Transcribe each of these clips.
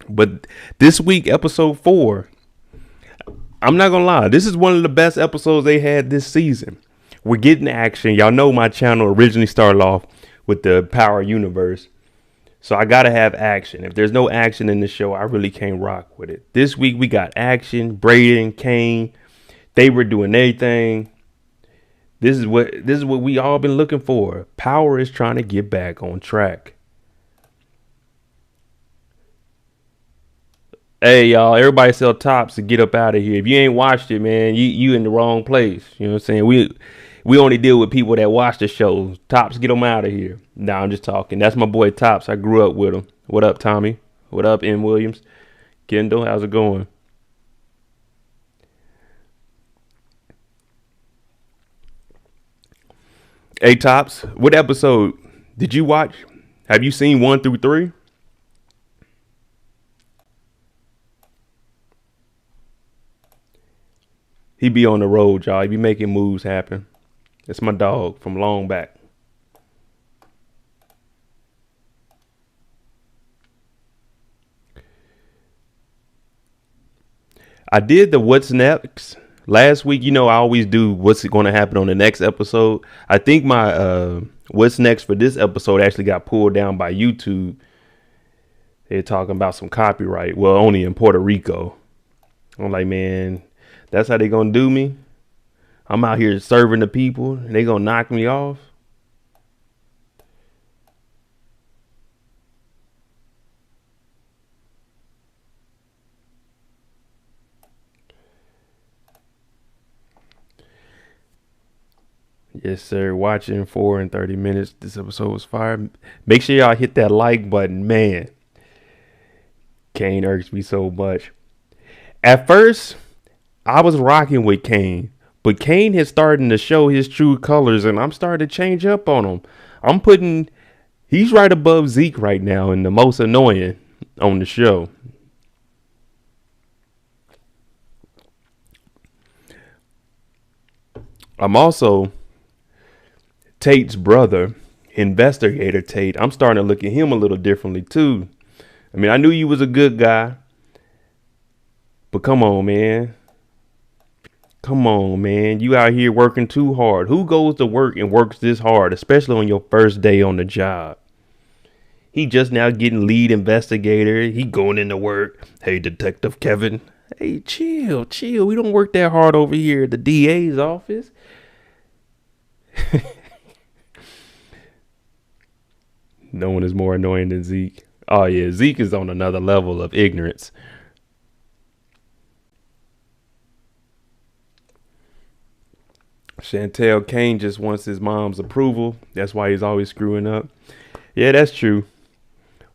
But this week, episode 4, I'm not gonna lie, this is one of the best episodes they had this season. We're getting action. Y'all know my channel originally started off with the Power Universe. So I gotta have action. If there's no action in the show, I really can't rock with it. This week we got action. Braden, Kane, they were doing their thing. This is what we all been looking for. Power is trying to get back on track. Hey y'all, everybody sell tops to get up out of here. If you ain't watched it, man, you in the wrong place. You know what I'm saying? We only deal with people that watch the shows. Tops, get them out of here. Nah, I'm just talking. That's my boy Tops. I grew up with him. What up, Tommy? What up, M. Williams? Kendall, how's it going? Hey Tops, what episode did you watch? Have you seen 1 through 3? He be on the road, y'all. He be making moves happen. It's my dog from long back. I did the what's next last week. You know, I always do what's going to happen on the next episode. I think my what's next for this episode actually got pulled down by YouTube. They're talking about some copyright. Well, only in Puerto Rico. I'm like, man, that's how they gonna do me. I'm out here serving the people, and they gonna knock me off. Yes, sir. Watching 4 and 30 minutes. This episode was fire. Make sure y'all hit that like button, man. Kane irks me so much. At first, I was rocking with Kane, but Kane is starting to show his true colors, and I'm starting to change up on him. I'm putting, he's right above Zeke right now and the most annoying on the show. I'm also Tate's brother, investigator Tate. I'm starting to look at him a little differently too. I mean, I knew you was a good guy, but come on, man. Come on, man. You out here working too hard. Who goes to work and works this hard, especially on your first day on the job? He just now getting lead investigator. He going into work. Hey, Detective Kevin. Hey, chill, chill. We don't work that hard over here at the DA's office. No one is more annoying than Zeke. Oh, yeah. Zeke is on another level of ignorance. Chantel Kane just wants his mom's approval. That's why he's always screwing up. Yeah, that's true.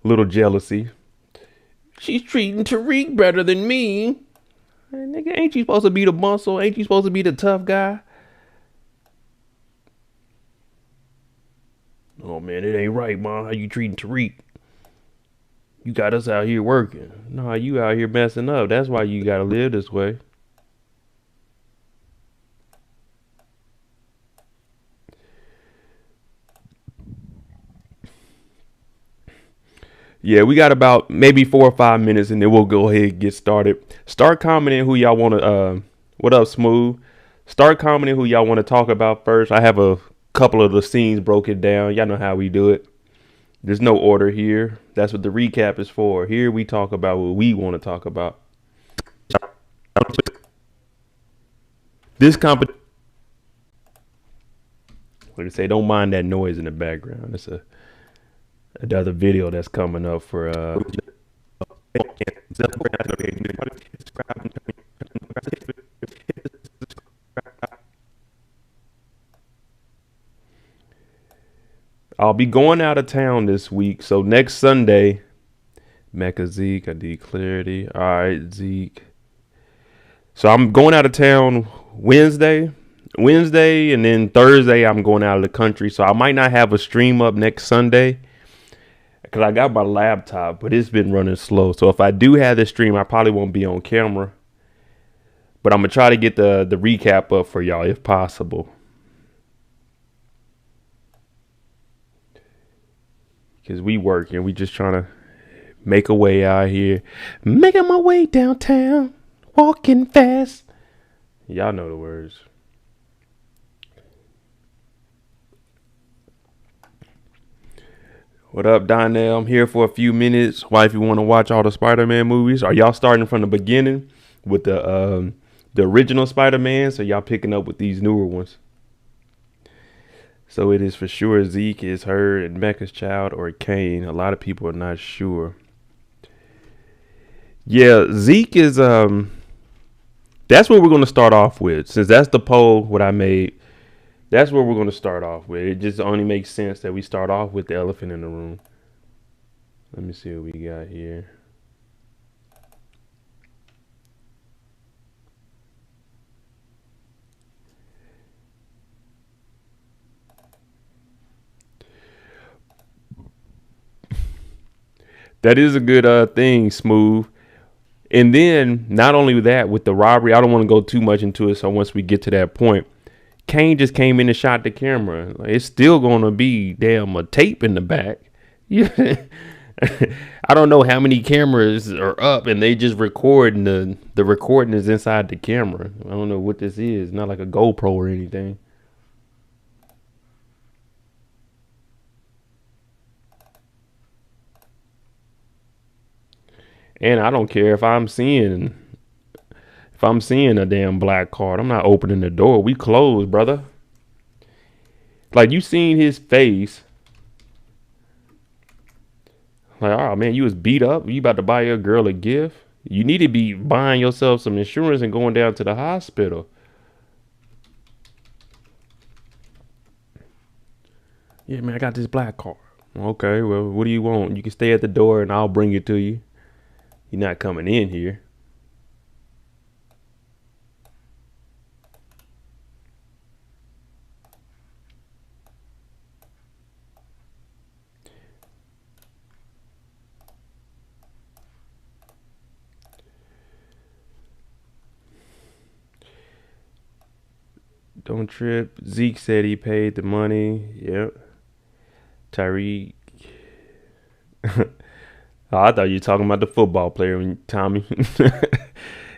Little jealousy. She's treating Tariq better than me. Hey, nigga, ain't you supposed to be the muscle? Ain't you supposed to be the tough guy? Oh man, it ain't right, mom. How you treating Tariq? You got us out here working. No, you out here messing up. That's why you gotta live this way. Yeah, we got about maybe 4 or 5 minutes, and then we'll go ahead and get started. Start commenting who y'all want to. What up, Smooth? Start commenting who y'all want to talk about first. I have a couple of the scenes broken down. Y'all know how we do it. There's no order here. That's what the recap is for. Here we talk about what we want to talk about. This company, like I say, don't mind that noise in the background. It's another video that's coming up for I'll be going out of town this week. So next Sunday, Mecca Zeke, I need clarity. All right, Zeke. So I'm going out of town Wednesday, and then Thursday I'm going out of the country. So I might not have a stream up next Sunday because I got my laptop, but it's been running slow. So if I do have the stream, I probably won't be on camera. But I'm gonna try to get the recap up for y'all if possible. Because we work and we just trying to Make a way out here. Making my way downtown. Walking fast. Y'all know the words. What up, Donnell? I'm here for a few minutes. Why, if you want to watch all the Spider-Man movies, are y'all starting from the beginning with the original Spider-Man? So y'all picking up with these newer ones? So it is for sure Zeke is her and Mecca's child, or Kane. A lot of people are not sure. Yeah, Zeke is that's what we're going to start off with. Since that's the poll what I made, that's where we're going to start off with. It just only makes sense that we start off with the elephant in the room. Let me see what we got here. That is a good thing, Smooth. And then not only that, with the robbery, I don't want to go too much into it. So once we get to that point, Kane just came in and shot the camera. Like, it's still going to be damn a tape in the back. Yeah. I don't know how many cameras are up and they just record, and the recording is inside the camera. I don't know what this is. Not like a GoPro or anything. And I don't care if I'm seeing a damn black card. I'm not opening the door. We closed, brother. Like, you seen his face. Like, oh man, you was beat up. You about to buy your girl a gift. You need to be buying yourself some insurance and going down to the hospital. Yeah, man, I got this black card. Okay, well, what do you want? You can stay at the door and I'll bring it to you. You're not coming in here. Don't trip. Zeke said he paid the money. Yep. Tariq. Oh, I thought you were talking about the football player when Tommy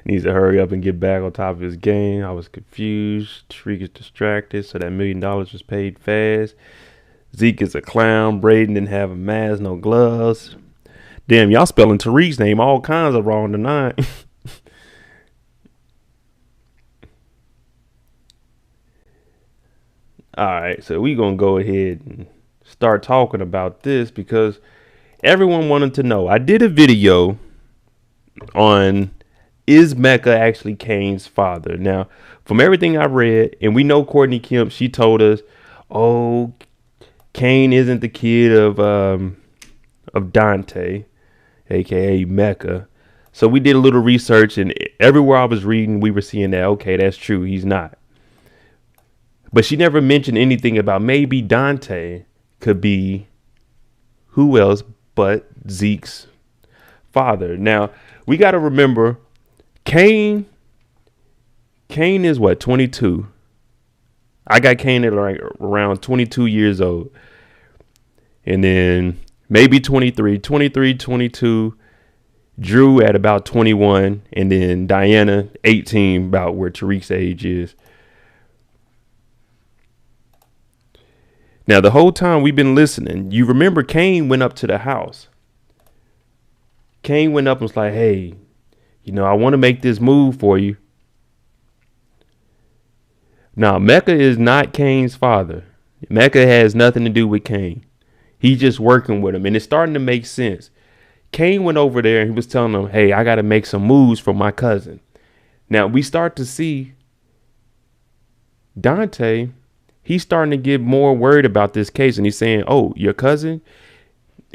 needs to hurry up and get back on top of his game. I was confused. Tariq is distracted, so that $1 million was paid fast. Zeke is a clown. Braden didn't have a mask, no gloves. Damn, y'all spelling Tariq's name all kinds of wrong tonight. All right, so we gonna go ahead and start talking about this because everyone wanted to know. I did a video on, is Mecca actually Kane's father? Now, from everything I read, and we know Courtney Kemp, she told us, oh, Kane isn't the kid of Dante, aka Mecca. So we did a little research, and everywhere I was reading, we were seeing that, okay, that's true, he's not. But she never mentioned anything about maybe Dante could be who else but Zeke's father. Now, we got to remember, Kane is what, 22? I got Kane at like around 22 years old. And then maybe 23, 22. Drew at about 21. And then Diana, 18, about where Tariq's age is. Now, the whole time we've been listening, you remember Kane went up to the house. Kane went up and was like, hey, I want to make this move for you. Now, Mecca is not Kane's father. Mecca has nothing to do with Kane. He's just working with him. And it's starting to make sense. Kane went over there and he was telling him, hey, I got to make some moves for my cousin. Now, we start to see Dante. He's starting to get more worried about this case. And he's saying, oh, your cousin?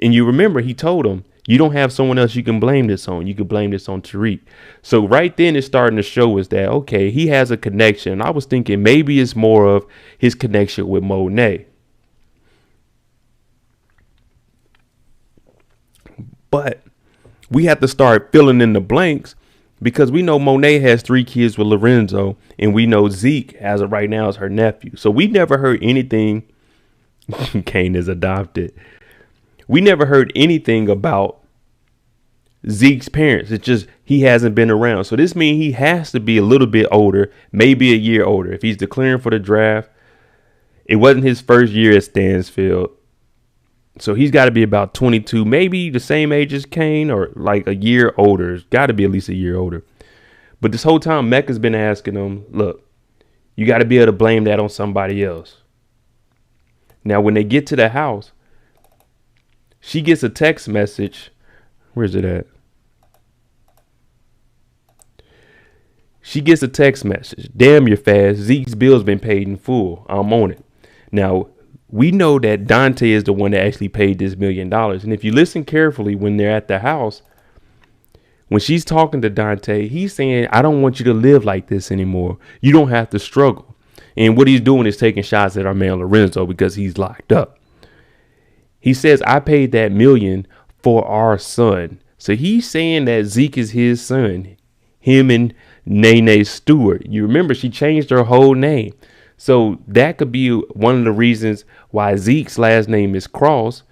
And you remember he told him, you don't have someone else you can blame this on. You can blame this on Tariq. So right then it's starting to show us that, okay, he has a connection. I was thinking maybe it's more of his connection with Monet. But we have to start filling in the blanks because we know Monet has 3 kids with Lorenzo, and we know Zeke, as of right now, is her nephew. So we never heard anything. Kane is adopted. We never heard anything about Zeke's parents. It's just he hasn't been around. So this means he has to be a little bit older, maybe a year older. If he's declaring for the draft, it wasn't his first year at Stansfield. So he's got to be about 22, maybe the same age as Kane or like a year older. It's got to be at least a year older. But this whole time, Mecca's been asking him, look, you got to be able to blame that on somebody else. Now, when they get to the house, she gets a text message. Where's it at? She gets a text message. Damn, you're fast. Zeke's bill's been paid in full. I'm on it. Now, we know that Dante is the one that actually paid this $1 million. And if you listen carefully when they're at the house, when she's talking to Dante, he's saying, I don't want you to live like this anymore. You don't have to struggle. And what he's doing is taking shots at our man Lorenzo because he's locked up. He says, I paid that $1 million for our son. So he's saying that Zeke is his son, him and Nene Stewart. You remember she changed her whole name. So that could be one of the reasons why Zeke's last name is Cross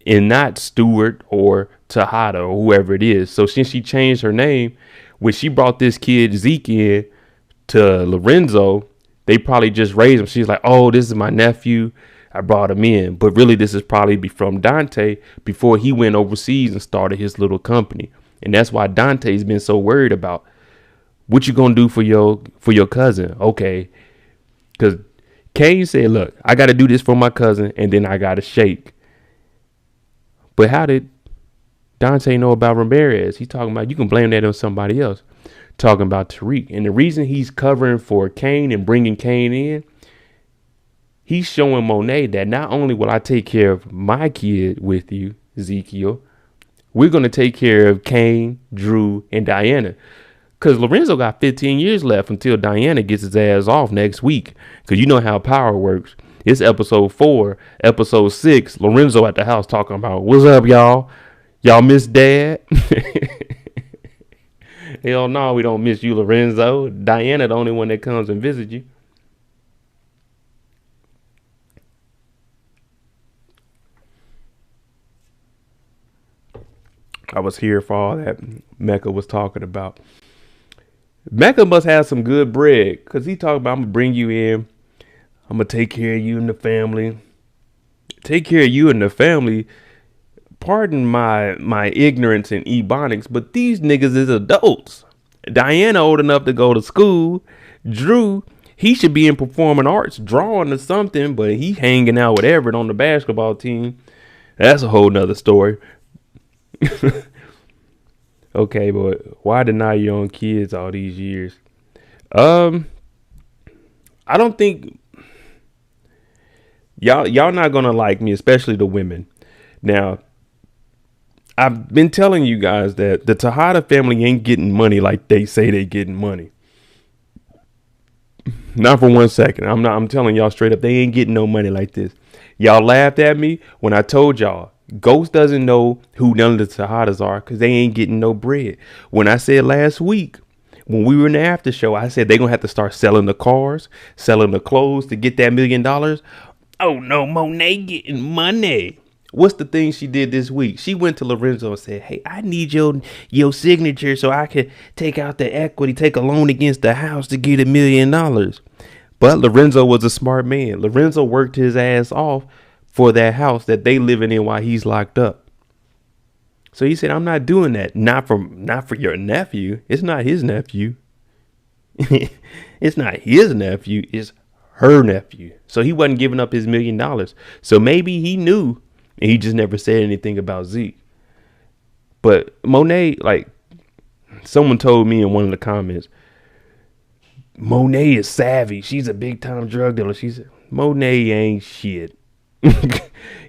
and not Stewart or Tejada or whoever it is. So since she changed her name, when she brought this kid Zeke in to Lorenzo, they probably just raised him. She's like, oh, this is my nephew. I brought him in. But really, this is probably from Dante before he went overseas and started his little company. And that's why Dante's been so worried about what you gonna do for your cousin. Okay. Because Kane said, look, I got to do this for my cousin and then I got to shake. But how did Dante know about Ramirez? He's talking about you can blame that on somebody else. Talking about Tariq. And the reason he's covering for Kane and bringing Kane in, he's showing Monet that not only will I take care of my kid with you, Ezekiel, we're going to take care of Kane, Drew, and Diana. Because Lorenzo got 15 years left until Diana gets his ass off next week. Because you know how power works. It's episode 4, episode 6. Lorenzo at the house talking about, what's up, y'all? Y'all miss Dad? Hell no, we don't miss you, Lorenzo. Diana the only one that comes and visits you. I was here for all that Mecca was talking about. Mecca must have some good bread because he talking about, I'm going to bring you in. I'm going to take care of you and the family. Take care of you and the family. Pardon my ignorance in ebonics, but these niggas is adults. Diana old enough to go to school. Drew, he should be in performing arts, drawing or something, but he hanging out with Everett on the basketball team. That's a whole nother story. Okay, but why deny your own kids all these years? I don't think y'all not gonna like me, especially the women. Now, I've been telling you guys that the Tejada family ain't getting money like they say they getting money. Not for 1 second. I'm telling y'all straight up, they ain't getting no money like this. Y'all laughed at me when I told y'all Ghost doesn't know who none of the Tejadas are because they ain't getting no bread. When I said last week, when we were in the after show, I said they're going to have to start selling the cars, selling the clothes to get that $1 million. Oh, no, Monet getting money. What's the thing she did this week? She went to Lorenzo and said, hey, I need your signature so I can take out the equity, take a loan against the house to get $1 million. But Lorenzo was a smart man. Lorenzo worked his ass off for that house that they living in while he's locked up. So he said, I'm not doing that. Not for your nephew. It's not his nephew. It's not his nephew. It's her nephew. So he wasn't giving up his $1 million. So maybe he knew and he just never said anything about Zeke. But Monet, like someone told me in one of the comments, Monet is savvy. She's a big time drug dealer. She said, Monet ain't shit.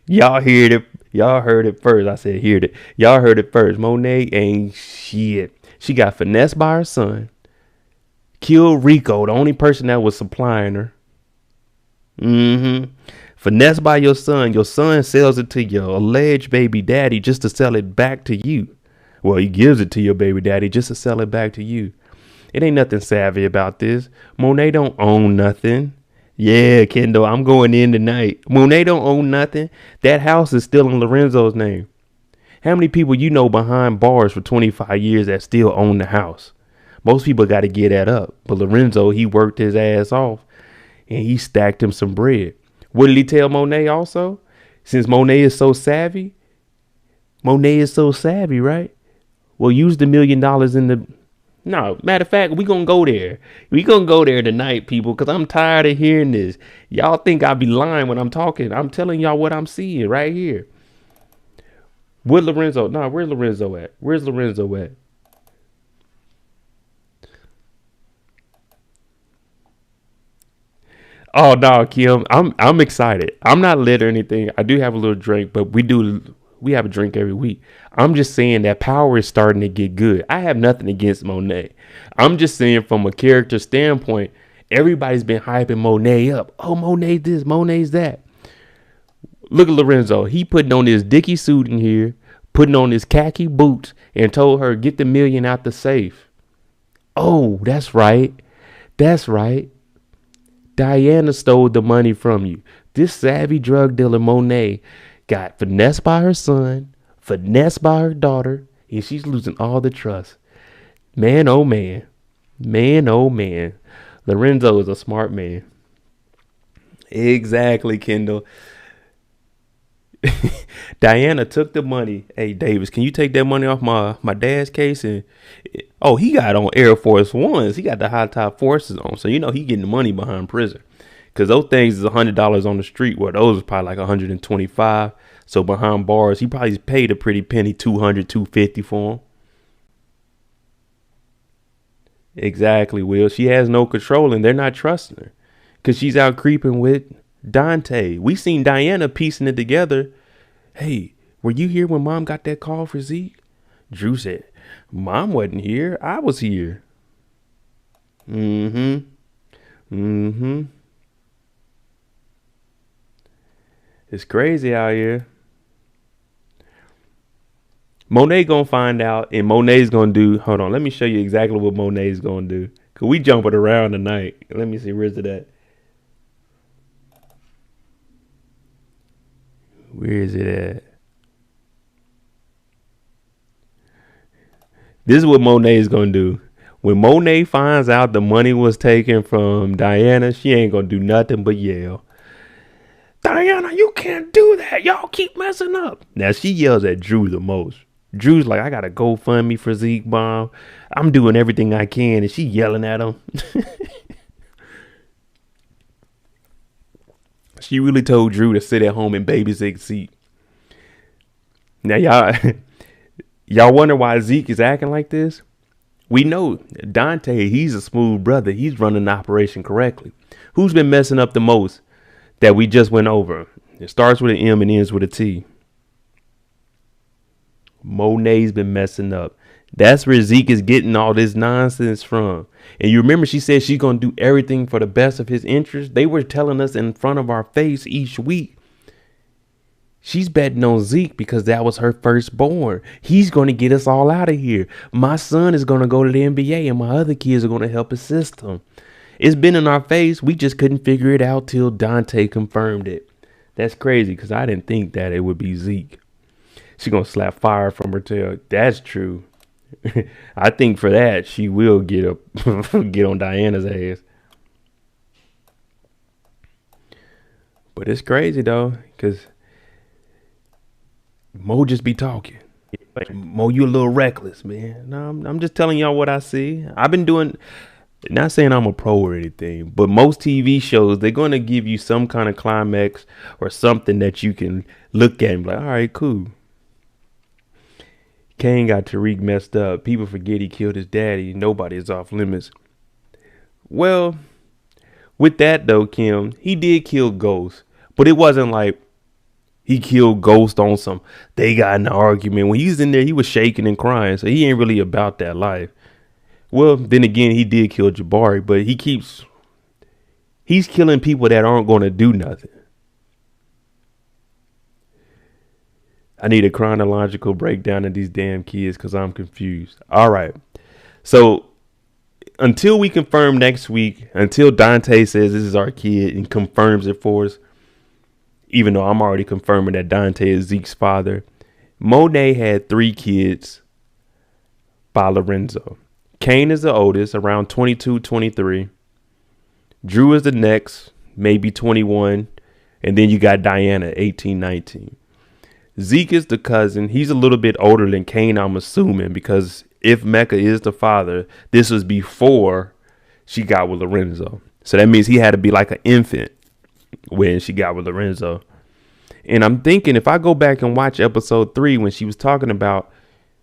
Y'all heard it. Y'all heard it first. I said, heard it. Y'all heard it first. Monet ain't shit. She got finessed by her son. Killed Rico, the only person that was supplying her. Finessed by your son. Your son sells it to your alleged baby daddy just to sell it back to you. Well, he gives it to your baby daddy just to sell it back to you. It ain't nothing savvy about this. Monet don't own nothing. Yeah, Kendall, I'm going in tonight. Monet don't own nothing. That house is still in Lorenzo's name. How many people you know behind bars for 25 years that still own the house? Most people got to get that up. But Lorenzo, he worked his ass off and he stacked him some bread. What did he tell Monet also? Since Monet is so savvy, right? Well, use the $1 million in the... No, matter of fact, we going to go there. We going to go there tonight, people, because I'm tired of hearing this. Y'all think I be lying when I'm talking. I'm telling y'all what I'm seeing right here. Where's Lorenzo at? Where's Lorenzo at? Oh no, Kim, I'm excited. I'm not lit or anything. I do have a little drink, but we have a drink every week. I'm just saying that power is starting to get good. I have nothing against Monet. I'm just saying from a character standpoint, everybody's been hyping Monet up. Oh, Monet this, Monet's that. Look at Lorenzo. He putting on his Dickie suit in here, putting on his khaki boots, and told her, get the $1 million out the safe. Oh, that's right. That's right. Diana stole the money from you. This savvy drug dealer Monet got finessed by her son, finessed by her daughter, and she's losing all the trust. Man, oh man. Man, oh man. Lorenzo is a smart man. Exactly, Kendall. Diana took the money. Hey, Davis, can you take that money off my dad's case? And oh, he got on Air Force Ones. He got the high top forces on. So, he getting the money behind prison. Because those things is $100 on the street. Well, those is probably like 125. So behind bars, he probably paid a pretty penny, 200, 250 for him. Exactly, Will. She has no control and they're not trusting her. Because she's out creeping with Dante. We seen Diana piecing it together. Hey, were you here when Mom got that call for Zeke? Drew said, Mom wasn't here. I was here. Mm-hmm. Mm-hmm. It's crazy out here. Monet gonna find out, and Monet's gonna do. Hold on, let me show you exactly what Monet's gonna do. Cause we jumping around tonight. Let me see, where's it at? Where is it at? This is what Monet is gonna do. When Monet finds out the money was taken from Diana, she ain't gonna do nothing but yell. Diana, you can't do that. Y'all keep messing up. Now she yells at Drew the most. Drew's like, I gotta GoFundMe for Zeke Bomb. I'm doing everything I can, and she yelling at him. She really told Drew to sit at home and babysit Zeke. Now y'all wonder why Zeke is acting like this? We know Dante, he's a smooth brother. He's running the operation correctly. Who's been messing up the most that we just went over? It starts with an M and ends with a T. Monet's been messing up. That's where Zeke is getting all this nonsense from. And you remember she said she's going to do everything for the best of his interest. They were telling us in front of our face each week. She's betting on Zeke because that was her firstborn. He's going to get us all out of here. My son is going to go to the NBA and my other kids are going to help assist him. It's been in our face. We just couldn't figure it out till Dante confirmed it. That's crazy because I didn't think that it would be Zeke. She's going to slap fire from her tail. That's true. I think for that, she will get on Diana's ass. But it's crazy, though, because Mo just be talking. Mo, you a little reckless, man. No, I'm just telling y'all what I see. I've been doing, not saying I'm a pro or anything, but most TV shows, they're going to give you some kind of climax or something that you can look at and be like, all right, cool. Kane got Tariq messed up. People forget he killed his daddy. Nobody is off limits. Well, with that though, Kim, he did kill Ghost. But it wasn't like he killed Ghost on some, they got in an argument. When he was in there, he was shaking and crying. So he ain't really about that life. Well, then again, he did kill Jabari. But he's killing people that aren't going to do nothing. I need a chronological breakdown of these damn kids because I'm confused. All right. So until we confirm next week, until Dante says this is our kid and confirms it for us, even though I'm already confirming that Dante is Zeke's father, Monet had 3 kids by Lorenzo. Kane is the oldest, around 22, 23. Drew is the next, maybe 21. And then you got Diana, 18, 19. Zeke is the cousin. He's a little bit older than Kane, I'm assuming, because if Mecca is the father, this was before she got with Lorenzo. So that means he had to be like an infant when she got with Lorenzo. And I'm thinking if I go back and watch episode 3 when she was talking about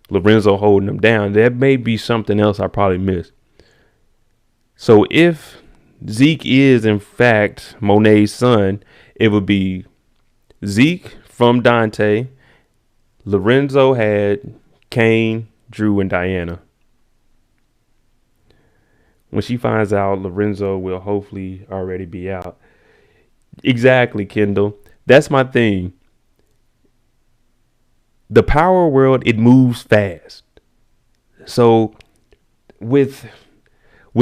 Lorenzo holding him down, there may be something else I probably missed. So if Zeke is in fact Monet's son, it would be Zeke from Dante. Lorenzo had Kane, Drew, and Diana. When she finds out, Lorenzo will hopefully already be out. Exactly, Kendall. That's my thing. The power world, it moves fast. So with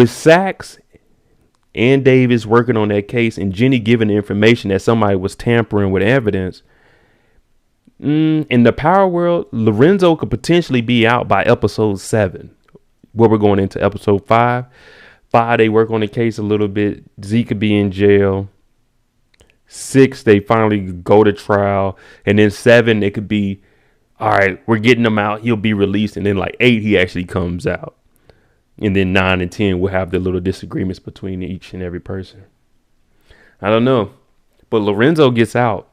Sachs and Davis working on that case and Jenny giving the information that somebody was tampering with evidence, in the power world, Lorenzo could potentially be out by episode 7, where we're going into episode 5. 5, they work on the case a little bit. Zeke could be in jail. 6, they finally go to trial. And then 7, it could be, all right, we're getting him out. He'll be released. And then like 8, he actually comes out. And then 9 and 10 will have the little disagreements between each and every person. I don't know. But Lorenzo gets out.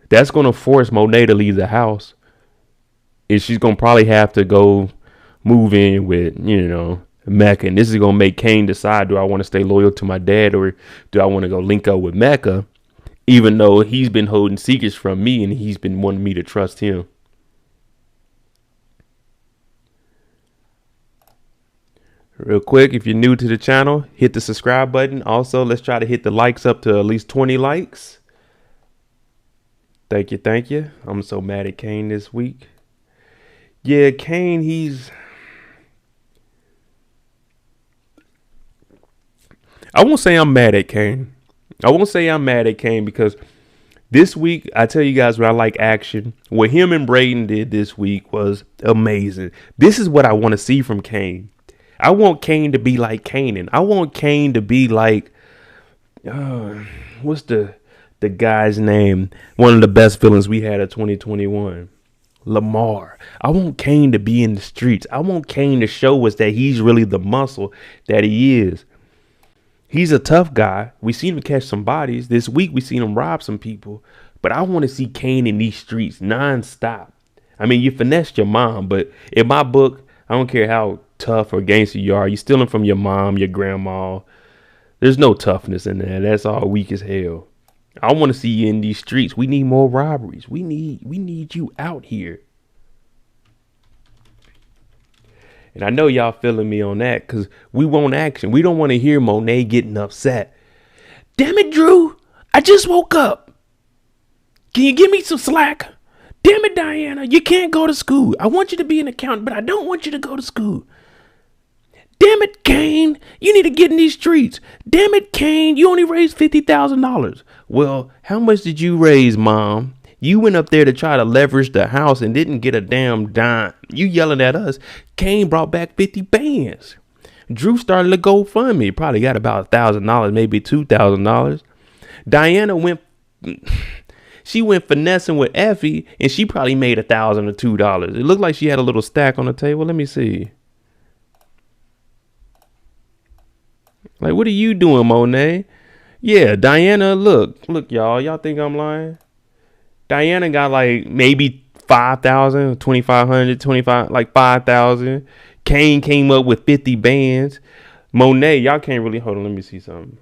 That's going to force Monet to leave the house. And she's going to probably have to go move in with, Mecca. And this is going to make Kane decide, do I want to stay loyal to my dad or do I want to go link up with Mecca? Even though he's been holding secrets from me and he's been wanting me to trust him. Real quick, if you're new to the channel, hit the subscribe button. Also, let's try to hit the likes up to at least 20 likes. Thank you, thank you. I'm so mad at Kane this week. Yeah, Kane, I won't say I'm mad at Kane. I won't say I'm mad at Kane because this week, I tell you guys what I like action. What him and Braden did this week was amazing. This is what I want to see from Kane. I want Kane to be like Kanan. I want Kane to be like, what's the guy's name? One of the best villains we had of 2021. Lamar. I want Kane to be in the streets. I want Kane to show us that he's really the muscle that he is. He's a tough guy. We seen him catch some bodies. This week we seen him rob some people. But I want to see Kane in these streets nonstop. I mean, you finessed your mom, but in my book, I don't care how tough or gangster you are. You stealing from your mom, your grandma. There's no toughness in there. That's all weak as hell. I want to see you in these streets. We need more robberies. We need you out here. And I know y'all feeling me on that because we want action. We don't want to hear Monet getting upset. Damn it, Drew. I just woke up. Can you give me some slack? Damn it, Diana. You can't go to school. I want you to be an accountant, but I don't want you to go to school. Damn it, Kane. You need to get in these streets. Damn it, Kane. You only raised $50,000. Well, how much did you raise, Mom? You went up there to try to leverage the house and didn't get a damn dime. You yelling at us. Kane brought back 50 bands. Drew started a GoFundMe. Probably got about $1,000, maybe $2,000. Diana went finessing with Effie and she probably made $1,000 or $2. It looked like she had a little stack on the table. Let me see. Like, what are you doing, Monet? Yeah, Diana, look, y'all think I'm lying? Diana got like maybe 5,000, 2,500, 25, like 5,000. Kane came up with 50 bands. Monet, y'all can't really, hold on, let me see something.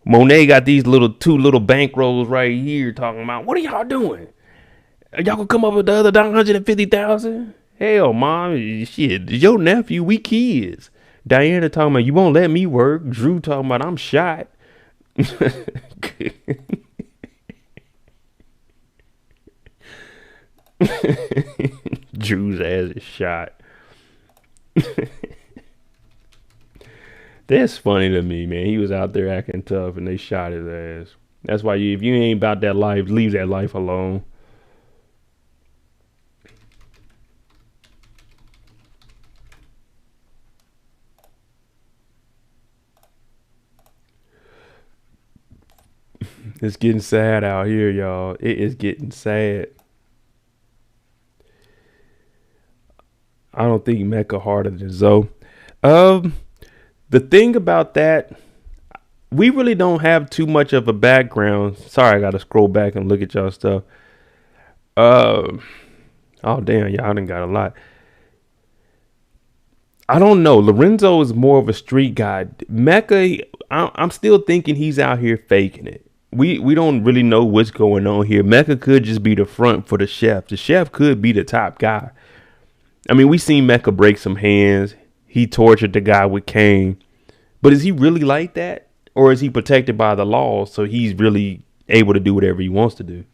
Monet got these two little bankrolls right here talking about, what are y'all doing? Y'all gonna come up with the other 150,000? Hell, Mom, shit, your nephew, we kids. Diana talking about, you won't let me work. Drew talking about, I'm shot. Drew's ass is shot. That's funny to me, man. He was out there acting tough and they shot his ass. That's why if you ain't about that life, leave that life alone. It's getting sad out here, y'all. It is getting sad. I don't think Mecca harder than Zoe. Um, the thing about that, we really don't have too much of a background. Sorry, I gotta scroll back and look at y'all stuff. Uh, oh damn, y'all done got a lot. I don't know. Lorenzo is more of a street guy. Mecca, I'm still thinking he's out here faking it. We don't really know what's going on here. Mecca could just be the front for the chef. The chef could be the top guy. I mean, we seen Mecca break some hands. He tortured the guy with cane. But is he really like that? Or is he protected by the law so he's really able to do whatever he wants to do?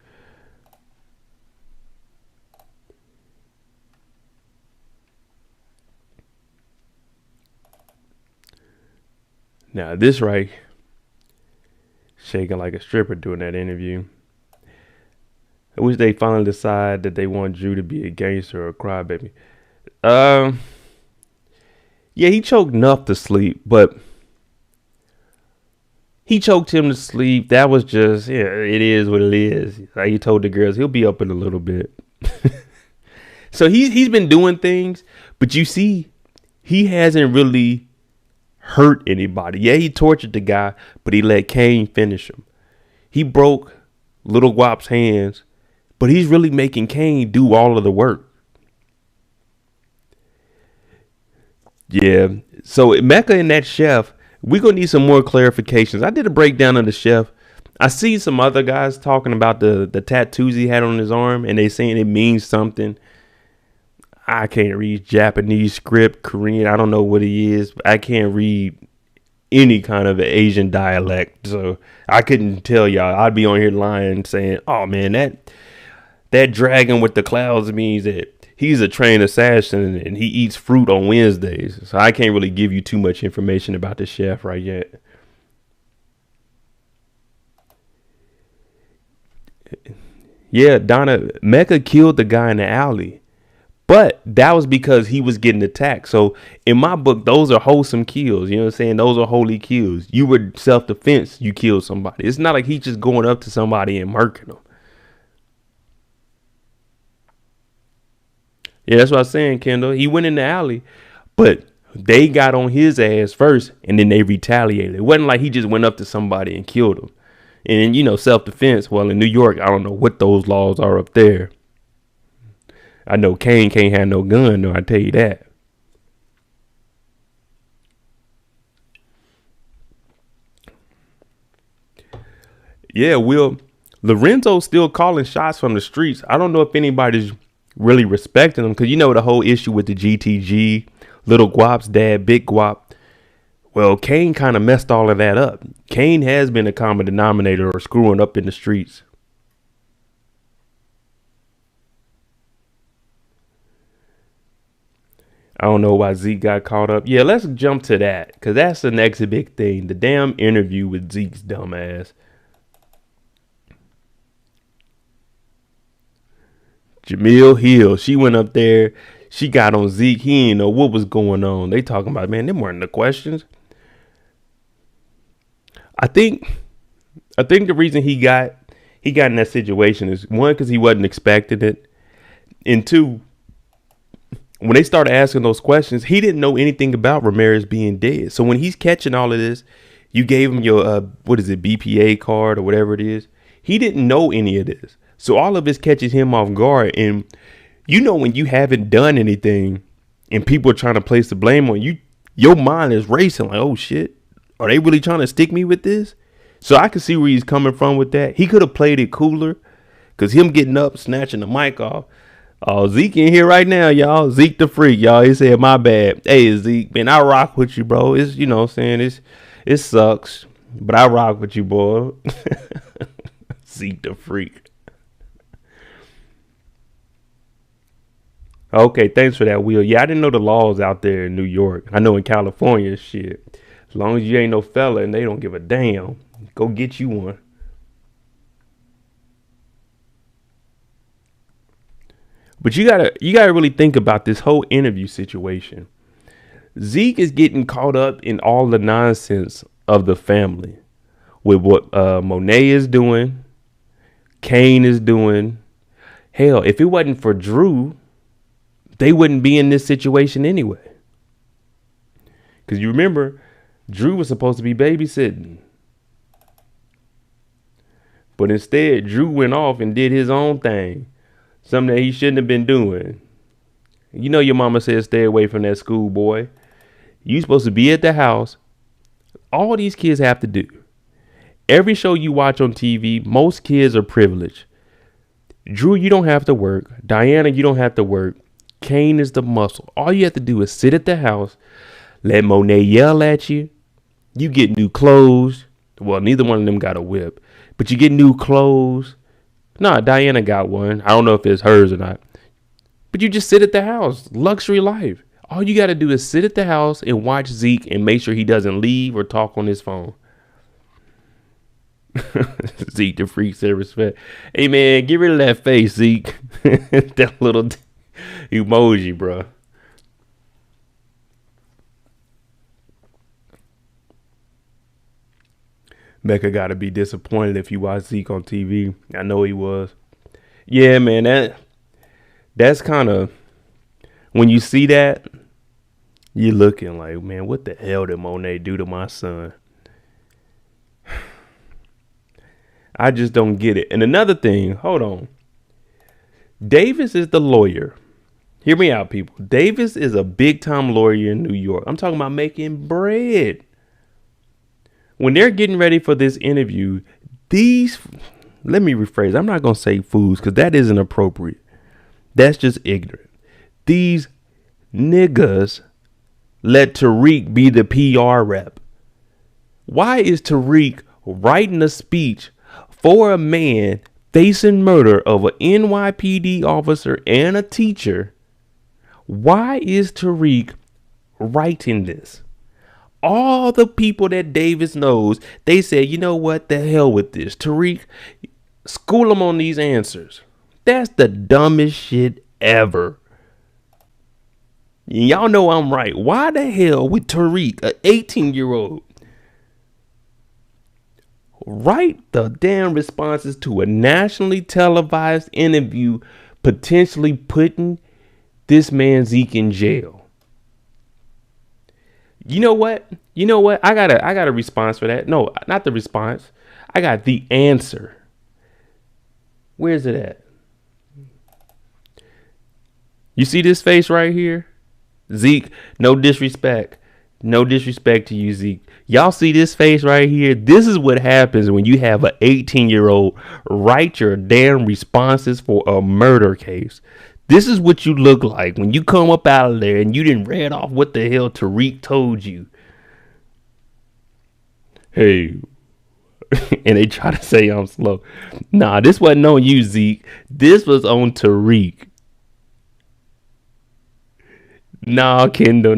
Now, this right, shaking like a stripper doing that interview. I wish they finally decide that they want Drew to be a gangster or a crybaby. Um, yeah, he choked Nuff to sleep, but he choked him to sleep. That was just, yeah, it is what it is. Like he told the girls, he'll be up in a little bit. So he's been doing things, but you see, he hasn't really hurt anybody. Yeah, he tortured the guy, but he let Kane finish him. He broke Little Guap's hands, but he's really making Kane do all of the work. Yeah. So Mecca and that chef, we're gonna need some more clarifications. I did a breakdown of the chef. I see some other guys talking about the tattoos he had on his arm, and they saying it means something. I can't read Japanese script, Korean. I don't know what it is. I can't read any kind of Asian dialect, so I couldn't tell y'all. I'd be on here lying, saying, "Oh man, that dragon with the clouds means that he's a trained assassin and he eats fruit on Wednesdays." So I can't really give you too much information about the chef right yet. Yeah, Donna, Mecca killed the guy in the alley. But that was because he was getting attacked. So in my book, those are wholesome kills. You know what I'm saying? Those are holy kills. You were self-defense. You killed somebody. It's not like he's just going up to somebody and murking them. Yeah, that's what I was saying, Kendall. He went in the alley, but they got on his ass first and then they retaliated. It wasn't like he just went up to somebody and killed him. And, you know, self-defense. Well, in New York, I don't know what those laws are up there. I know Kane can't have no gun, though. I tell you that. Yeah, Will. Lorenzo's still calling shots from the streets. I don't know if anybody's really respecting him because you know the whole issue with the GTG, Little Guap's dad, Big Guap. Well, Kane kind of messed all of that up. Kane has been a common denominator or screwing up in the streets. I don't know why Zeke got caught up. Yeah, let's jump to that because that's the next big thing. The damn interview with Zeke's dumbass. Jamil Hill, she went up there. She got on Zeke. He didn't know what was going on. They talking about, man, them weren't the questions. I think I think the reason he got in that situation is one, because he wasn't expecting it. And two, when they started asking those questions, he didn't know anything about Ramirez being dead. So when he's catching all of this, you gave him your what is it, BPA card or whatever it is. He didn't know any of this. So all of this catches him off guard. And you know, when you haven't done anything and people are trying to place the blame on you, your mind is racing like, oh shit, are they really trying to stick me with this? So I can see where he's coming from with that. He could have played it cooler, because him getting up, snatching the mic off. Oh, Zeke in here right now, y'all. Zeke the freak, y'all. He said, my bad. Hey, Zeke, man, I rock with you, bro. It's, you know what I'm saying? It sucks, but I rock with you, boy. Zeke the freak. Okay, thanks for that, Will. Yeah, I didn't know the laws out there in New York. I know in California, shit. As long as you ain't no fella and they don't give a damn, go get you one. But you gotta really think about this whole interview situation. Zeke is getting caught up in all the nonsense of the family with what Monet is doing, Kane is doing. Hell, if it wasn't for Drew, they wouldn't be in this situation anyway. Because you remember, Drew was supposed to be babysitting. But instead, Drew went off and did his own thing. Something that he shouldn't have been doing. You know your mama said stay away from that school, boy. You supposed to be at the house. All these kids have to do. Every show you watch on TV, most kids are privileged. Drew, you don't have to work. Diana, you don't have to work. Kane is the muscle. All you have to do is sit at the house, let Monet yell at you. You get new clothes. Well, neither one of them got a whip, but you get new clothes. Nah, Diana got one. I don't know if it's hers or not. But you just sit at the house. Luxury life. All you got to do is sit at the house and watch Zeke and make sure he doesn't leave or talk on his phone. Zeke the freak said respect. Hey, man, get rid of that face, Zeke. That little emoji, bro. Mecca got to be disappointed if you watch Zeke on TV. I know he was. Yeah, man, that's kind of, when you see that, you're looking like, man, what the hell did Monet do to my son? I just don't get it. And another thing, hold on. Davis is the lawyer. Hear me out, people. Davis is a big time lawyer in New York. I'm talking about making bread. When they're getting ready for this interview, let me rephrase. I'm not going to say fools because that isn't appropriate. That's just ignorant. These niggas let Tariq be the PR rep. Why is Tariq writing a speech for a man facing murder of an NYPD officer and a teacher? Why is Tariq writing this? All the people that Davis knows, they said, you know what, the hell with this. Tariq, school him on these answers. That's the dumbest shit ever. Y'all know I'm right. Why the hell would Tariq, an 18-year-old, write the damn responses to a nationally televised interview, potentially putting this man Zeke in jail? You know what? I got a response for that. No, not the response. I got the answer. Where's it at? You see this face right here? Zeke, no disrespect. No disrespect to you, Zeke. Y'all see this face right here? This is what happens when you have an 18-year-old write your damn responses for a murder case. This is what you look like when you come up out of there and you didn't read off what the hell Tariq told you. Hey, and they try to say I'm slow. Nah, this wasn't on you, Zeke. This was on Tariq. Nah, Kendall.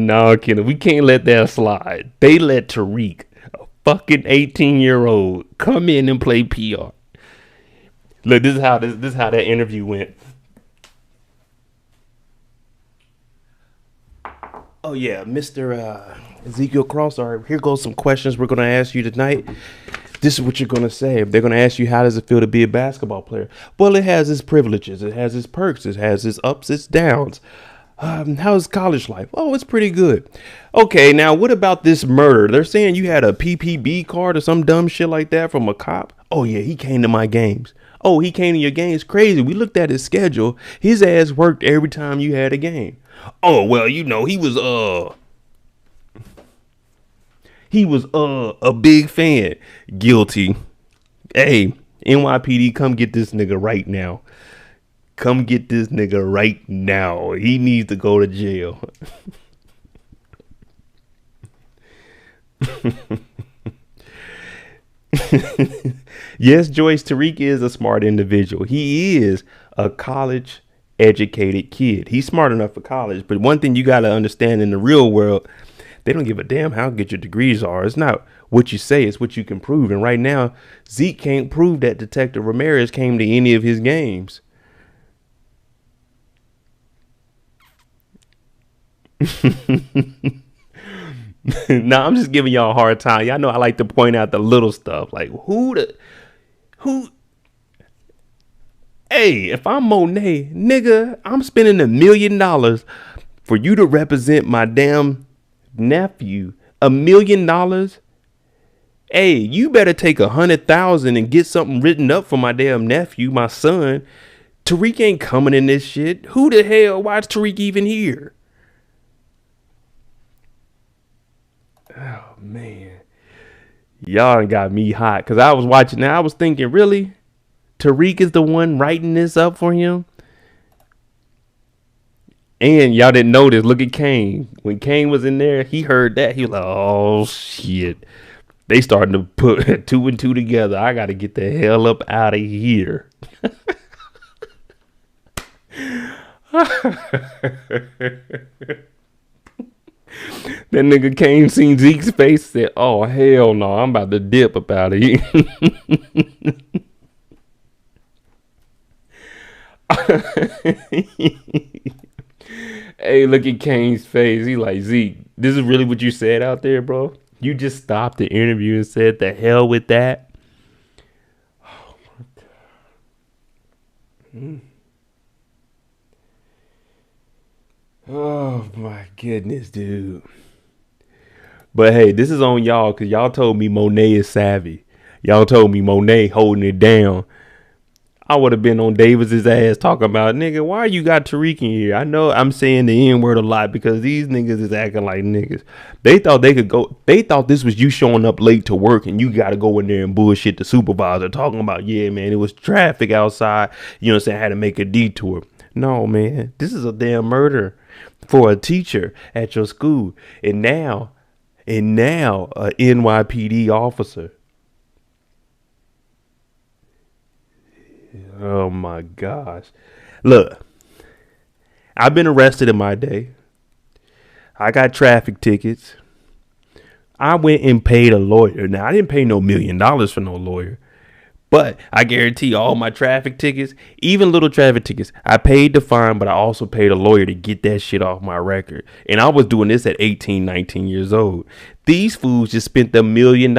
We can't let that slide. They let Tariq, a fucking 18-year-old, come in and play PR. Look, this is how that interview went. Oh yeah, Mr. Ezekiel Cross. All right, here goes some questions we're gonna ask you tonight. This is what you're gonna say. They're gonna ask you, how does it feel to be a basketball player? Well, it has its privileges, it has its perks, it has its ups, its downs. How's college life? Oh, it's pretty good. Okay, now what about this murder? They're saying you had a PPB card or some dumb shit like that from a cop. Oh yeah, he came to my games. Oh, he came to your games? Crazy. We looked at his schedule. His ass worked every time you had a game. Oh, well, you know, he was a big fan. Guilty. Hey, NYPD, come get this nigga right now. Come get this nigga right now. He needs to go to jail. Yes, Joyce, Tariq is a smart individual. He is a college educated kid. He's smart enough for college. But one thing you got to understand, in the real world, they don't give a damn how good your degrees are. It's not what you say, it's what you can prove. And right now, Zeke can't prove that Detective Ramirez came to any of his games. Nah, I'm just giving y'all a hard time. Y'all know I like to point out the little stuff. Like who hey, if I'm Monet, nigga, I'm spending $1 million for you to represent my damn nephew. $1 million. Hey, you better take 100,000 and get something written up for my damn nephew, my son. Tariq ain't coming in this shit. Who the hell? Why is Tariq even here? Oh man, y'all got me hot because I was watching that. I was thinking, really, Tariq is the one writing this up for him. And y'all didn't notice. Look at Kane. When Kane was in there, he heard that. He was like, "Oh shit." They starting to put two and two together. I got to get the hell up out of here. That nigga Kane seen Zeke's face, said, "Oh hell no, I'm about to dip up out of here." Hey, look at Kane's face. He like, "Zeke, this is really what you said out there, bro? You just stopped the interview and said the hell with that?" Oh my God. Oh my goodness, dude. But hey, this is on y'all because y'all told me Monet is savvy. Y'all told me Monet holding it down. I would have been on Davis's ass talking about, nigga, why you got Tariq in here? I know I'm saying the N word a lot because these niggas is acting like niggas. They thought they could go. They thought this was you showing up late to work and you got to go in there and bullshit the supervisor talking about, yeah, man, it was traffic outside. You know what I'm saying? I had to make a detour. No, man, this is a damn murder for a teacher at your school. And now a NYPD officer. Oh my gosh. Look, I've been arrested in my day. I got traffic tickets. I went and paid a lawyer. Now, I didn't pay no $1 million for no lawyer. But I guarantee all my traffic tickets, even little traffic tickets, I paid the fine, but I also paid a lawyer to get that shit off my record. And I was doing this at 18, 19 years old. These fools just spent $1 million.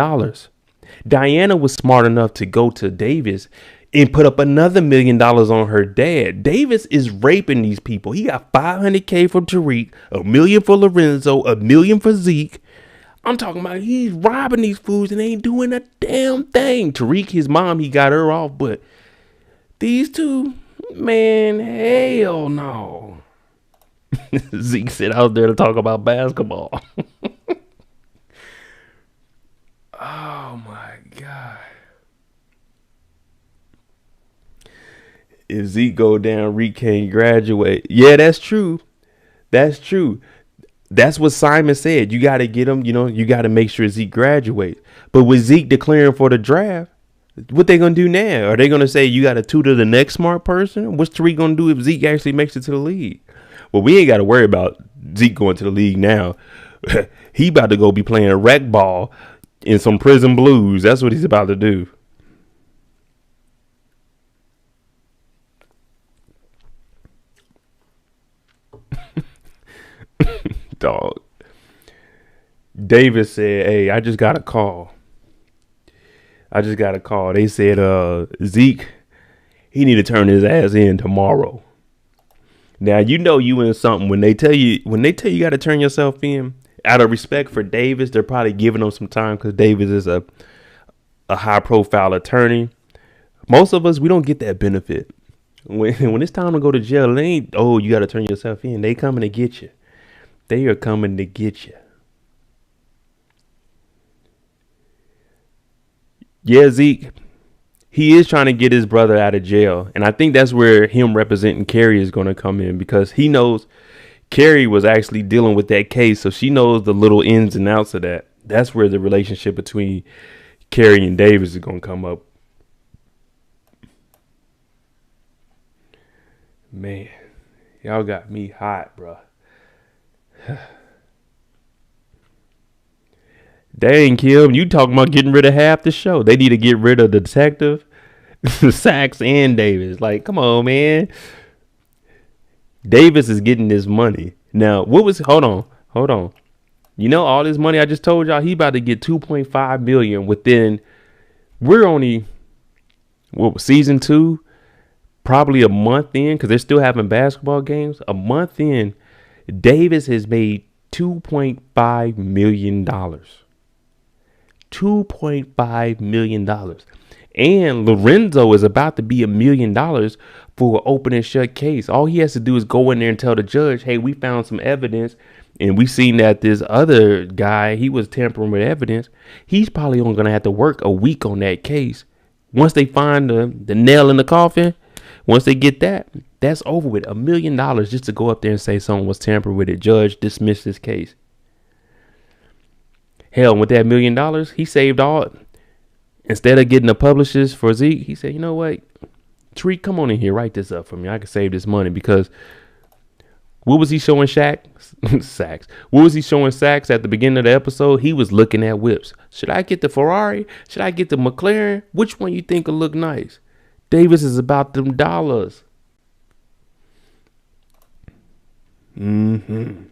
Diana was smart enough to go to Davis and put up another $1 million on her dad. Davis is raping these people. He got $500K from Tariq, $1 million for Lorenzo, $1 million for Zeke. I'm talking about he's robbing these fools and ain't doing a damn thing. Tariq, his mom, he got her off, but these two, man, hell no. Zeke said I was there to talk about basketball. Oh my God. If Zeke go down, Reek can't graduate. Yeah, that's true. That's true. That's what Simon said. You got to get him, you got to make sure Zeke graduates. But with Zeke declaring for the draft, what they going to do now? Are they going to say you got to tutor the next smart person? What's Tariq going to do if Zeke actually makes it to the league? Well, we ain't got to worry about Zeke going to the league now. He about to go be playing rec ball in some prison blues. That's what he's about to do. Dog. Davis said, "Hey, I just got a call. They said, Zeke, he need to turn his ass in tomorrow." Now, you in something when they tell you got to turn yourself in. Out of respect for Davis, they're probably giving him some time because Davis is a high profile attorney. Most of us, we don't get that benefit. When it's time to go to jail, it ain't, oh, you got to turn yourself in. They coming to get you. They are coming to get you. Yeah, Zeke, he is trying to get his brother out of jail. And I think that's where him representing Carrie is going to come in because he knows Carrie was actually dealing with that case. So she knows the little ins and outs of that. That's where the relationship between Carrie and Davis is going to come up. Man, y'all got me hot, bro. Dang, Kim, you talking about getting rid of half the show. They need to get rid of the detective, Sachs, and Davis. Like, come on, man. Davis is getting this money. Now, hold on. You know, all this money I just told y'all, he about to get 2.5 million within. We're only season 2, probably a month in, because they're still having basketball games. A month in, Davis has made $2.5 million. $2.5 million. And Lorenzo is about to be $1 million for an open and shut case. All he has to do is go in there and tell the judge, hey, we found some evidence. And we seen that this other guy, he was tampering with evidence. He's probably only going to have to work a week on that case. Once they find the nail in the coffin, once they get that, that's over with. $1 million just to go up there and say someone was tampering with it. Judge, dismiss this case. Hell, with that $1 million, he saved all. Instead of getting the publishers for Zeke, he said, you know what? Tariq, come on in here, write this up for me. I can save this money because what was he showing Sacks? What was he showing Sacks at the beginning of the episode? He was looking at whips. Should I get the Ferrari? Should I get the McLaren? Which one you think will look nice? Davis is about them dollars. Davis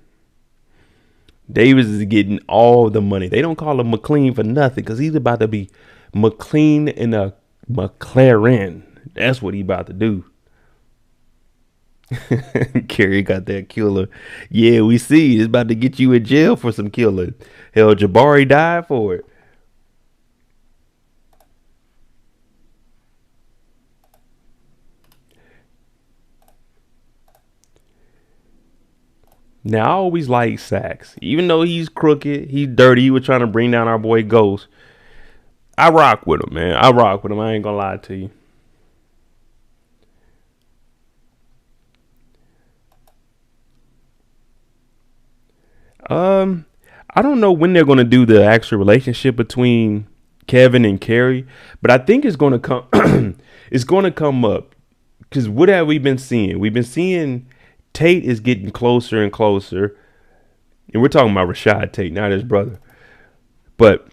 is getting all the money. They don't call him McLean for nothing because he's about to be McLean in a McLaren. That's what he about to do. Carrie got that killer. Yeah, we see. It's about to get you in jail for some killing. Hell, Jabari died for it. Now, I always like Sacks. Even though he's crooked, he's dirty, he was trying to bring down our boy Ghost. I rock with him, man. I rock with him. I ain't gonna lie to you. I don't know when they're gonna do the actual relationship between Kevin and Carrie, but I think it's gonna come. It's gonna come up because what have we been seeing? We've been seeing Tate is getting closer and closer, and we're talking about Rashad Tate, not his brother. But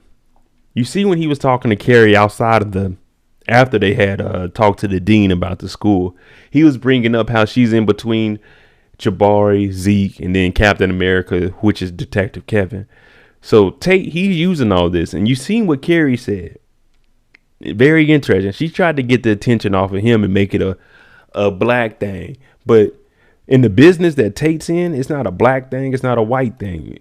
you see when he was talking to Carrie outside of after they had talked to the dean about the school, he was bringing up how she's in between Jabari, Zeke, and then Captain America, which is Detective Kevin. So Tate, he's using all this, and you seen what Carrie said. Very interesting. She tried to get the attention off of him and make it a black thing, but in the business that Tate's in, it's not a black thing. It's not a white thing.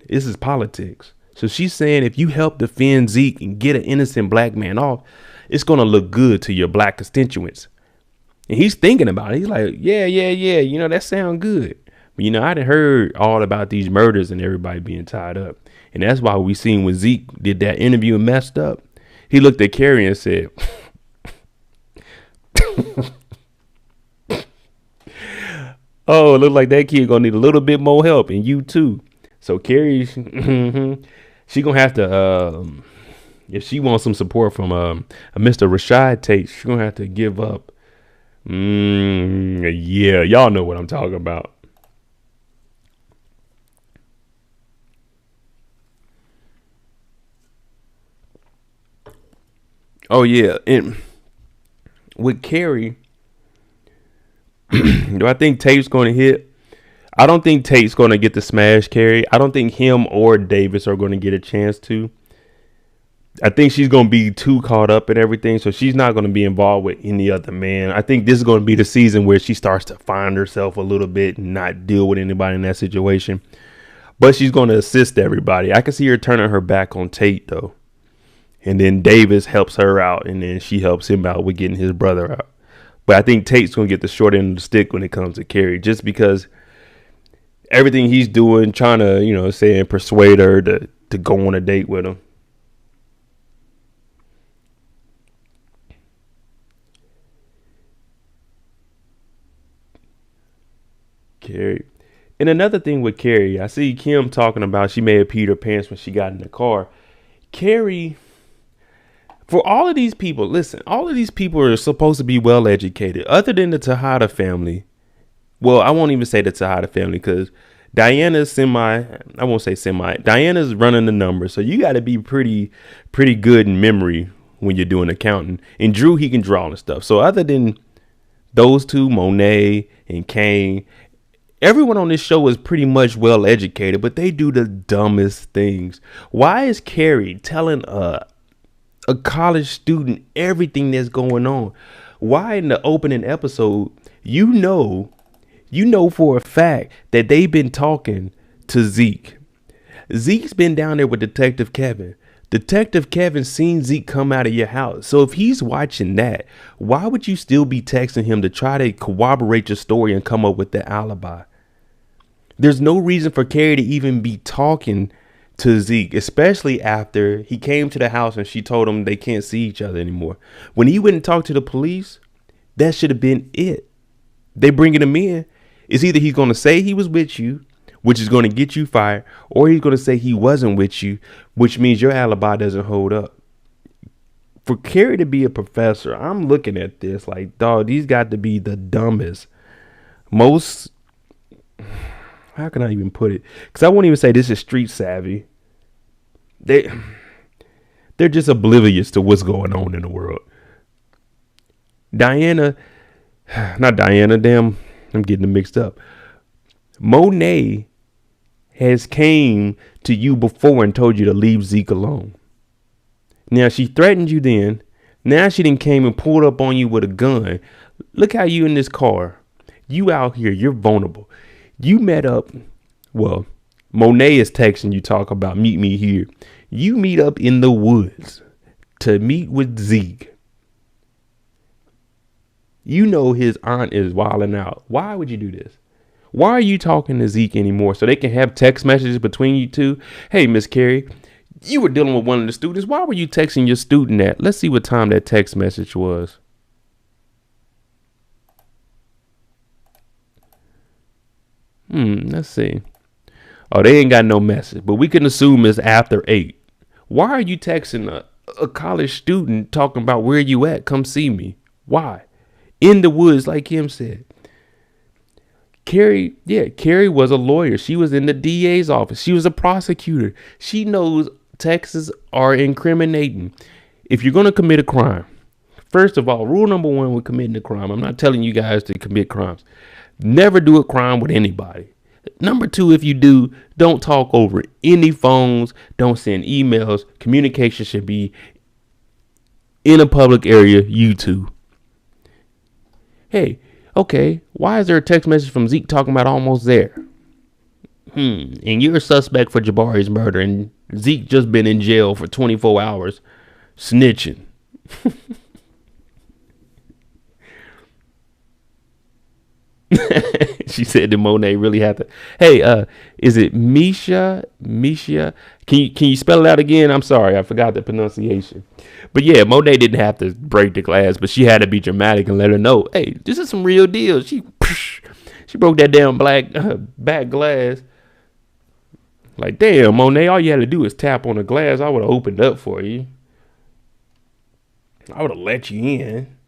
This is politics. So she's saying if you help defend Zeke and get an innocent black man off, it's going to look good to your black constituents. And he's thinking about it. He's like, yeah. You know, that sound good. But, you know, I done heard all about these murders and everybody being tied up. And that's why we seen when Zeke did that interview and messed up. He looked at Carrie and said, oh, it looked like that kid gonna need a little bit more help, and you too. So Carrie, she gonna have to, if she wants some support from a Mr. Rashad Tate, she gonna have to give up. Yeah, y'all know what I'm talking about. Oh yeah, and with Carrie. Do I think Tate's going to hit? I don't think Tate's going to get the smash Carrie. I don't think him or Davis are going to get a chance to. I think she's going to be too caught up in everything, so she's not going to be involved with any other man. I think this is going to be the season where she starts to find herself a little bit and not deal with anybody in that situation. But she's going to assist everybody. I can see her turning her back on Tate, though. And then Davis helps her out, and then she helps him out with getting his brother out. But I think Tate's going to get the short end of the stick when it comes to Carrie, just because everything he's doing, trying to, you know, saying persuade her to go on a date with him. Carrie. And another thing with Carrie, I see Kim talking about she may have peed her pants when she got in the car. Carrie, for all of these people, listen, all of these people are supposed to be well educated, other than the Tejada family. Well, I won't even say the Tejada family because Diana's I won't say semi. Diana's running the numbers. So you got to be pretty good in memory when you're doing accounting. And Drew, he can draw and stuff. So other than those two, Monet and Kane, Everyone on this show is pretty much well educated, but they do the dumbest things. Why is Carrie telling a college student everything that's going on? Why in the opening episode, you know for a fact that they've been talking to Zeke. Zeke's been down there with Detective Kevin. Detective Kevin seen Zeke come out of your house. So if he's watching that, why would you still be texting him to try to corroborate your story and come up with the alibi? There's no reason for Carrie to even be talking to Zeke, especially after he came to the house and she told him they can't see each other anymore. When he went and talked to the police, that should have been it. They bringing him in. It's either he's going to say he was with you, which is going to get you fired, or he's going to say he wasn't with you, which means your alibi doesn't hold up. For Carrie to be a professor, I'm looking at this like, dog, these got to be the dumbest, most, how can I even put it? Because I won't even say this is street savvy. They're just oblivious to what's going on in the world. Not Diana, damn, I'm getting them mixed up. Monet has came to you before and told you to leave Zeke alone. Now she threatened you then. Now she done came and pulled up on you with a gun. Look how you in this car. You out here, you're vulnerable. You met up. Well, Monet is texting you, talk about meet me here. You meet up in the woods to meet with Zeke. You know his aunt is wilding out. Why would you do this? Why are you talking to Zeke anymore? So they can have text messages between you two. Hey, Miss Carrie, you were dealing with one of the students. Why were you texting your student that? Let's see what time that text message was. Let's see. Oh, they ain't got no message, but we can assume it's after 8. Why are you texting a college student talking about where you at? Come see me. Why? In the woods, like Kim said. Carrie was a lawyer. She was in the DA's office. She was a prosecutor. She knows texts are incriminating. If you're going to commit a crime, first of all, rule number 1 with committing a crime, I'm not telling you guys to commit crimes. Never do a crime with anybody. Number 2, if you do, don't talk over any phones. Don't send emails. Communication should be in a public area, you two. Hey, okay, why is there a text message from Zeke talking about almost there? And you're a suspect for Jabari's murder, and Zeke just been in jail for 24 hours snitching. She said that Monet really had to. Hey, is it Misha? Can you spell it out again? I'm sorry, I forgot the pronunciation. But yeah, Monet didn't have to break the glass, but she had to be dramatic and let her know, hey, this is some real deal. She broke that damn black back glass. Like, damn, Monet, all you had to do is tap on the glass. I would have opened up for you. I would have let you in.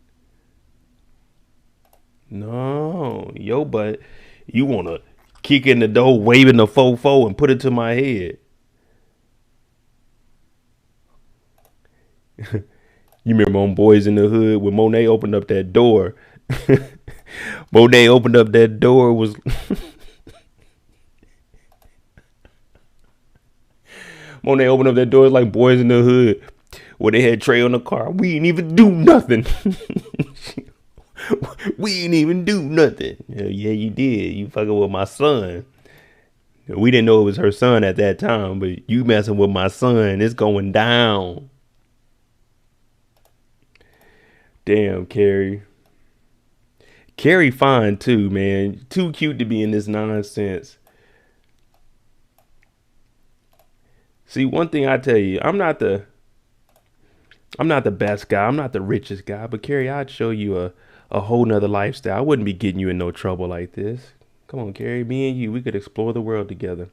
No, yo, but you want to kick in the door, waving the fofo and put it to my head. You remember on Boys in the Hood when Monet opened up that door? Monet opened up that door was... Monet opened up that door like Boys in the Hood where they had Trey on the car. We ain't even do nothing. We ain't even do nothing. Yeah, you did. You fucking with my son. We didn't know it was her son at that time, but you messing with my son. It's going down. Damn, Carrie. Carrie fine too, man. Too cute to be in this nonsense. See, one thing I tell you, I'm not the best guy. I'm not the richest guy, but Carrie, I'd show you a whole nother lifestyle. I wouldn't be getting you in no trouble like this. Come on, Carrie, me and you, we could explore the world together.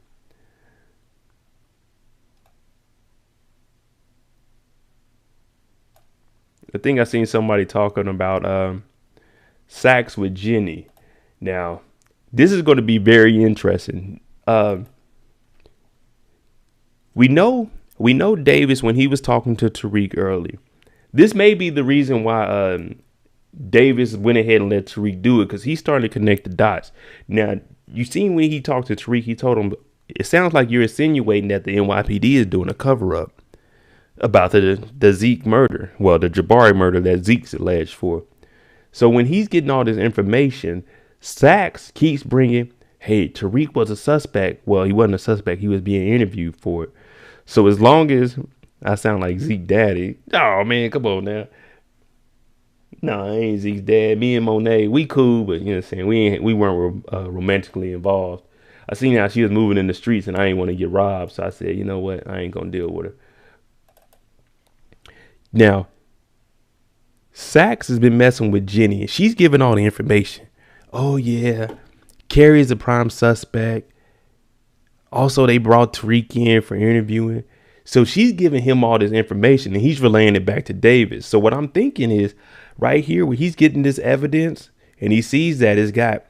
I think I seen somebody talking about Sax with Jenny. Now, this is going to be very interesting. We know Davis when he was talking to Tariq early. This may be the reason why Davis went ahead and let Tariq do it, because he's starting to connect the dots. Now, You seen when he talked to Tariq, he told him, it sounds like you're insinuating that the NYPD is doing a cover up about the Zeke murder. Well, the Jabari murder that Zeke's alleged for. So when he's getting all this information, Sachs keeps bringing, hey, Tariq was a suspect. Well, he wasn't a suspect. He was being interviewed for it. So as long as I sound like Zeke daddy, oh man, come on now. No, I ain't Zeke's dad. Me and Monet, we cool, but you know what I'm saying? We weren't romantically involved. I seen how she was moving in the streets and I ain't want to get robbed. So I said, you know what? I ain't going to deal with her. Now, Sachs has been messing with Jenny and she's giving all the information. Oh, yeah. Carrie's a prime suspect. Also, they brought Tariq in for interviewing. So she's giving him all this information and he's relaying it back to Davis. So what I'm thinking is right here where he's getting this evidence and he sees that it's got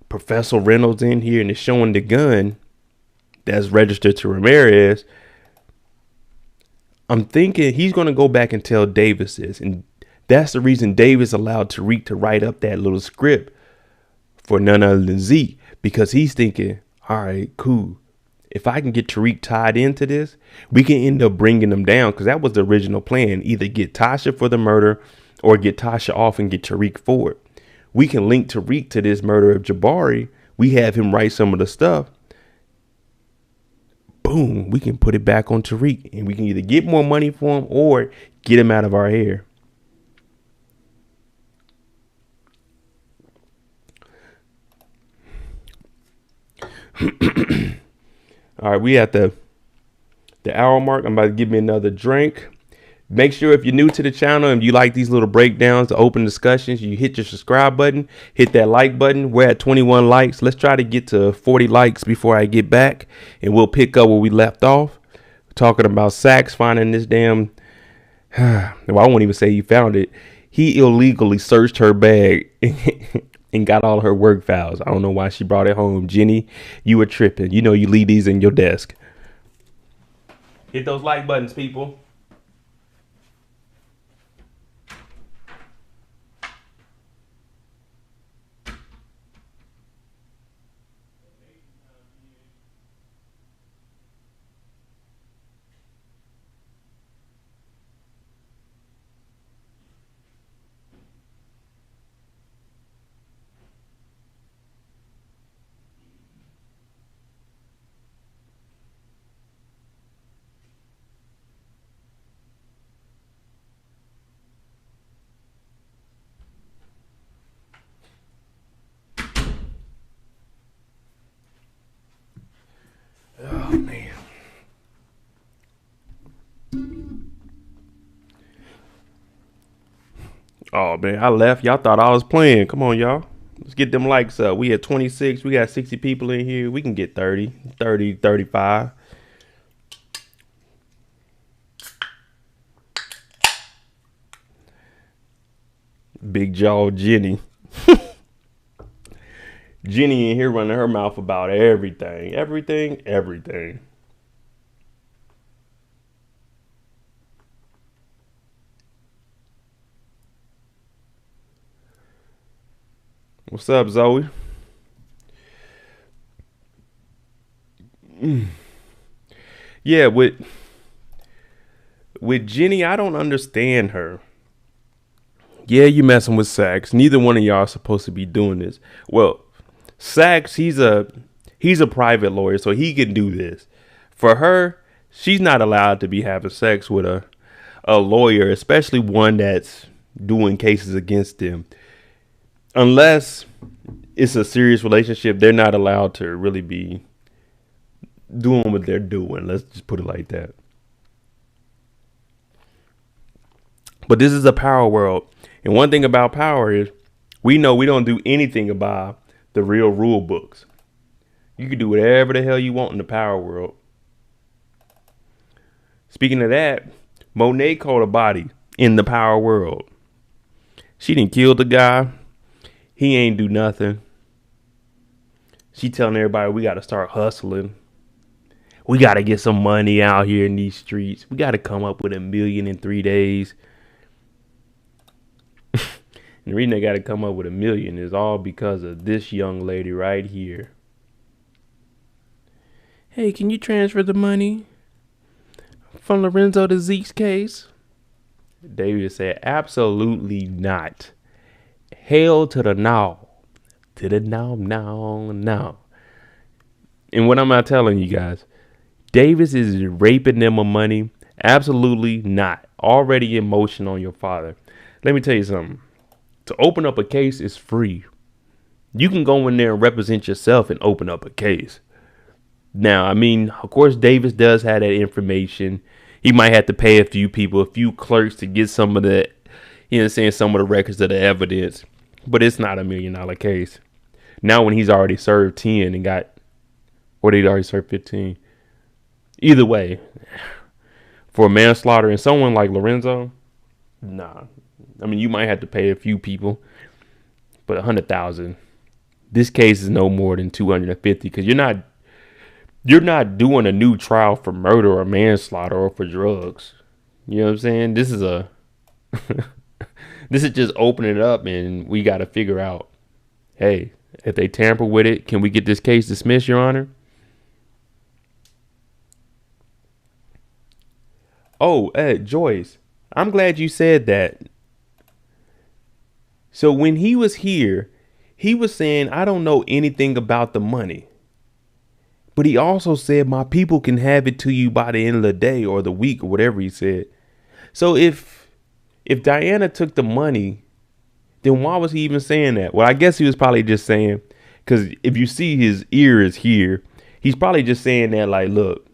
Professor Reynolds in here and it's showing the gun that's registered to Ramirez. I'm thinking he's going to go back and tell Davis this. And that's the reason Davis allowed Tariq to write up that little script for none other than Zeke, because he's thinking, all right, cool. If I can get Tariq tied into this, we can end up bringing him down, because that was the original plan. Either get Tasha for the murder or get Tasha off and get Tariq for it. We can link Tariq to this murder of Jabari. We have him write some of the stuff. Boom, we can put it back on Tariq and we can either get more money for him or get him out of our hair. All right, we at the hour mark. I'm about to give me another drink. Make sure if you're new to the channel and you like these little breakdowns, the open discussions, you hit your subscribe button, hit that like button. We're at 21 likes. Let's try to get to 40 likes before I get back and we'll pick up where we left off. Talking about Sachs finding this damn, well, I won't even say he found it. He illegally searched her bag and got all her work files. I don't know why she brought it home. Jenny, you were tripping. You know you leave these in your desk. Hit those like buttons, people. Oh, man. Oh, man, I left. Y'all thought I was playing. Come on, y'all. Let's get them likes up. We at 26. We got 60 people in here. We can get 30, 35. Big jaw Jenny. Jenny in here running her mouth about everything. Everything. What's up, Zoe? Yeah, with Jenny, I don't understand her. Yeah, you messing with Sachs. Neither one of y'all are supposed to be doing this. Well, Sachs, he's a private lawyer, so he can do this. For her, she's not allowed to be having sex with a lawyer, especially one that's doing cases against them. Unless it's a serious relationship, they're not allowed to really be doing what they're doing. Let's just put it like that. But this is a power world. And one thing about power is we know we don't do anything about the real rule books. You can do whatever the hell you want in the power world. Speaking of that, Monet caught a body in the power world. She didn't kill the guy. He ain't do nothing. She telling everybody we got to start hustling. We got to get some money out here in these streets. We got to come up with $1 million in 3 days. And the reason they got to come up with $1 million is all because of this young lady right here. Hey, can you transfer the money from Lorenzo to Zeke's case? David said, absolutely not. Hell to the no. To the no, no, no. And what am I telling you guys? Davis is raping them of money. Absolutely not. Already in motion on your father. Let me tell you something. To open up a case is free. You can go in there and represent yourself and open up a case. Now, I mean, of course, Davis does have that information. He might have to pay a few people, a few clerks to get some of the, you know what I'm saying, some of the records of the evidence. But it's not $1 million case. Now when he's already served 10 and got, or he'd already served 15. Either way, for manslaughter and someone like Lorenzo, nah. I mean, you might have to pay a few people, but 100,000. This case is no more than 250 because you're not doing a new trial for murder or manslaughter or for drugs. You know what I'm saying? This is this is just opening it up, and we got to figure out, hey, if they tamper with it, can we get this case dismissed, Your Honor? Oh, Joyce, I'm glad you said that. So when he was here, he was saying, I don't know anything about the money. But he also said, my people can have it to you by the end of the day or the week or whatever he said. So if Diana took the money, then why was he even saying that? Well, I guess he was probably just saying, because if you see his ear is here, he's probably just saying that like, look,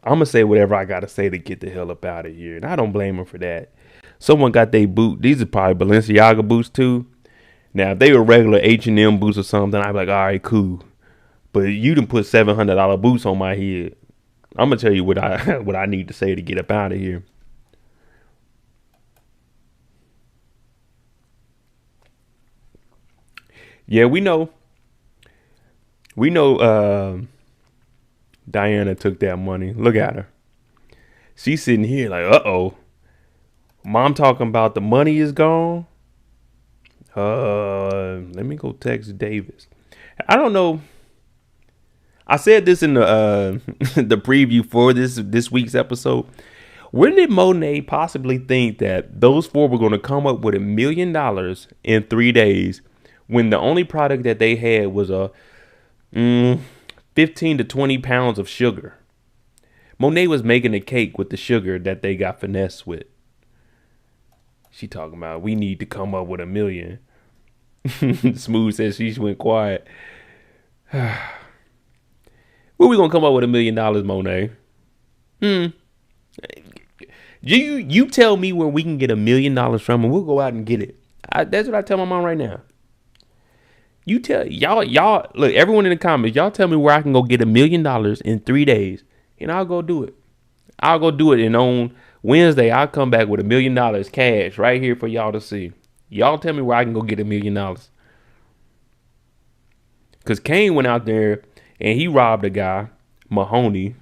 I'm going to say whatever I got to say to get the hell up out of here. And I don't blame him for that. Someone got their boot. These are probably Balenciaga boots too. Now, if they were regular H&M boots or something, I'd be like, all right, cool. But you done put $700 boots on my head. I'm going to tell you what I need to say to get up out of here. Yeah, we know Diana took that money. Look at her. She's sitting here like, uh-oh. Mom talking about the money is gone. Let me go text Davis. I don't know. I said this in the the preview for this week's episode. When did Monet possibly think that those four were going to come up with $1 million in 3 days when the only product that they had was a 15 to 20 pounds of sugar? Monet was making a cake with the sugar that they got finessed with. She talking about we need to come up with $1 million. Smooth says she went quiet. Where we gonna come up with $1 million, Monet? You tell me where we can get $1 million from, and we'll go out and get it. That's what I tell my mom right now. You tell y'all look, everyone in the comments, y'all tell me where I can go get $1 million in 3 days, and I'll go do it. I'll go do it, and on Wednesday I'll come back with $1 million cash right here for y'all to see. Y'all tell me where I can go get $1 million. Cause Kane went out there and he robbed a guy, Mahoney.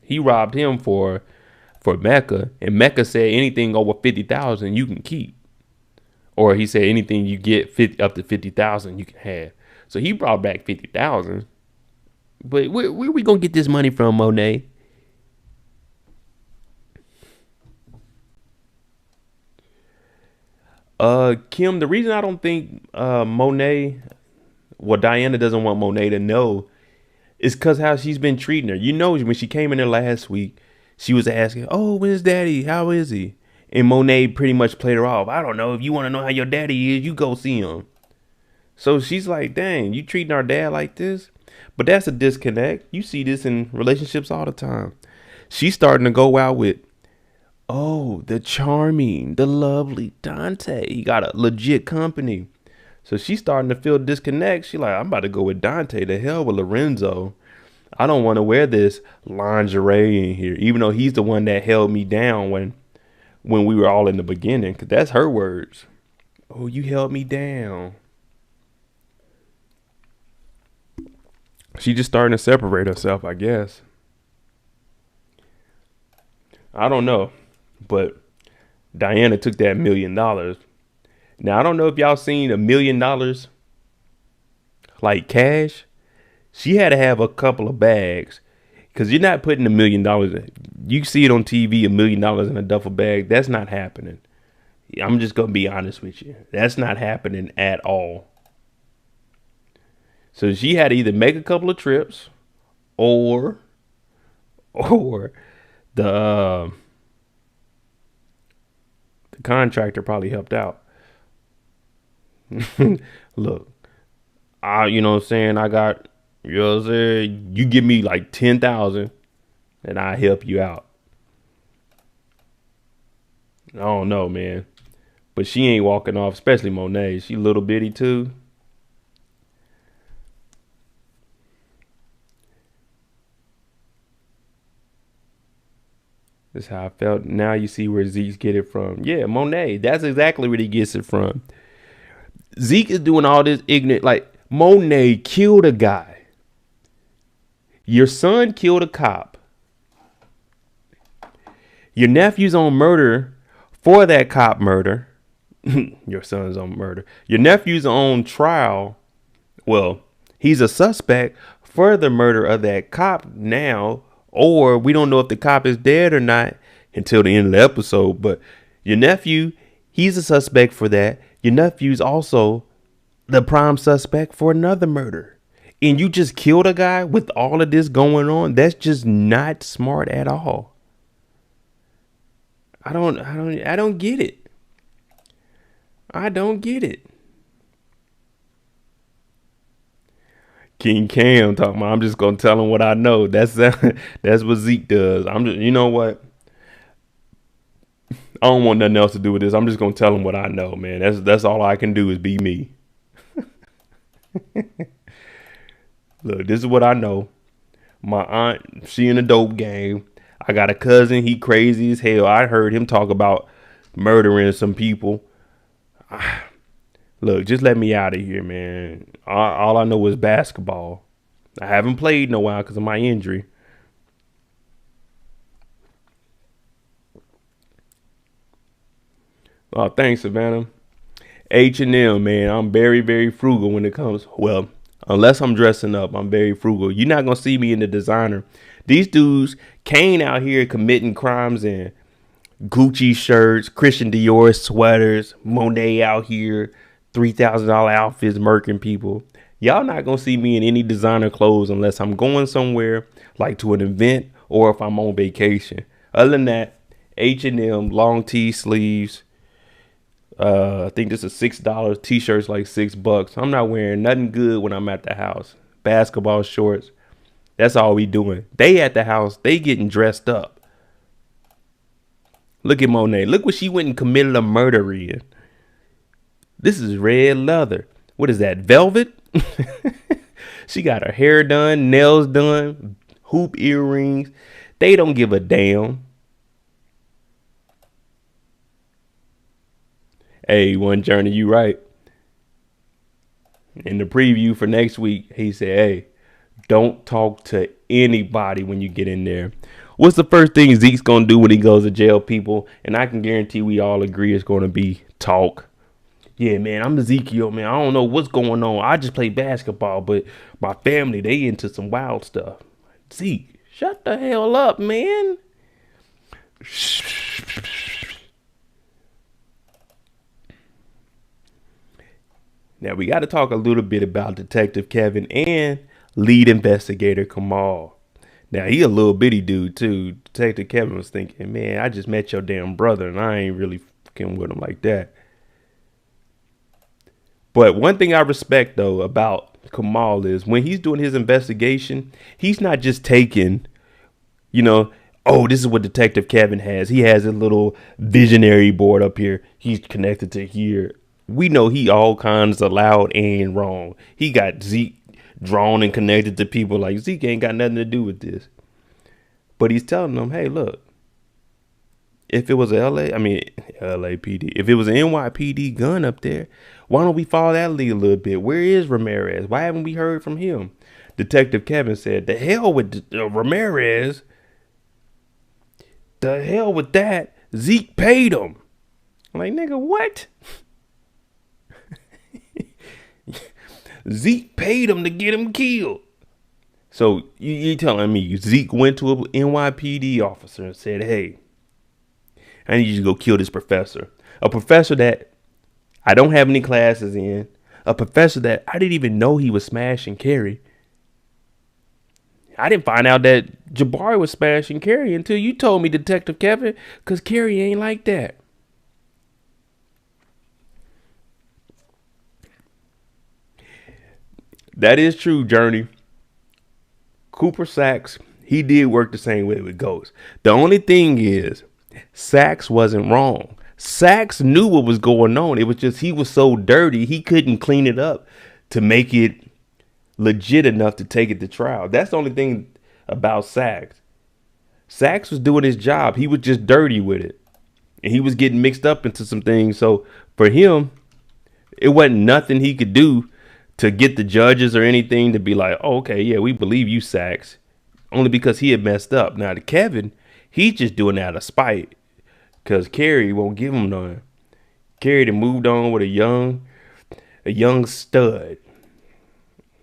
He robbed him for Mecca, and Mecca said anything over 50,000 you can keep, or he said anything you get up to 50,000 you can have. So he brought back 50,000. But where we gonna get this money from, Monet? Kim, the reason I don't think Monet, well, Diana doesn't want Monet to know is because how she's been treating her. You know, when she came in there last week, she was asking, oh, where's daddy? How is he? And Monet pretty much played her off. I don't know. If you want to know how your daddy is, you go see him. So she's like, dang, you treating our dad like this? But that's a disconnect. You see this in relationships all the time. She's starting to go out with, oh, the charming, the lovely Dante. He got a legit company. So she's starting to feel disconnect. She like, I'm about to go with Dante. The hell with Lorenzo. I don't want to wear this lingerie in here, even though he's the one that held me down when we were all in the beginning. Because that's her words. Oh, you held me down. She just starting to separate herself, I guess. I don't know. But Diana took that $1 million. Now, I don't know if y'all seen $1 million like cash. She had to have a couple of bags because you're not putting $1 million. You see it on TV, $1 million in a duffel bag. That's not happening. I'm just going to be honest with you. That's not happening at all. So she had to either make a couple of trips or the contractor probably helped out. Look, you know what I'm saying? I got, you know what I'm saying? You give me like 10,000 and I help you out. I don't know, man. But she ain't walking off, especially Monet. She little bitty too. That's how I felt. Now you see where Zeke's get it from. Yeah, Monet. That's exactly where he gets it from. Zeke is doing all this ignorant, like Monet killed a guy. Your son killed a cop. Your nephew's on murder for that cop murder. Your son's on murder. Your nephew's on trial. Well, he's a suspect for the murder of that cop now. Or we don't know if the cop is dead or not until the end of the episode. But your nephew, he's a suspect for that. Your nephew's also the prime suspect for another murder. And you just killed a guy with all of this going on. That's just not smart at all. I don't get it. I don't get it. King Cam talking about, I'm just gonna tell him what I know. That's what Zeke does. I'm just, you know what? I don't want nothing else to do with this. I'm just gonna tell him what I know, man. That's all I can do is be me. Look, this is what I know. My aunt, she in the dope game. I got a cousin, he crazy as hell. I heard him talk about murdering some people. Look, just let me out of here, man. All I know is basketball. I haven't played in a while because of my injury. Oh, thanks, Savannah. H&M, man. I'm very, very frugal when it comes. Well, unless I'm dressing up, I'm very frugal. You're not going to see me in the designer. These dudes, Kane out here committing crimes in Gucci shirts, Christian Dior sweaters, Monet out here, $3,000 outfits, murking people. Y'all not going to see me in any designer clothes unless I'm going somewhere like to an event or if I'm on vacation. Other than that, H&M, long tee sleeves. I think this is $6. T-shirts like $6. I'm not wearing nothing good when I'm at the house. Basketball shorts. That's all we doing. They at the house. They getting dressed up. Look at Monet. Look what she went and committed a murder in. This is red leather. What is that? Velvet? She got her hair done, nails done, hoop earrings. They don't give a damn. Hey, One Journey, you right. In the preview for next week, he said, hey, don't talk to anybody when you get in there. What's the first thing Zeke's going to do when he goes to jail, people? And I can guarantee we all agree it's going to be talk. Yeah, man, I'm Ezekiel, man. I don't know what's going on. I just play basketball, but my family, they into some wild stuff. Zeke, shut the hell up, man. Now, we got to talk a little bit about Detective Kevin and lead investigator Kamal. Now, he a little bitty dude, too. Detective Kevin was thinking, man, I just met your damn brother, and I ain't really fucking with him like that. But one thing I respect, though, about Kamal is when he's doing his investigation, he's not just taking, you know, oh, this is what Detective Kevin has. He has a little visionary board up here. He's connected to here. We know he all kinds of loud and wrong. He got Zeke drawn and connected to people like Zeke ain't got nothing to do with this. But he's telling them, hey, look, if it was LAPD, if it was an NYPD gun up there, why don't we follow that lead a little bit? Where is Ramirez? Why haven't we heard from him? Detective Kevin said, the hell with Ramirez. The hell with that. Zeke paid him. I'm like, nigga, what? Zeke paid him to get him killed. So you telling me Zeke went to a NYPD officer and said, "Hey, I need you to go kill this professor." A professor that I don't have any classes in. A professor that I didn't even know he was smashing Carrie. I didn't find out that Jabari was smashing Carrie until you told me, Detective Kevin, because Carrie ain't like that. That is true, Journey. Cooper Sacks, he did work the same way with Ghost. The only thing is, Sacks wasn't wrong. Sacks knew what was going on. It was just he was so dirty, he couldn't clean it up to make it legit enough to take it to trial. That's the only thing about Sacks. Sacks was doing his job. He was just dirty with it. And he was getting mixed up into some things. So for him, it wasn't nothing he could do to get the judges or anything to be like, oh, okay, yeah, we believe you, Sacks. Only because he had messed up. Now to Kevin, he's just doing that out of spite. Because Carrie won't give him none. Carrie done moved on with a young stud.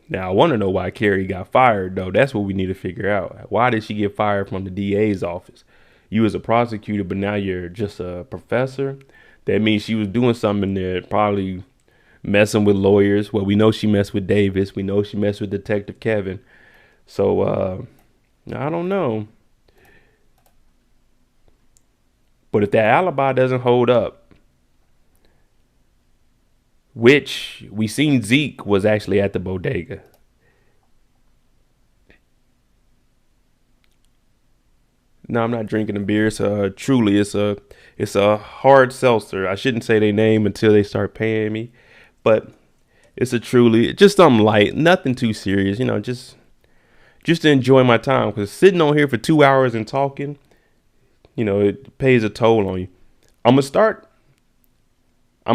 Now, I want to know why Carrie got fired, though. That's what we need to figure out. Why did she get fired from the DA's office? You was a prosecutor, but now you're just a professor. That means she was doing something there, probably messing with lawyers. Well, we know she messed with Davis. We know she messed with Detective Kevin. So, I don't know. But if that alibi doesn't hold up, which we seen Zeke was actually at the bodega. No, I'm not drinking a beer. It's truly it's a hard seltzer. I shouldn't say their name until they start paying me, but it's a truly just something light, nothing too serious. You know, just to enjoy my time, because sitting on here for 2 hours and talking, you know, it pays a toll on you. I'm gonna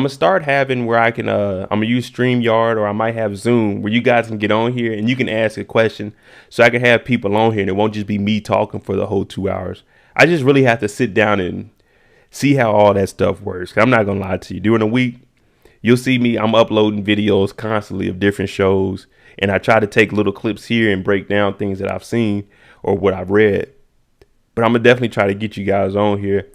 start having where I can I'm gonna use StreamYard, or I might have Zoom where you guys can get on here and you can ask a question, so I can have people on here and it won't just be me talking for the whole 2 hours. I just really have to sit down and see how all that stuff works. I'm not gonna lie to you. During the week, you'll see me, I'm uploading videos constantly of different shows, and I try to take little clips here and break down things that I've seen or what I've read. But I'm gonna definitely try to get you guys on here.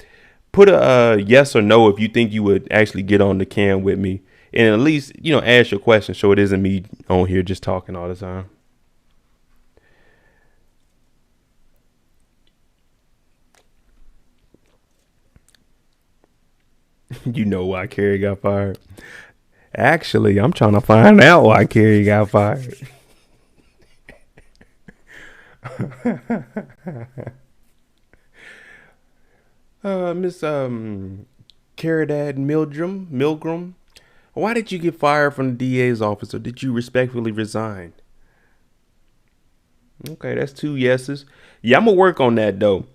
Put a yes or no if you think you would actually get on the cam with me, and at least, you know, ask your question so it isn't me on here just talking all the time. You know why Carrie got fired? Actually, I'm trying to find out why Carrie got fired. Miss Caridad Milgram, why did you get fired from the DA's office, or did you respectfully resign? Okay, that's 2 yeses. Yeah, I'm gonna work on that though.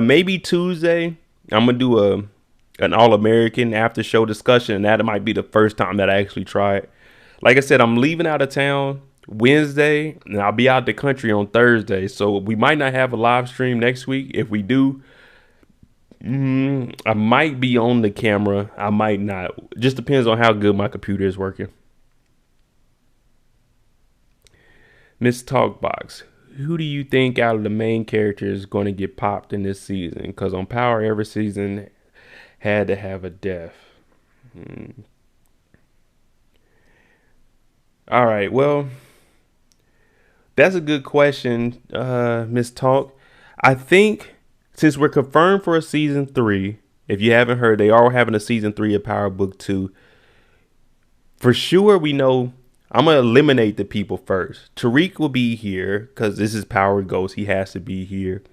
Maybe Tuesday I'm gonna do an All American after show discussion, and that might be the first time that I actually try it. Like I said, I'm leaving out of town Wednesday, and I'll be out the country on Thursday, so we might not have a live stream next week. If we do, I might be on the camera. I might not. Just depends on how good my computer is working. Miss Talkbox, who do you think out of the main characters is going to get popped in this season? Because on Power, every season had to have a death. All right. Well, that's a good question, Miss Talk. I think since we're confirmed for a season 3, if you haven't heard, they are having a season 3 of Power Book 2. For sure, we know I'm going to eliminate the people first. Tariq will be here because this is Power Ghost. He has to be here.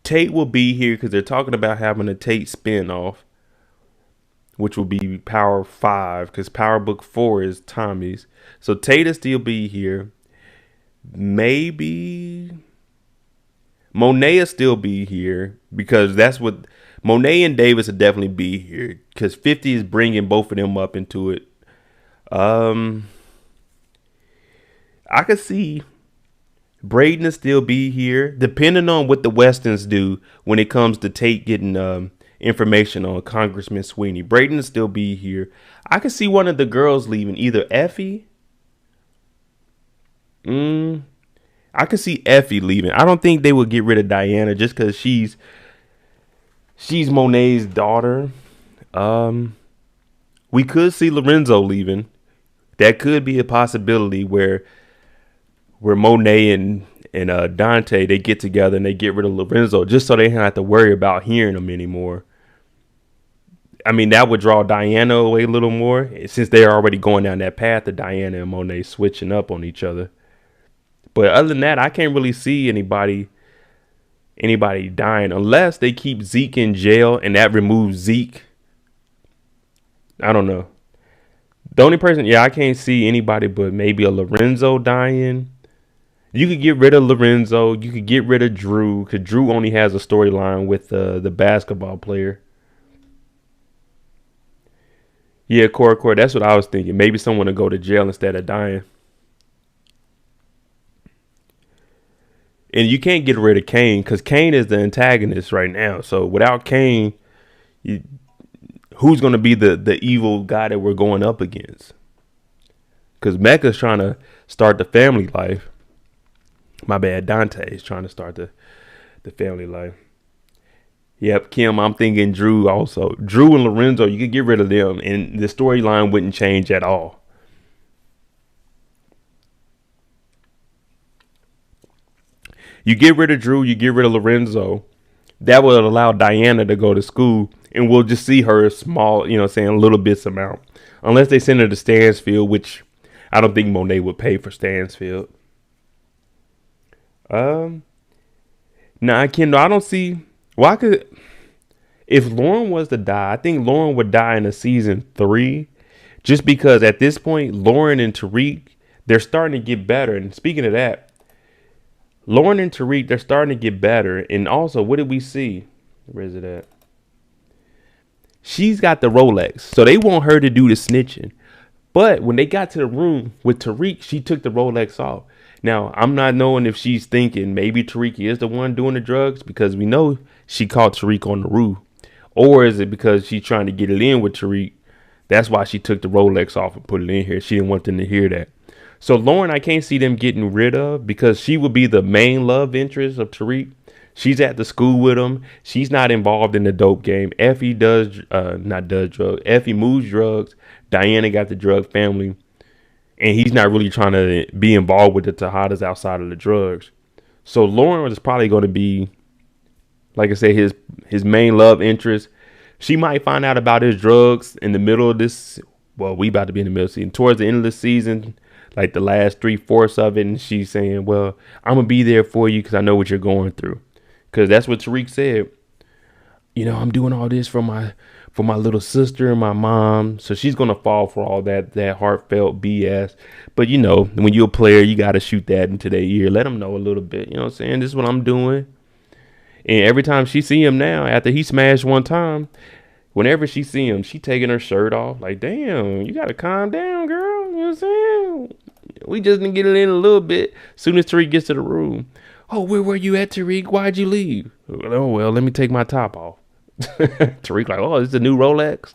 Tate will be here because they're talking about having a Tate spinoff, which will be Power 5 because Power Book 4 is Tommy's. So Tate will still be here. Maybe Monet will still be here because that's what Monet and Davis will definitely be here because 50 is bringing both of them up into it. I could see Braden will still be here, depending on what the Westons do when it comes to Tate getting information on Congressman Sweeney. Braden will still be here. I could see one of the girls leaving, either Effie. I could see Effie leaving. I don't think they would get rid of Diana just because she's Monet's daughter. Um, we could see Lorenzo leaving. That could be a possibility where Monet and Dante, they get together and they get rid of Lorenzo just so they don't have to worry about hearing him anymore. I mean, that would draw Diana away a little more since they're already going down that path of Diana and Monet switching up on each other. But other than that, I can't really see anybody dying unless they keep Zeke in jail and that removes Zeke. I don't know. The only person, I can't see anybody but maybe a Lorenzo dying. You could get rid of Lorenzo. You could get rid of Drew because Drew only has a storyline with the basketball player. Yeah, Core. That's what I was thinking. Maybe someone to go to jail instead of dying. And you can't get rid of Kane because Kane is the antagonist right now. So without Kane, who's going to be the evil guy that we're going up against? Because Mecca's trying to start the family life. My bad, Dante is trying to start the family life. Yep, Kim, I'm thinking Drew also. Drew and Lorenzo, you could get rid of them and the storyline wouldn't change at all. You get rid of Drew, you get rid of Lorenzo. That will allow Diana to go to school and we'll just see her small, saying little bits amount. Unless they send her to Stansfield, which I don't think Monet would pay for Stansfield. Nah, Kendall, I don't see. Well, if Lauren was to die, I think Lauren would die in a season 3, just because at this point, Lauren and Tariq, they're starting to get better. And speaking of that, Lauren and Tariq, they're starting to get better. And also, what did we see? Where is it at? She's got the Rolex, so they want her to do the snitching. But when they got to the room with Tariq, she took the Rolex off. Now, I'm not knowing if she's thinking maybe Tariq is the one doing the drugs because we know she caught Tariq on the roof. Or is it because she's trying to get it in with Tariq? That's why she took the Rolex off and put it in here. She didn't want them to hear that. So Lauren, I can't see them getting rid of because she would be the main love interest of Tariq. She's at the school with him. She's not involved in the dope game. Effie not does drugs. Effie moves drugs. Diana got the drug family. And he's not really trying to be involved with the Tejadas outside of the drugs. So Lauren is probably going to be, like I said, his main love interest. She might find out about his drugs in the middle of this. Well, we about to be in the middle of the season. Towards the end of the season, like the last 3/4 of it. And she's saying, well, I'm going to be there for you because I know what you're going through. Because that's what Tariq said. I'm doing all this for my little sister and my mom. So she's going to fall for all that heartfelt BS. But, when you're a player, you got to shoot that into their ear. Let them know a little bit. You know what I'm saying? This is what I'm doing. And every time she see him now, after he smashed one time, whenever she see him, she taking her shirt off. Like, damn, you got to calm down, girl. You know what I'm saying? We just didn't get it in a little bit. Soon as Tariq gets to the room. Oh, where were you at, Tariq? Why'd you leave? Oh, well, let me take my top off. Tariq like, oh, this is a new Rolex.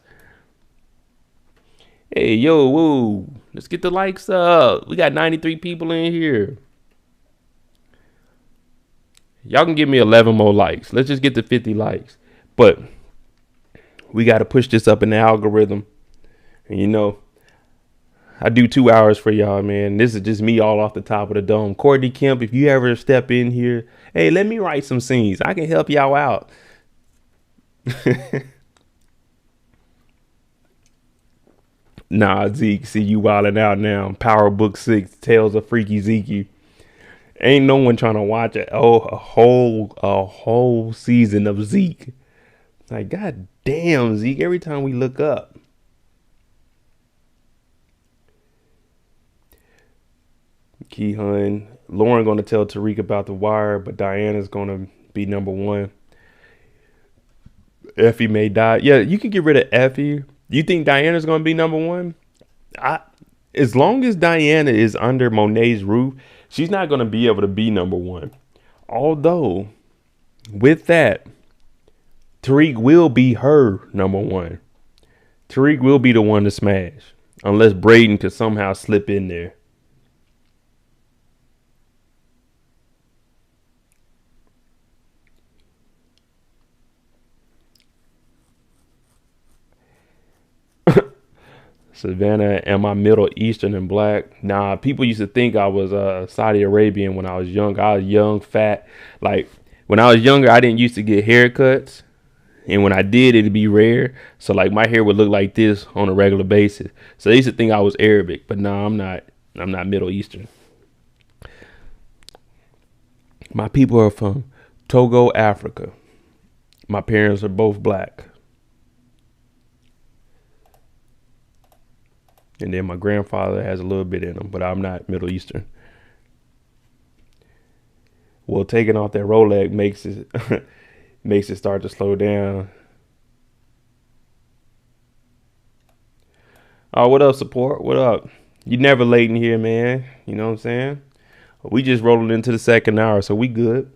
Hey, yo, whoa. Let's get the likes up. We got 93 people in here. Y'all can give me 11 more likes. Let's just get to 50 likes. But we got to push this up in the algorithm. And I do 2 hours for y'all, man. This is just me all off the top of the dome. Courtney Kemp, if you ever step in here, hey, let me write some scenes. I can help y'all out. Nah, Zeke, see you wilding out now. Power Book 6, Tales of Freaky Zeke. Ain't no one trying to watch a whole season of Zeke. Like, god damn, Zeke, every time we look up. Keyhun, Lauren gonna tell Tariq about The Wire, but Diana's gonna be number 1. Effie may die. Yeah, you can get rid of Effie. You think Diana's gonna be number 1? As long as Diana is under Monet's roof, she's not gonna be able to be number 1. Although, with that, Tariq will be her number 1. Tariq will be the one to smash, unless Braden could somehow slip in there. Savannah, am I Middle Eastern and black? Nah, people used to think I was Saudi Arabian when I was young. I was young, fat. Like when I was younger, I didn't used to get haircuts. And when I did, it'd be rare. So like my hair would look like this on a regular basis. So they used to think I was Arabic, but no, I'm not. I'm not Middle Eastern. My people are from Togo, Africa. My parents are both black. And then my grandfather has a little bit in him, but I'm not Middle Eastern. Well, taking off that Rolex makes it makes it start to slow down. Oh, what up, support? What up? You never late in here, man. You know what I'm saying? We just rolling into the second hour, so we good.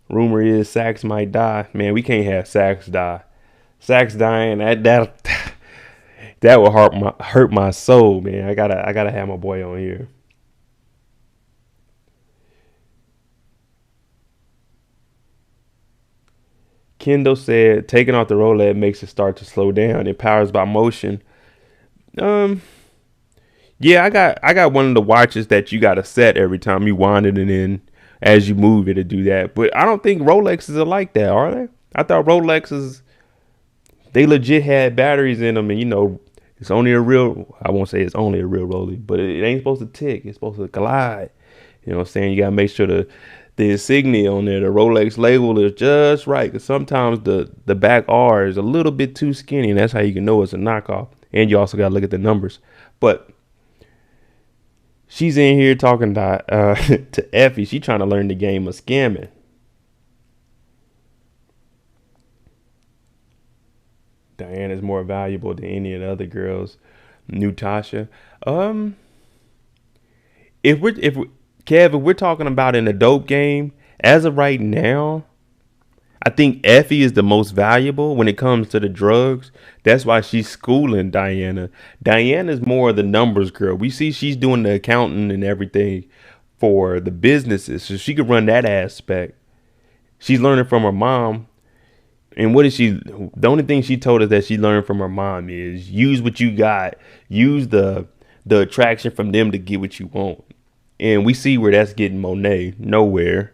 Rumor is Sax might die. Man, we can't have Sax die. Sax dying, that will hurt my soul, man. I gotta have my boy on here. Kendall said, taking off the Rolex makes it start to slow down. It powers by motion. Yeah, I got one of the watches that you gotta set every time you wind it in as you move it to do that. But I don't think Rolexes are like that, are they? I thought Rolexes, they legit had batteries in them, and it's only a real, I won't say it's only a real Rolex, but it ain't supposed to tick. It's supposed to glide. You know what I'm saying? You got to make sure the insignia on there, the Rolex label is just right. Because sometimes the back R is a little bit too skinny, and that's how you can know it's a knockoff. And you also got to look at the numbers. But she's in here talking to Effie. She trying to learn the game of scamming. Diane is more valuable than any of the other girls. New Tasha. If we're talking about in a dope game, as of right now, I think Effie is the most valuable when it comes to the drugs. That's why she's schooling Diana. Diana's more of the numbers girl. We see she's doing the accounting and everything for the businesses, so she could run that aspect. She's learning from her mom. And what is she? The only thing she told us that she learned from her mom is use what you got, use the attraction from them to get what you want. And we see where that's getting Monet. Nowhere.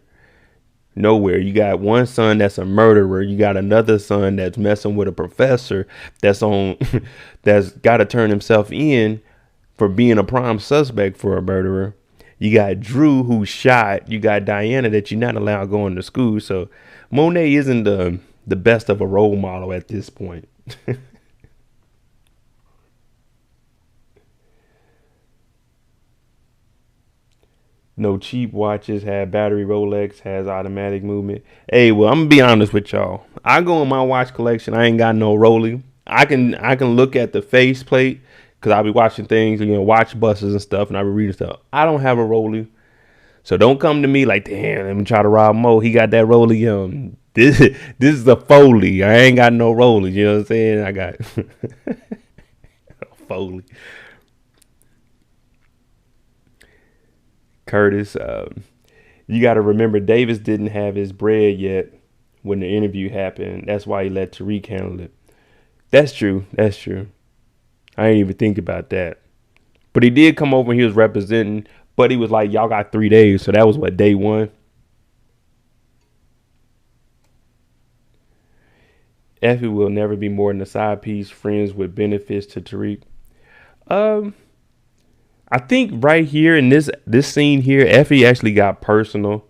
You got one son that's a murderer. You got another son that's messing with a professor that's that's got to turn himself in for being a prime suspect for a murderer. You got Drew who's shot. You got Diana that you're not allowed going to school. So Monet isn't the best of a role model at this point. No cheap watches, have battery. Rolex has automatic movement. Hey, well, I'm gonna be honest with y'all. I go in my watch collection. I ain't got no Rolex. I can look at the face plate because I'll be watching things, watch buses and stuff, and I be reading stuff. I don't have a Rolex, so don't come to me like, damn, let me try to rob Mo. He got that Rolex. This is a Foley. I ain't got no Rolex. You know what I'm saying? I got Foley. Curtis, you got to remember Davis didn't have his bread yet when the interview happened. That's why he let Tariq handle it. That's true. I didn't even think about that. But he did come over and he was representing, but he was like, y'all got 3 days. So that was what, day one? Effie will never be more than a side piece, friends with benefits to Tariq. I think right here in this scene here, Effie actually got personal.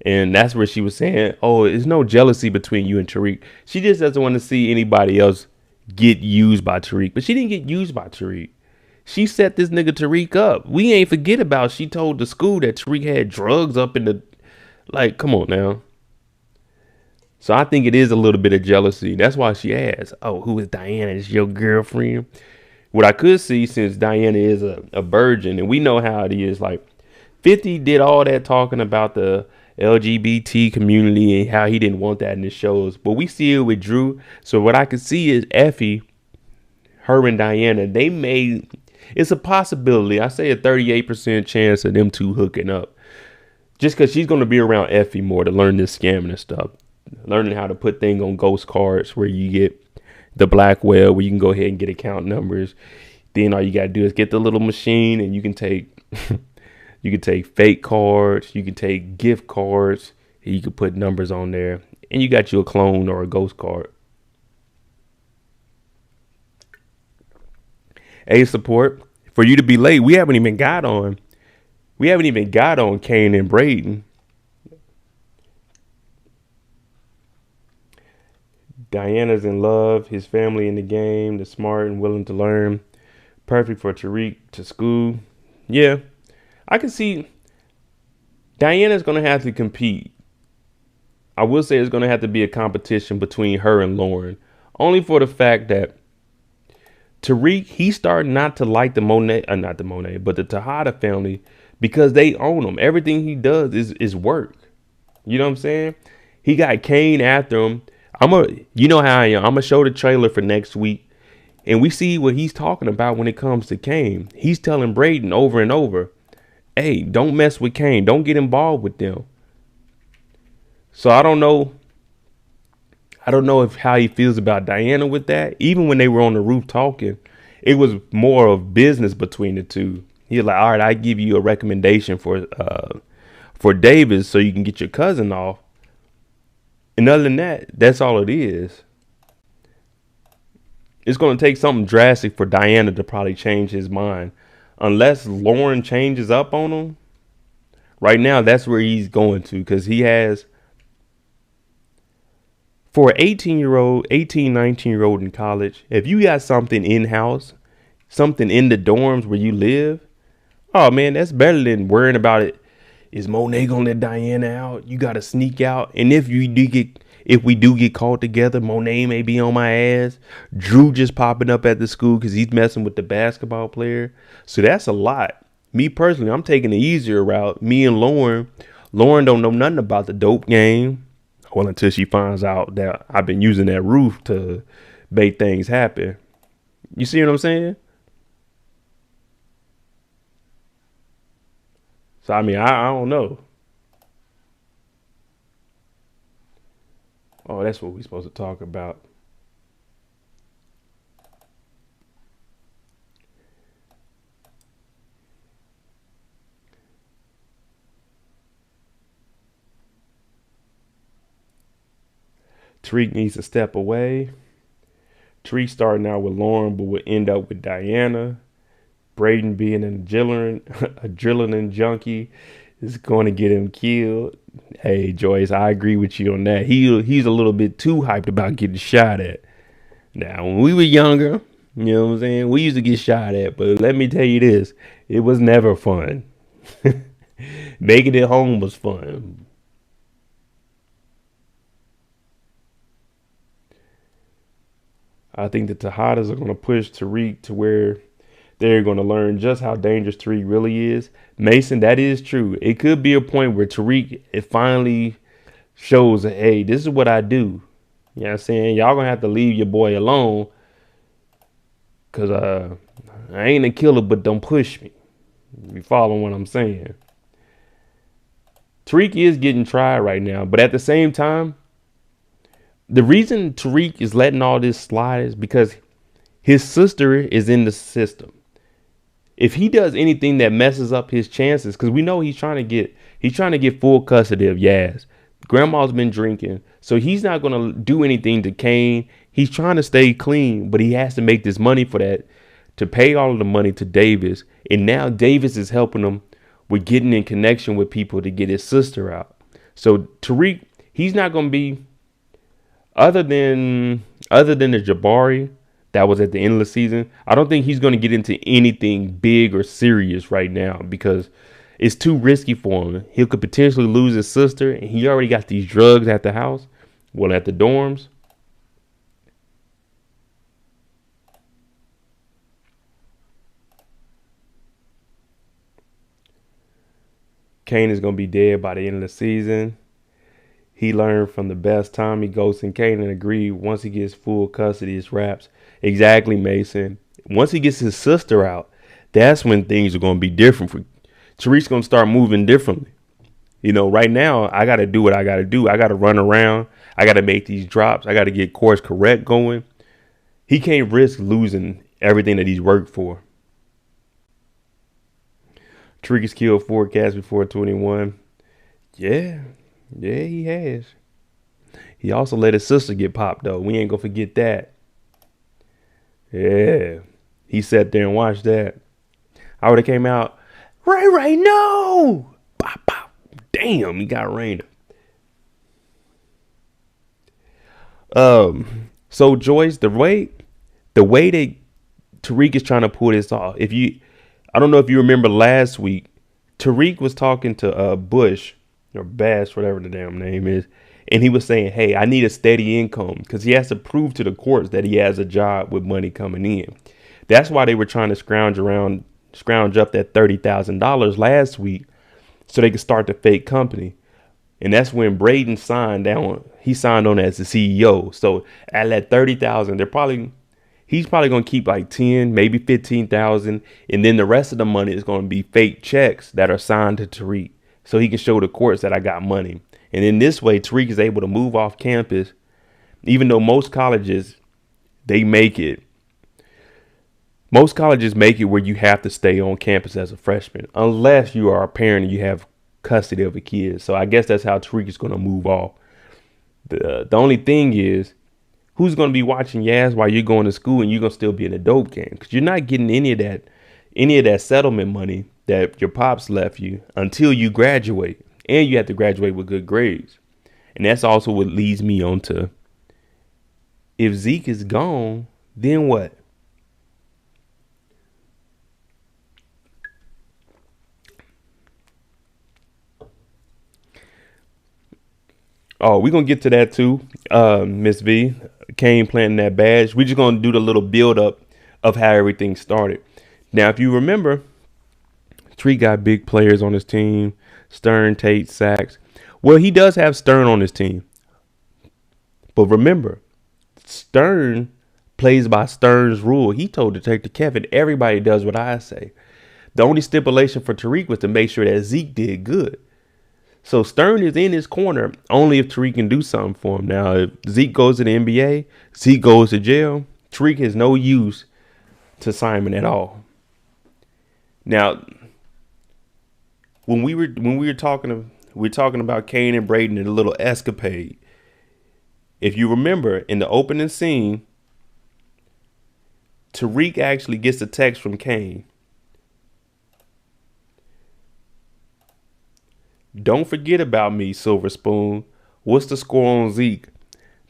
And that's where she was saying, oh, there's no jealousy between you and Tariq. She just doesn't want to see anybody else get used by Tariq. But she didn't get used by Tariq. She set this nigga Tariq up. We ain't forget about she told the school that Tariq had drugs up in the... Like, come on now. So I think it is a little bit of jealousy. That's why she asked, oh, who is Diana? Is your girlfriend? What I could see, since Diana is a virgin, and we know how it is, like 50 did all that talking about the LGBT community and how he didn't want that in the shows. But we see it with Drew. So what I could see is Effie, her and Diana, it's a possibility. I say a 38% chance of them two hooking up. Just because she's going to be around Effie more to learn this scamming and stuff. Learning how to put things on ghost cards where you the black web where you can go ahead and get account numbers. Then all you gotta do is get the little machine, and you can take you can take fake cards, you can take gift cards, and you can put numbers on there, and you got you a clone or a ghost card. A support for you to be late. We haven't even got on Kane and Braden. Diana's in love, his family in the game, the smart and willing to learn. Perfect for Tariq to school. Yeah, I can see Diana's going to have to compete. I will say it's going to have to be a competition between her and Lauren. Only for the fact that Tariq, he started not to like the Monet, not the Monet, but the Tejada family because they own him. Everything he does is work. You know what I'm saying? He got Kane after him. You know how I am. I'm going to show the trailer for next week. And we see what he's talking about when it comes to Kane. He's telling Braden over and over, hey, don't mess with Kane. Don't get involved with them. So I don't know if how he feels about Diana with that. Even when they were on the roof talking, it was more of business between the two. He's like, all right, I give you a recommendation for Davis so you can get your cousin off. And other than that, that's all it is. It's going to take something drastic for Diana to probably change his mind. Unless Lauren changes up on him. Right now, that's where he's going to. Because he has, for an 18-year-old, 19-year-old in college, if you got something in-house, something in the dorms where you live, oh, man, that's better than worrying about it. Is Monet going to let Diana out? You got to sneak out. And if we do get caught together, Monet may be on my ass. Drew just popping up at the school because he's messing with the basketball player. So that's a lot. Me personally, I'm taking the easier route. Me and Lauren don't know nothing about the dope game. Well, until she finds out that I've been using that roof to make things happen. You see what I'm saying? So, I mean, I don't know. Oh, that's what we're supposed to talk about. Tariq needs to step away. Tariq starting out with Lauren, but will end up with Diana. Braden being an adrenaline junkie is going to get him killed. Hey, Joyce, I agree with you on that. He's a little bit too hyped about getting shot at. Now, when we were younger, you know what I'm saying, we used to get shot at. But let me tell you this, it was never fun. Making it home was fun. I think the Tejadas are going to push Tariq to where they're going to learn just how dangerous Tariq really is. Mason, that is true. It could be a point where Tariq, it finally shows, hey, this is what I do. You know what I'm saying? Y'all going to have to leave your boy alone because I ain't a killer, but don't push me. You following what I'm saying? Tariq is getting tried right now, but at the same time, the reason Tariq is letting all this slide is because his sister is in the system. If he does anything that messes up his chances, because we know he's trying to get full custody of Yaz. Grandma's been drinking, so he's not going to do anything to Kane. He's trying to stay clean, but he has to make this money for that to pay all of the money to Davis. And now Davis is helping him with getting in connection with people to get his sister out. So Tariq, he's not going to be other than the Jabari that was at the end of the season. I don't think he's going to get into anything big or serious right now because it's too risky for him. He could potentially lose his sister, and he already got these drugs at the house, well, at the dorms. Kane is going to be dead by the end of the season. He learned from the best Tommy, Ghost, and Kane and agreed once he gets full custody, it's wraps. Exactly, Mason. Once he gets his sister out, that's when things are going to be different. Tariq's going to start moving differently. You know, right now, I got to do what I got to do. I got to run around. I got to make these drops. I got to get course correct going. He can't risk losing everything that he's worked for. Tariq has killed 4 cats before 21. Yeah, yeah, he has. He also let his sister get popped though. We ain't gonna forget that. Yeah, he sat there and watched that. I would have came out. Ray, no! Pop, pop. Damn, he got Raina. So Joyce, the way that Tariq is trying to pull this off. I don't know if you remember last week, Tariq was talking to Bush or Bass, whatever the damn name is, and he was saying, "Hey, I need a steady income because he has to prove to the courts that he has a job with money coming in." That's why they were trying to scrounge up that $30,000 last week so they could start the fake company. And that's when Braden signed down. He signed on as the CEO. So at that 30,000, he's probably gonna keep like 10, maybe 15,000, and then the rest of the money is gonna be fake checks that are signed to Tariq, so he can show the courts that I got money. And in this way, Tariq is able to move off campus, even though they make it. Most colleges make it where you have to stay on campus as a freshman, unless you are a parent and you have custody of a kid. So I guess that's how Tariq is going to move off. The only thing is, who's going to be watching your ass while you're going to school and you're going to still be in a dope game? Because you're not getting any of that settlement money that your pops left you until you graduate. And you have to graduate with good grades. And that's also what leads me on to, if Zeke is gone, then what? Oh, we're gonna get to that too. Miss V, Kane planting that badge. We're just gonna do the little build up of how everything started. Now, if you remember, Tree got big players on his team. Stern, Tate, Sachs. Well, he does have Stern on his team. But remember, Stern plays by Stern's rule. He told Detective Kevin, everybody does what I say. The only stipulation for Tariq was to make sure that Zeke did good. So Stern is in his corner only if Tariq can do something for him. Now, if Zeke goes to the NBA, Zeke goes to jail, Tariq has no use to Simon at all. Now, when we were talking about Kane and Braden and a little escapade. If you remember in the opening scene, Tariq actually gets a text from Kane. Don't forget about me, Silver Spoon. What's the score on Zeke?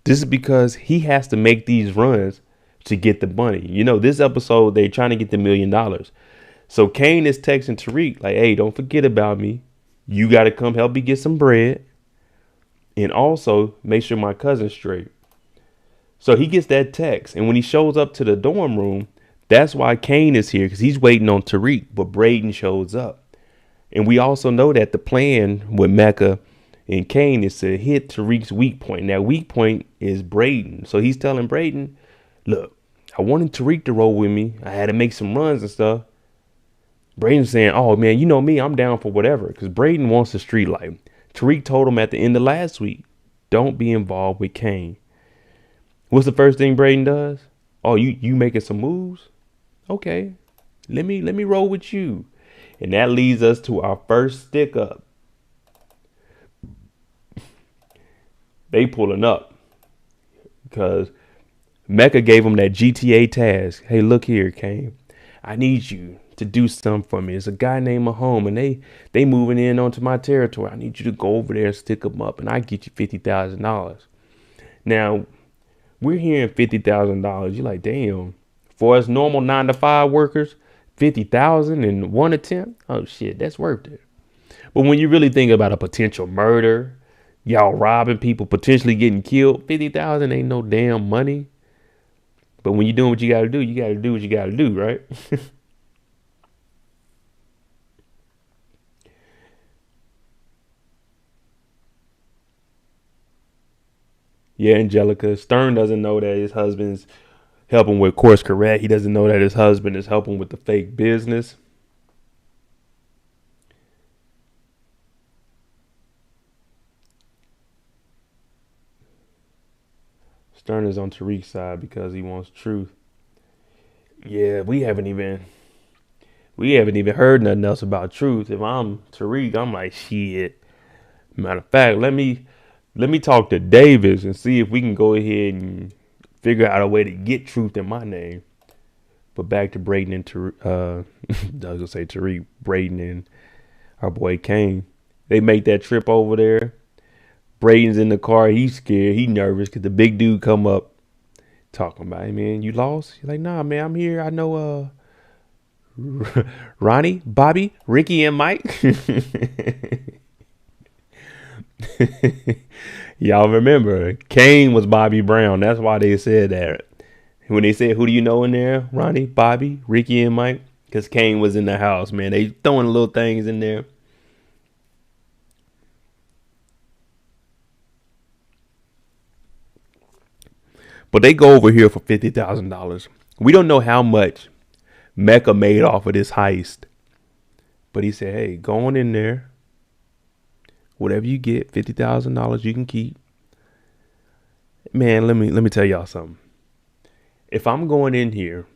This is because he has to make these runs to get the money. You know, this episode, they're trying to get the $1 million. So Kane is texting Tariq like, hey, don't forget about me. You got to come help me get some bread. And also make sure my cousin's straight. So he gets that text. And when he shows up to the dorm room, that's why Kane is here, because he's waiting on Tariq. But Braden shows up. And we also know that the plan with Mecca and Kane is to hit Tariq's weak point. Now, weak point is Braden. So he's telling Braden, look, I wanted Tariq to roll with me. I had to make some runs and stuff. Braden's saying, oh, man, you know me, I'm down for whatever. Because Braden wants the street life. Tariq told him at the end of last week, don't be involved with Kane. What's the first thing Braden does? Oh, you making some moves? Okay, let me roll with you. And that leads us to our first stick up. They pulling up because Mecca gave him that GTA task. Hey, look here, Kane. I need you to do something for me. There's a guy named Mahone, and they moving in onto my territory. I need you to go over there and stick them up, and I get you $50,000. Now, we're hearing $50,000. You're like, damn. For us normal 9-to-5 workers, 50,000 in one attempt. Oh shit, that's worth it. But when you really think about a potential murder, y'all robbing people, potentially getting killed, 50,000 ain't no damn money. But when you're doing what you got to do, you got to do what you got to do, right? Yeah, Angelica. Stern doesn't know that his husband's helping with course correct. He doesn't know that his husband is helping with the fake business. Stern is on Tariq's side because he wants truth. Yeah, we haven't even heard nothing else about truth. If I'm Tariq, I'm like, shit. Matter of fact, let me talk to Davis and see if we can go ahead and figure out a way to get truth in my name. But back to Braden and I was gonna say Tariq, Braden and our boy Kane. They make that trip over there. Braden's in the car. He's scared. He nervous because the big dude come up talking about, hey man, you lost? He's like, nah, man, I'm here. I know Ronnie, Bobby, Ricky, and Mike. Y'all remember Kane was Bobby Brown. That's why they said that. When they said, who do you know in there? Ronnie, Bobby, Ricky, and Mike. Because Kane was in the house, man. They throwing little things in there. But they go over here for $50,000. We don't know how much Mecca made off of this heist. But he said, hey, go on in there. Whatever you get, $50,000 you can keep. Man, let me tell y'all something. If I'm going in here,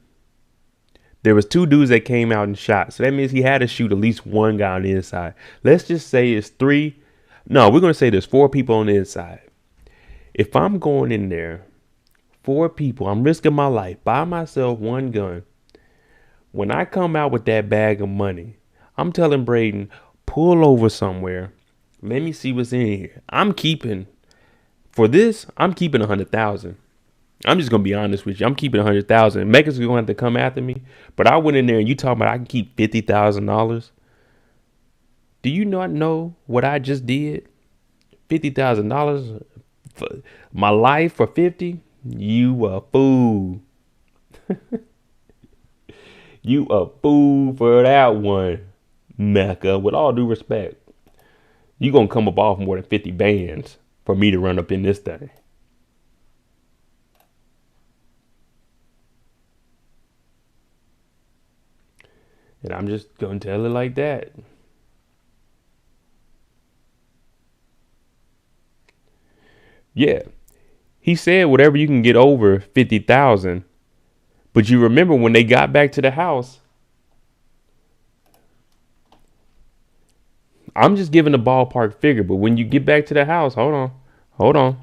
there was 2 dudes that came out and shot. So that means he had to shoot at least 1 guy on the inside. Let's just say it's 3. No, we're going to say there's 4 people on the inside. If I'm going in there, 4 people, I'm risking my life, by myself, 1 gun. When I come out with that bag of money, I'm telling Braden, pull over somewhere. Let me see what's in here. I'm keeping 100,000. I'm just gonna be honest with you. I'm keeping 100,000. Mecca's gonna have to come after me. But I went in there and you talking about I can keep $50,000. Do you not know what I just did? $50,000 for my life for 50? You a fool. You a fool for that one, Mecca. With all due respect, you gonna come up off more than 50 bands for me to run up in this thing. And I'm just gonna tell it like that. Yeah. He said whatever you can get over 50,000. But you remember when they got back to the house, I'm just giving a ballpark figure, but when you get back to the house, hold on.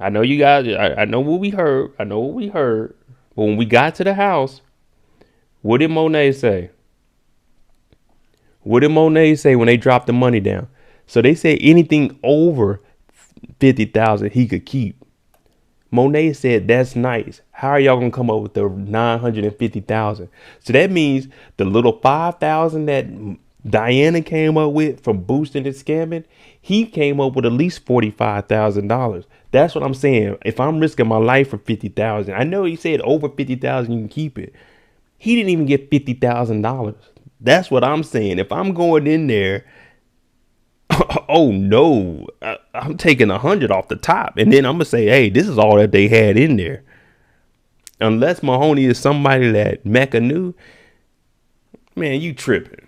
I know you guys, I know what we heard. But when we got to the house, what did Monet say? What did Monet say when they dropped the money down? So they said anything over 50,000 he could keep. Monet said, that's nice. How are y'all gonna come up with the 950,000? So that means the little 5,000 that Diana came up with from boosting and scamming, he came up with at least $45,000. That's what I'm saying. If I'm risking my life for 50,000, I know he said over 50,000 you can keep it. He didn't even get $50,000. That's what I'm saying. If I'm going in there, oh no, I'm taking 100 off the top, and then I'm gonna say, hey, this is all that they had in there. Unless Mahoney is somebody that Mecca knew, man, you tripping.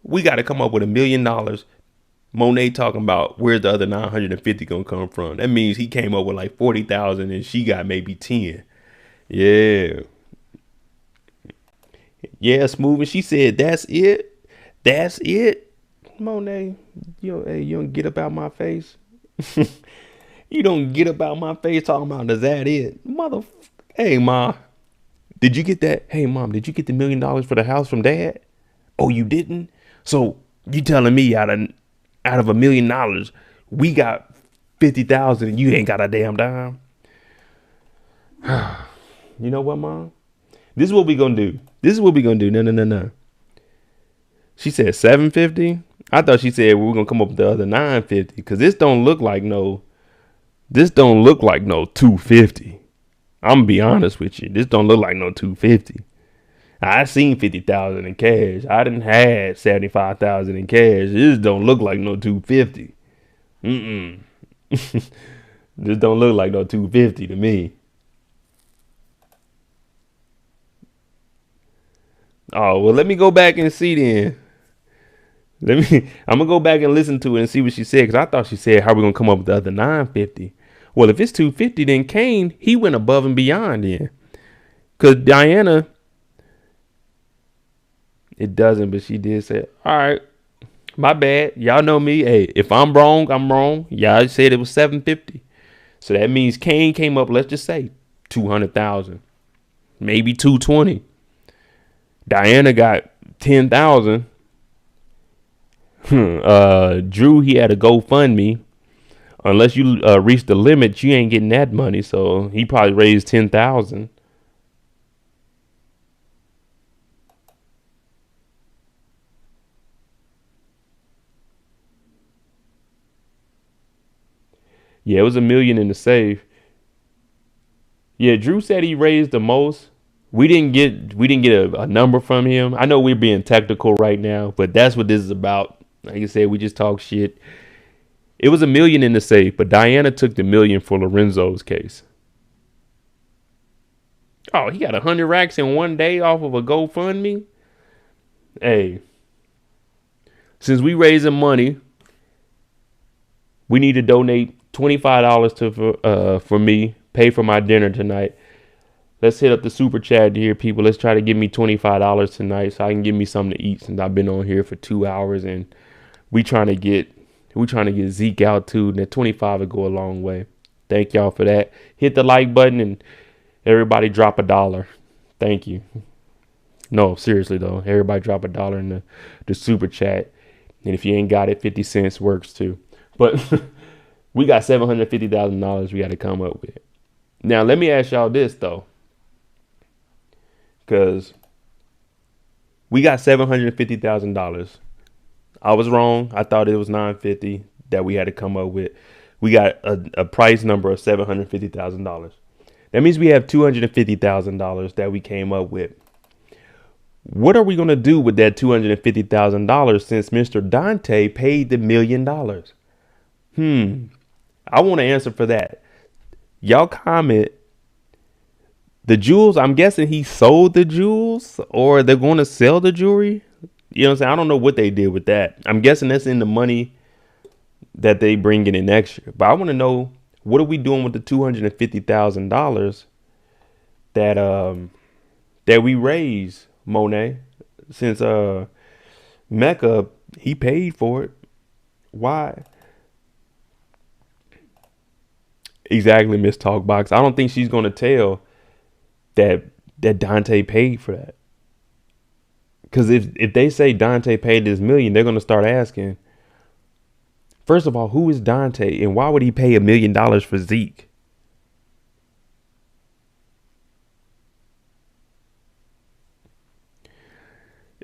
We got to come up with $1 million. Monet talking about where's the other 950 gonna come from? That means he came up with like 40,000, and she got maybe 10. Yeah, yeah, Smooth. And she said, that's it. That's it. Monet, you don't get up out my face. You don't get up out my face talking about, is that it? Hey, Ma, did you get that? Hey, Mom, did you get the $1 million for the house from Dad? Oh, you didn't? So you telling me out of $1 million, we got 50,000 and you ain't got a damn dime? You know what, Mom? This is what we gonna do. No. She said 750. I thought she said we were gonna come up with the other 950 because this don't look like no 250. I'm gonna be honest with you. This don't look like no 250. I seen 50,000 in cash. I didn't have 75,000 in cash. This don't look like no 250. This don't look like no 250 to me. Oh, well, let me go back and see then. I'm gonna go back and listen to it and see what she said, because I thought she said how we gonna come up with the other 950. Well, if it's 250, then Kane, he went above and beyond then. Because Diana, it doesn't, but she did say, all right, my bad. Y'all know me. Hey, if I'm wrong, I'm wrong. Y'all said it was 750. So that means Kane came up, let's just say 200,000, maybe 220. Diana got 10,000. Drew, he had a GoFundMe. Unless you reach the limit, you ain't getting that money. So he probably raised 10,000. Yeah, it was $1 million in the safe. Yeah, Drew said he raised the most. We didn't get a number from him. I know we're being technical right now, but that's what this is about. Like I said, we just talk shit. It was $1 million in the safe, but Diana took the $1 million for Lorenzo's case. Oh, he got 100 racks in one day off of a GoFundMe. Hey, since we raising money, we need to donate $25 to for me, pay for my dinner tonight. Let's hit up the super chat here, people. Let's try to give me $25 tonight so I can give me something to eat, since I've been on here for 2 hours, and we trying to get Zeke out too. And that 25 will go a long way. Thank y'all for that. Hit the like button and everybody drop $1. Thank you. No, seriously though, everybody drop $1 in the super chat. And if you ain't got it, 50 cents works too. But we got $750,000 we got to come up with. Now let me ask y'all this though, because we got $750,000. I was wrong. I thought it was 950 that we had to come up with. We got a price number of $750,000. That means we have $250,000 that we came up with. What are we going to do with that $250,000 since Mr. Dante paid the $1 million? I want to answer for that. Y'all comment. The jewels, I'm guessing he sold the jewels, or they're going to sell the jewelry. You know what I'm saying? I don't know what they did with that. I'm guessing that's in the money that they bring in next year. But I want to know, what are we doing with the $250,000 that we raised, Monet? Since Mecca, he paid for it. Why? Exactly, Miss Talkbox. I don't think she's gonna tell that Dante paid for that. Because if they say Dante paid this $1 million, they're gonna start asking, first of all, who is Dante and why would he pay $1 million for Zeke?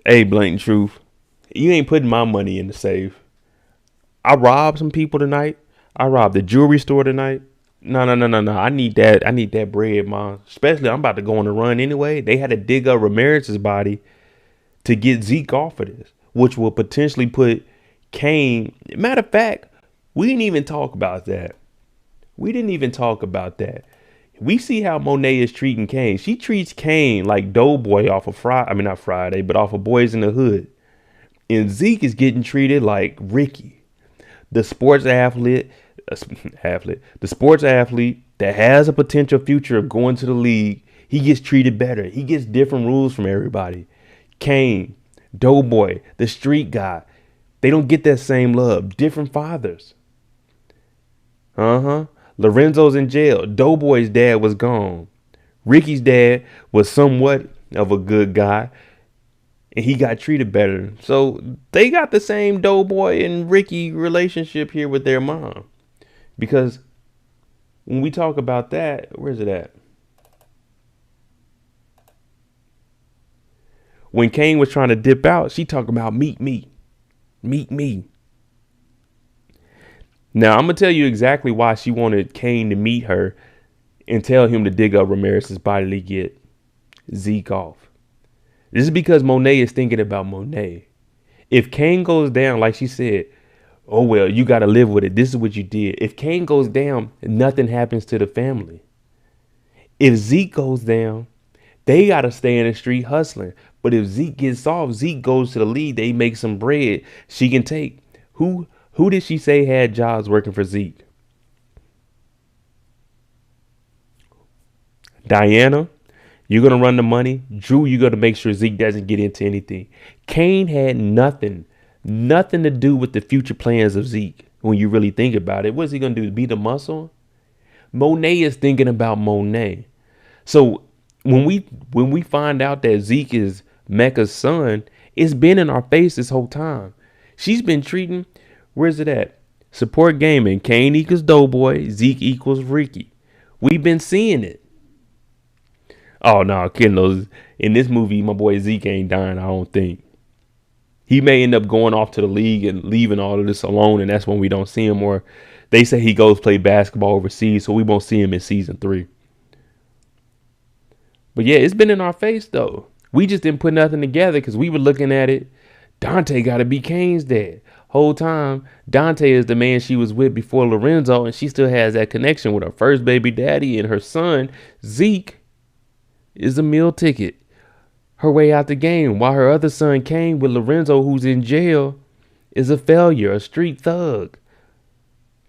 Hey, blatant truth, you ain't putting my money in the safe. I robbed some people tonight. I robbed the jewelry store tonight. No. I need that. I need that bread, man. Especially, I'm about to go on a run anyway. They had to dig up Ramirez's body to get Zeke off of this, which will potentially put Kane. Matter of fact, we didn't even talk about that. We see how Monet is treating Kane. She treats Kane like Doughboy off of not Friday, but off of Boys in the Hood. And Zeke is getting treated like Ricky, the sports athlete that has a potential future of going to the league. He gets treated better. He gets different rules from everybody. Kane, Doughboy, the street guy, they don't get that same love. Different fathers. Lorenzo's in jail. Doughboy's dad was gone. Ricky's dad was somewhat of a good guy, and he got treated better. So they got the same Doughboy and Ricky relationship here with their mom. Because when we talk about that, where's it at? When Kane was trying to dip out, she talked about meet me. Now, I'm going to tell you exactly why she wanted Kane to meet her and tell him to dig up Ramirez's body to get Zeke off. This is because Monet is thinking about Monet. If Kane goes down, like she said, oh, well, you got to live with it. This is what you did. If Kane goes down, nothing happens to the family. If Zeke goes down, they got to stay in the street hustling. But if Zeke gets off, Zeke goes to the league. They make some bread. She can take. Who did she say had jobs working for Zeke? Diana, you're gonna run the money. Drew, you're gonna make sure Zeke doesn't get into anything. Kane had nothing to do with the future plans of Zeke. When you really think about it, what's he gonna do? Be the muscle? Monet is thinking about Monet. So when we find out that Zeke is Mecca's son, it's been in our face this whole time. She's been treating, where's it at? Support gaming. Kane equals Doughboy. Zeke equals Ricky. We've been seeing it. Oh no, kidding those. In this movie, my boy Zeke ain't dying, I don't think. He may end up going off to the league and leaving all of this alone, and that's when we don't see him. Or they say he goes play basketball overseas, so we won't see him in season 3. But yeah, it's been in our face though. We just didn't put nothing together because we were looking at it. Dante got to be Kane's dad. Whole time, Dante is the man she was with before Lorenzo, and she still has that connection with her first baby daddy, and her son, Zeke, is a meal ticket. Her way out the game, while her other son, Kane, with Lorenzo, who's in jail, is a failure, a street thug.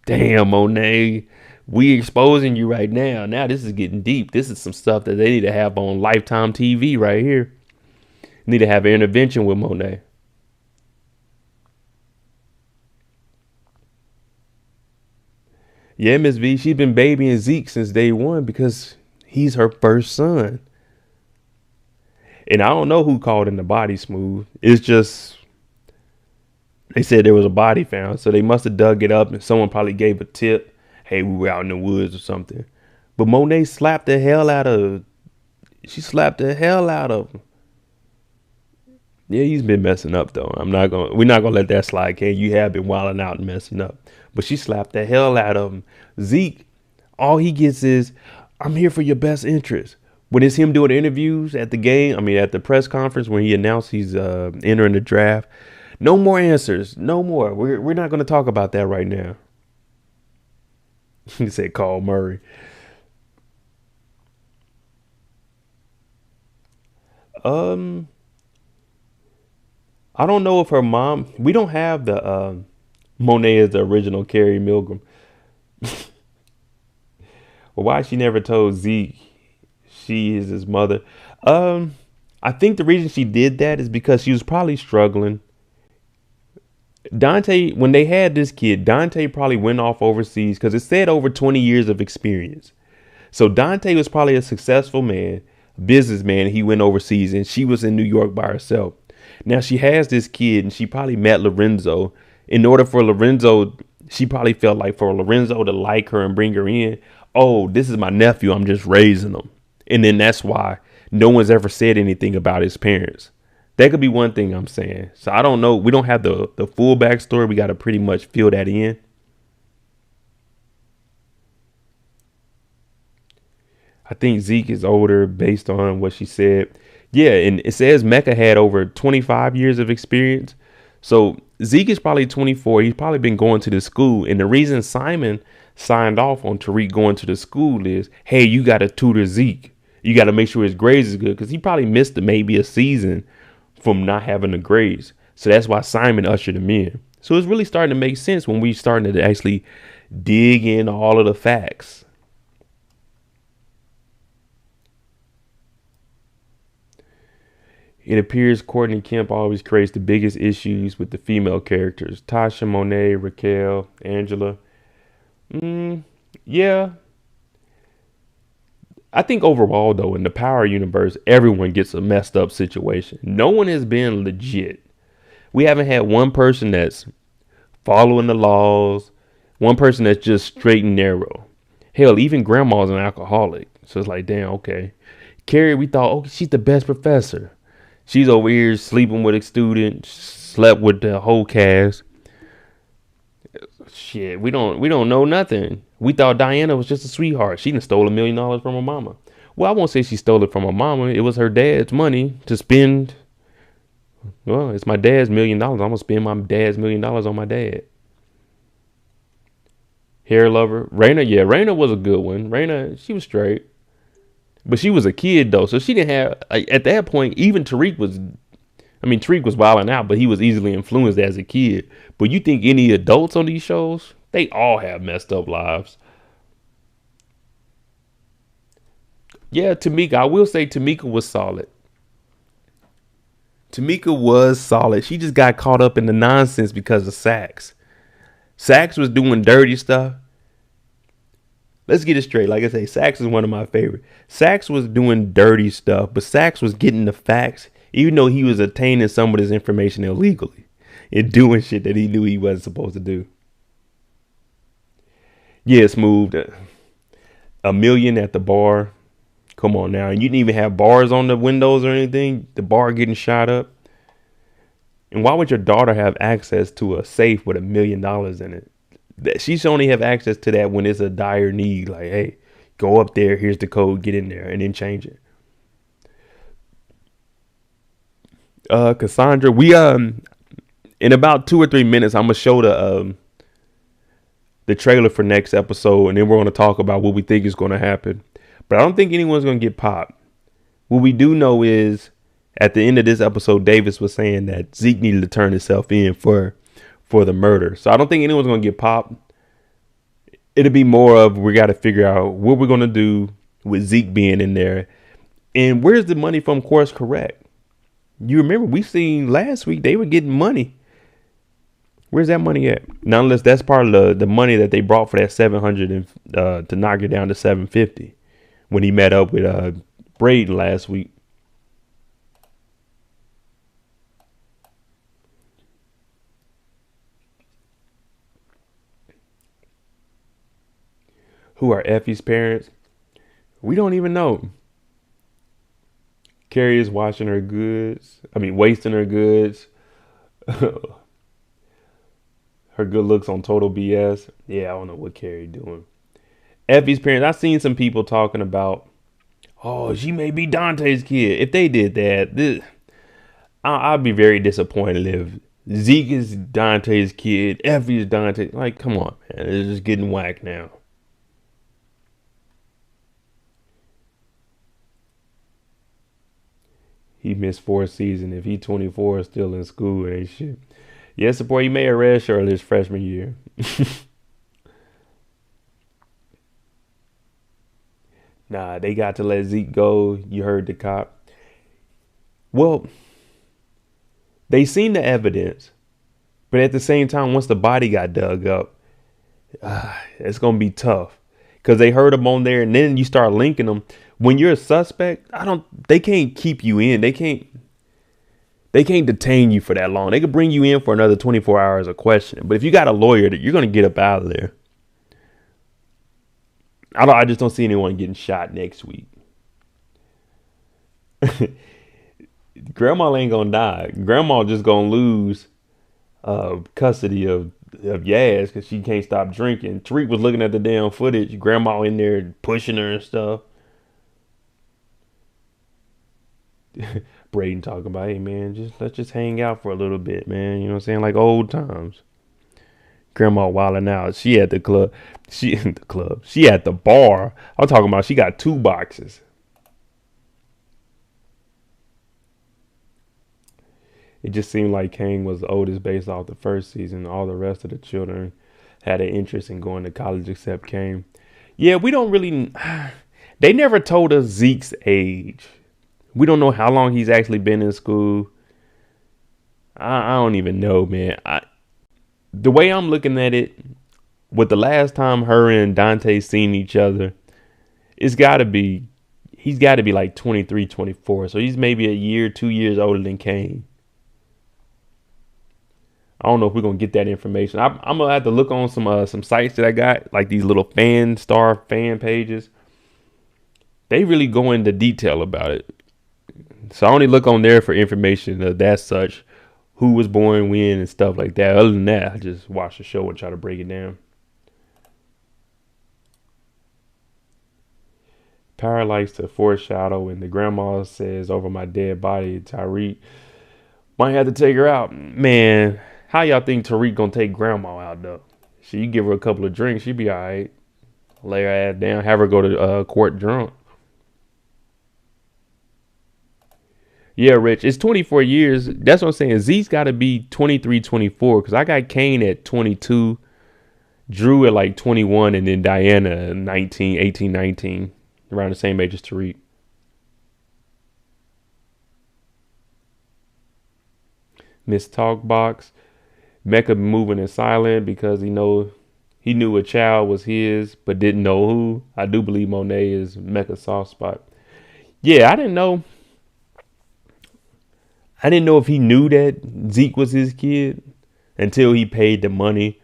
Damn, Monet. We exposing you right now. Now this is getting deep. This is some stuff that they need to have on Lifetime TV right here. Need to have an intervention with Monet. Yeah, Miss V, she's been babying Zeke since day one because he's her first son. And I don't know who called in the body smooth. It's just, they said there was a body found. So they must have dug it up and someone probably gave a tip. Hey, we were out in the woods or something. But Monet slapped the hell out of, she slapped the hell out of him. Yeah, he's been messing up though. We're not gonna let that slide, Ken. You have been wilding out and messing up. But she slapped the hell out of him. Zeke, all he gets is, I'm here for your best interest. When it's him doing interviews at the game, at the press conference when he announced he's entering the draft, no more answers, no more. We're not going to talk about that right now. He said, call Murray. I don't know if her mom. We don't have the Monet as the original Carrie Milgram. Well, why she never told Zeke she is his mother? I think the reason she did that is because she was probably struggling. Dante, when they had this kid, Dante probably went off overseas because it said over 20 years of experience. So Dante was probably a successful man, businessman. He went overseas and she was in New York by herself. Now she has this kid and she probably met Lorenzo. In order for Lorenzo, she probably felt like for Lorenzo to like her and bring her in. Oh, this is my nephew. I'm just raising him. And then that's why no one's ever said anything about his parents. That could be one thing I'm saying. So I don't know. We don't have the full backstory. We got to pretty much fill that in. I think Zeke is older based on what she said. Yeah, and it says Mecca had over 25 years of experience. So Zeke is probably 24. He's probably been going to the school. And the reason Simon signed off on Tariq going to the school is, hey, you got to tutor Zeke. You got to make sure his grades is good because he probably missed maybe a season from not having the grades. So that's why Simon ushered him in. So it's really starting to make sense when we starting to actually dig in all of the facts. It appears Courtney Kemp always creates the biggest issues with the female characters. Tasha, Monet, Raquel, Angela. Yeah. I think overall, though, in the Power universe, everyone gets a messed up situation. No one has been legit. We haven't had one person that's following the laws, one person that's just straight and narrow. Hell, even grandma's an alcoholic. So it's like, damn, okay. Carrie, we thought, oh, she's the best professor. She's over here sleeping with a student, slept with the whole cast. Shit, we don't know nothing. We thought Diana was just a sweetheart. She done stole $1 million from her mama. Well, I won't say she stole it from her mama. It was her dad's money to spend. Well, it's my dad's $1 million. I'm gonna spend my dad's $1 million on my dad. Hair lover, Raina. Yeah, Raina was a good one. Raina, she was straight. But she was a kid though, so she didn't have like, at that point. Even Tariq was. I mean, Tariq was wilding out, but he was easily influenced as a kid. But you think any adults on these shows? They all have messed up lives. Yeah, Tamika. I will say Tamika was solid. Tamika was solid. She just got caught up in the nonsense because of Sax. Sax was doing dirty stuff. Let's get it straight. Like I say, Sax is one of my favorite. Sax was doing dirty stuff, but Sax was getting the facts, even though he was obtaining some of this information illegally and doing shit that he knew he wasn't supposed to do. Yeah, Smooth. $1 million at the bar. Come on now. And you didn't even have bars on the windows or anything. The bar getting shot up. And why would your daughter have access to a safe with $1 million in it? She should only have access to that when it's a dire need. Like, hey, go up there. Here's the code. Get in there and then change it. Cassandra, we in about 2 or 3 minutes, I'm gonna show the trailer for next episode, and then we're gonna talk about what we think is gonna happen. But I don't think anyone's gonna get popped. What we do know is at the end of this episode, Davis was saying that Zeke needed to turn himself in for the murder. So I don't think anyone's gonna get popped. It'll be more of we got to figure out what we're gonna do with Zeke being in there, and where's the money from Course Correct. You remember we seen last week they were getting money. Where's that money at? Now, unless that's part of the money that they brought for that 700 and to knock it down to 750 when he met up with Braden last week. Who are Effie's parents? We don't even know. Carrie is washing her goods. Wasting her goods. Her good looks on total BS. Yeah, I don't know what Carrie doing. Effie's parents. I've seen some people talking about, oh, she may be Dante's kid. If they did that, I'd be very disappointed if Zeke is Dante's kid. Effie is Dante. Like, come on, man. It's just getting whacked now. He missed 4 seasons. If he 24 still in school, ain't shit. Yes, boy, he may have redshirt his freshman year. Nah, they got to let Zeke go. You heard the cop. Well, they seen the evidence, but at the same time, once the body got dug up, it's gonna be tough because they heard him on there, and then you start linking them. When you're a suspect, they can't keep you in. They can't detain you for that long. They could bring you in for another 24 hours of questioning. But if you got a lawyer, you're going to get up out of there. I just don't see anyone getting shot next week. Grandma ain't going to die. Grandma just going to lose custody of Yaz because she can't stop drinking. Tariq was looking at the damn footage. Grandma in there pushing her and stuff. Braden talking about, hey man, let's just hang out for a little bit, man. You know what I'm saying? Like old times. Grandma wilding out. She at the club. She at the bar. I'm talking about she got 2 boxes. It just seemed like Kane was the oldest based off the first season. All the rest of the children had an interest in going to college except Kane. Yeah, we don't really. They never told us Zeke's age. We don't know how long he's actually been in school. I don't even know, man. The way I'm looking at it, with the last time her and Dante seen each other, he's got to be like 23, 24. So he's maybe a year, 2 years older than Kane. I don't know if we're going to get that information. I'm going to have to look on some sites that I got, like these little STARZ fan pages. They really go into detail about it. So I only look on there for information of that such, who was born when and stuff like that. Other than that, I just watch the show and try to break it down. Power likes to foreshadow, and the grandma says over my dead body, Tariq might have to take her out. Man, how y'all think Tariq gonna take grandma out though? You give her a couple of drinks, she be all right. Lay her ass down, have her go to court drunk. Yeah, Rich, it's 24 years. That's what I'm saying. Zeke's got to be 23, 24, because I got Kane at 22, Drew at like 21, and then Diana 19, 18, 19, around the same age as Tariq. Miss Talkbox, Mecca moving in silent because he knew a child was his, but didn't know who. I do believe Monet is Mecca's soft spot. Yeah, I didn't know. I didn't know if he knew that Zeke was his kid until he paid the money.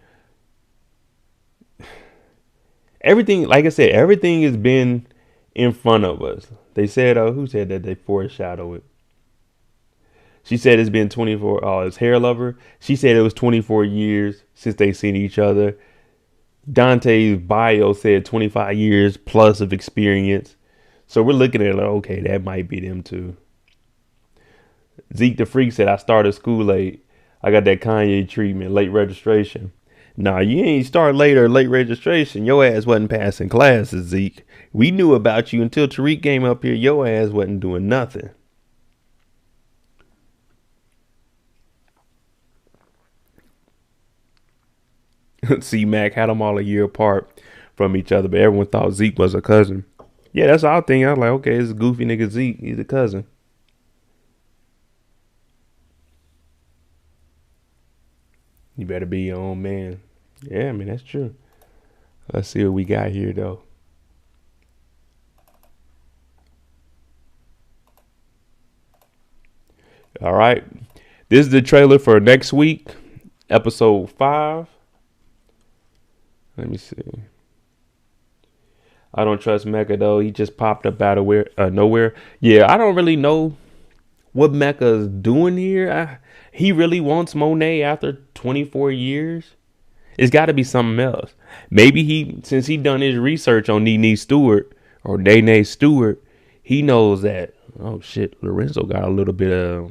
Everything, like I said, everything has been in front of us. They said, who said that they foreshadow it? She said it's been 24. Oh, his hair lover. She said it was 24 years since they seen each other. Dante's bio said 25 years plus of experience. So we're looking at it like, okay, that might be them too. Zeke the Freak said, I started school late. I got that Kanye treatment, late registration. Nah, you ain't start late or late registration. Your ass wasn't passing classes, Zeke. We knew about you until Tariq came up here. Your ass wasn't doing nothing. C Mac had them all a year apart from each other, but everyone thought Zeke was a cousin. Yeah, that's our thing. I was like, okay, it's a goofy nigga Zeke. He's a cousin. You better be your own man. Yeah, I mean, that's true. Let's see what we got here, though. All right. This is the trailer for next week, episode 5. Let me see. I don't trust Mecca, though. He just popped up out of nowhere. Yeah, I don't really know what Mecca's doing here. He really wants Monet after 24 years. It's got to be something else. Maybe since he done his research on Nene Stewart or Nene Stewart, he knows that, oh shit, Lorenzo got a little bit of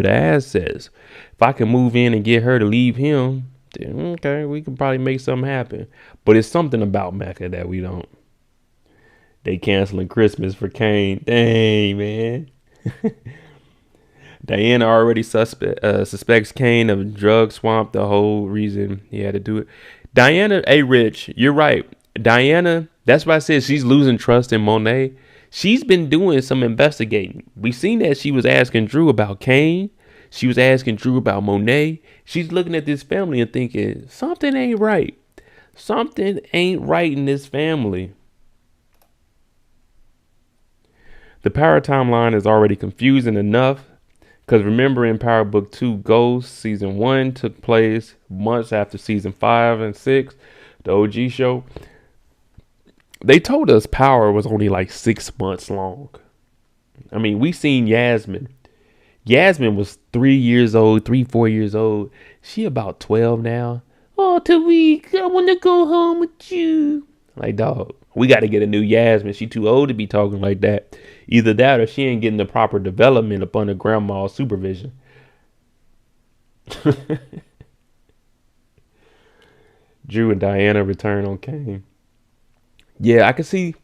assets. If I can move in and get her to leave him, then okay, we can probably make something happen. But it's something about Mecca that we don't. They canceling Christmas for Kane. Dang, man. Diana already suspects Kane of drug swamp. The whole reason he had to do it. Diana, hey, Rich, you're right. Diana, that's why I said she's losing trust in Monet. She's been doing some investigating. We seen that she was asking Drew about Kane. She was asking Drew about Monet. She's looking at this family and thinking, something ain't right. Something ain't right in this family. The power timeline is already confusing enough. Because remember in Power Book 2 Ghost, Season 1 took place months after Season 5 and 6, the OG show. They told us Power was only like 6 months long. I mean, we seen Yasmin. Yasmin was 4 years old. She about 12 now. Oh, Tariq, I want to go home with you. Like, dog, we got to get a new Yasmin. She too old to be talking like that. Either that or she ain't getting the proper development up under grandma's supervision. Drew and Diana return on Kane. Yeah, I can see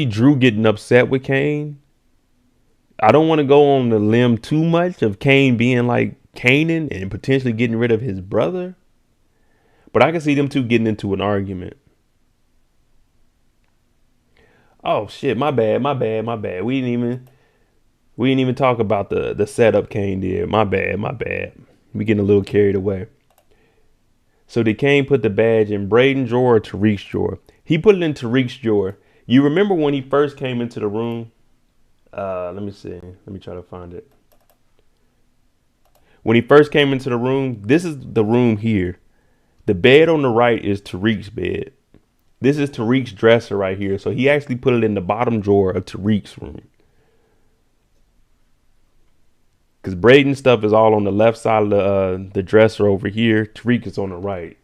Drew getting upset with Kane. I don't want to go on the limb too much of Kane being like Kanan and potentially getting rid of his brother. But I can see them two getting into an argument. Oh shit, my bad. We didn't even talk about the setup Kane did. My bad. We getting a little carried away. So did Kane put the badge in Braden's drawer or Tariq's drawer? He put it in Tariq's drawer. You remember when he first came into the room? Let me see. Let me try to find it. When he first came into the room, this is the room here. The bed on the right is Tariq's bed. This is Tariq's dresser right here. So he actually put it in the bottom drawer of Tariq's room. Because Braden's stuff is all on the left side of the dresser over here. Tariq is on the right.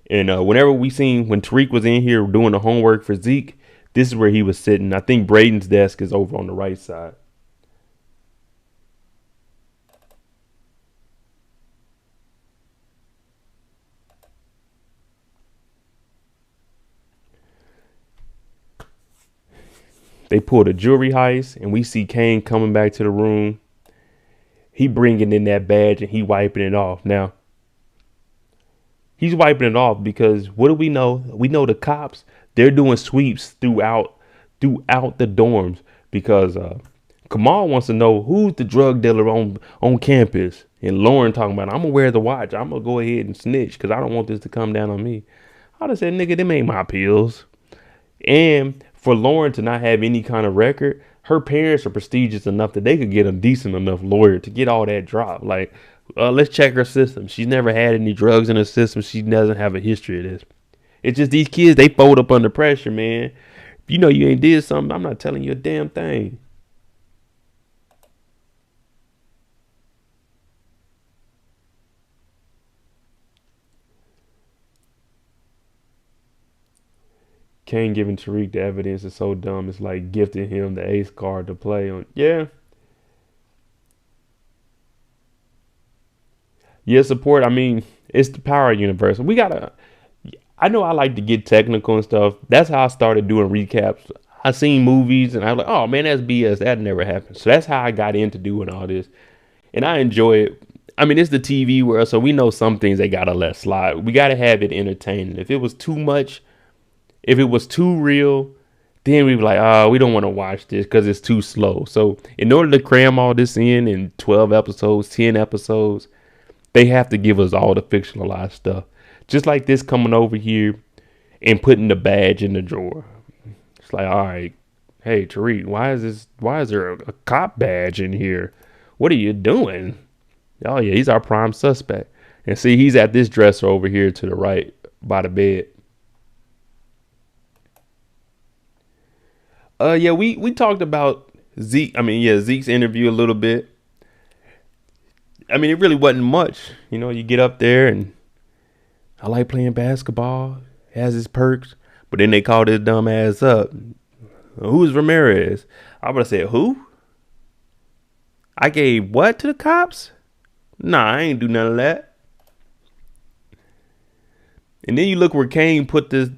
And whenever we seen when Tariq was in here doing the homework for Zeke, this is where he was sitting. I think Braden's desk is over on the right side. They pulled a jewelry heist, and we see Kane coming back to the room. He bringing in that badge, and he wiping it off. Now, he's wiping it off because what do we know? We know the cops, they're doing sweeps throughout the dorms because Kamal wants to know who's the drug dealer on campus. And Lauren talking about, I'm gonna wear the watch. I'm gonna go ahead and snitch because I don't want this to come down on me. I just said, nigga, them ain't my pills. And for Lauren to not have any kind of record, her parents are prestigious enough that they could get a decent enough lawyer to get all that dropped. Like, let's check her system. She's never had any drugs in her system. She doesn't have a history of this. It's just these kids, they fold up under pressure, man. If you know you ain't did something, I'm not telling you a damn thing. Kane giving Tariq the evidence is so dumb. It's like gifting him the ace card to play on. Yeah. Yeah, support. I mean, it's the power universe. We gotta. I know I like to get technical and stuff. That's how I started doing recaps. I seen movies and I was like, oh man, that's BS. That never happened. So that's how I got into doing all this. And I enjoy it. I mean, it's the TV world, so we know some things they gotta let slide. We gotta have it entertaining. If it was too much, if it was too real, then we'd be like, oh, we don't want to watch this because it's too slow. So in order to cram all this in 12 episodes, 10 episodes, they have to give us all the fictionalized stuff. Just like this coming over here and putting the badge in the drawer. It's like, all right, hey, Tariq, why is there a cop badge in here? What are you doing? Oh, yeah, he's our prime suspect. And see, he's at this dresser over here to the right by the bed. Yeah, we talked about Zeke. I mean, yeah, Zeke's interview a little bit. I mean, it really wasn't much. You know, you get up there and I like playing basketball. It has its perks. But then they called his dumb ass up. Who's Ramirez? I would have said, who? I gave what to the cops? Nah, I ain't do none of that. And then you look where Kane put this,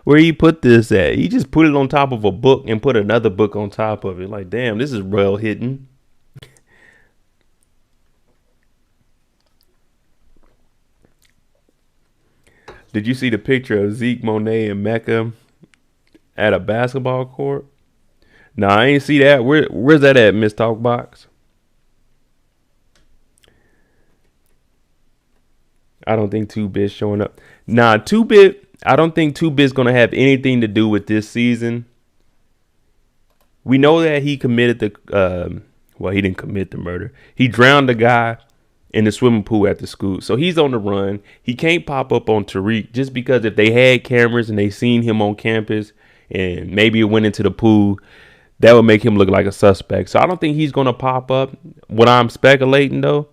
where he put this at. He just put it on top of a book and put another book on top of it. Like, damn, this is well hidden. Did you see the picture of Zeke, Monet, and Mecca at a basketball court? Nah, I ain't see that. Where's that at, Miss Talkbox? I don't think 2Bit's showing up. Nah, 2Bit, I don't think 2Bit's going to have anything to do with this season. We know that he committed the, well, he didn't commit the murder. He drowned a guy in the swimming pool at the school. So he's on the run. He can't pop up on Tariq just because if they had cameras and they seen him on campus and maybe it went into the pool, that would make him look like a suspect. So I don't think he's going to pop up. What I'm speculating, though,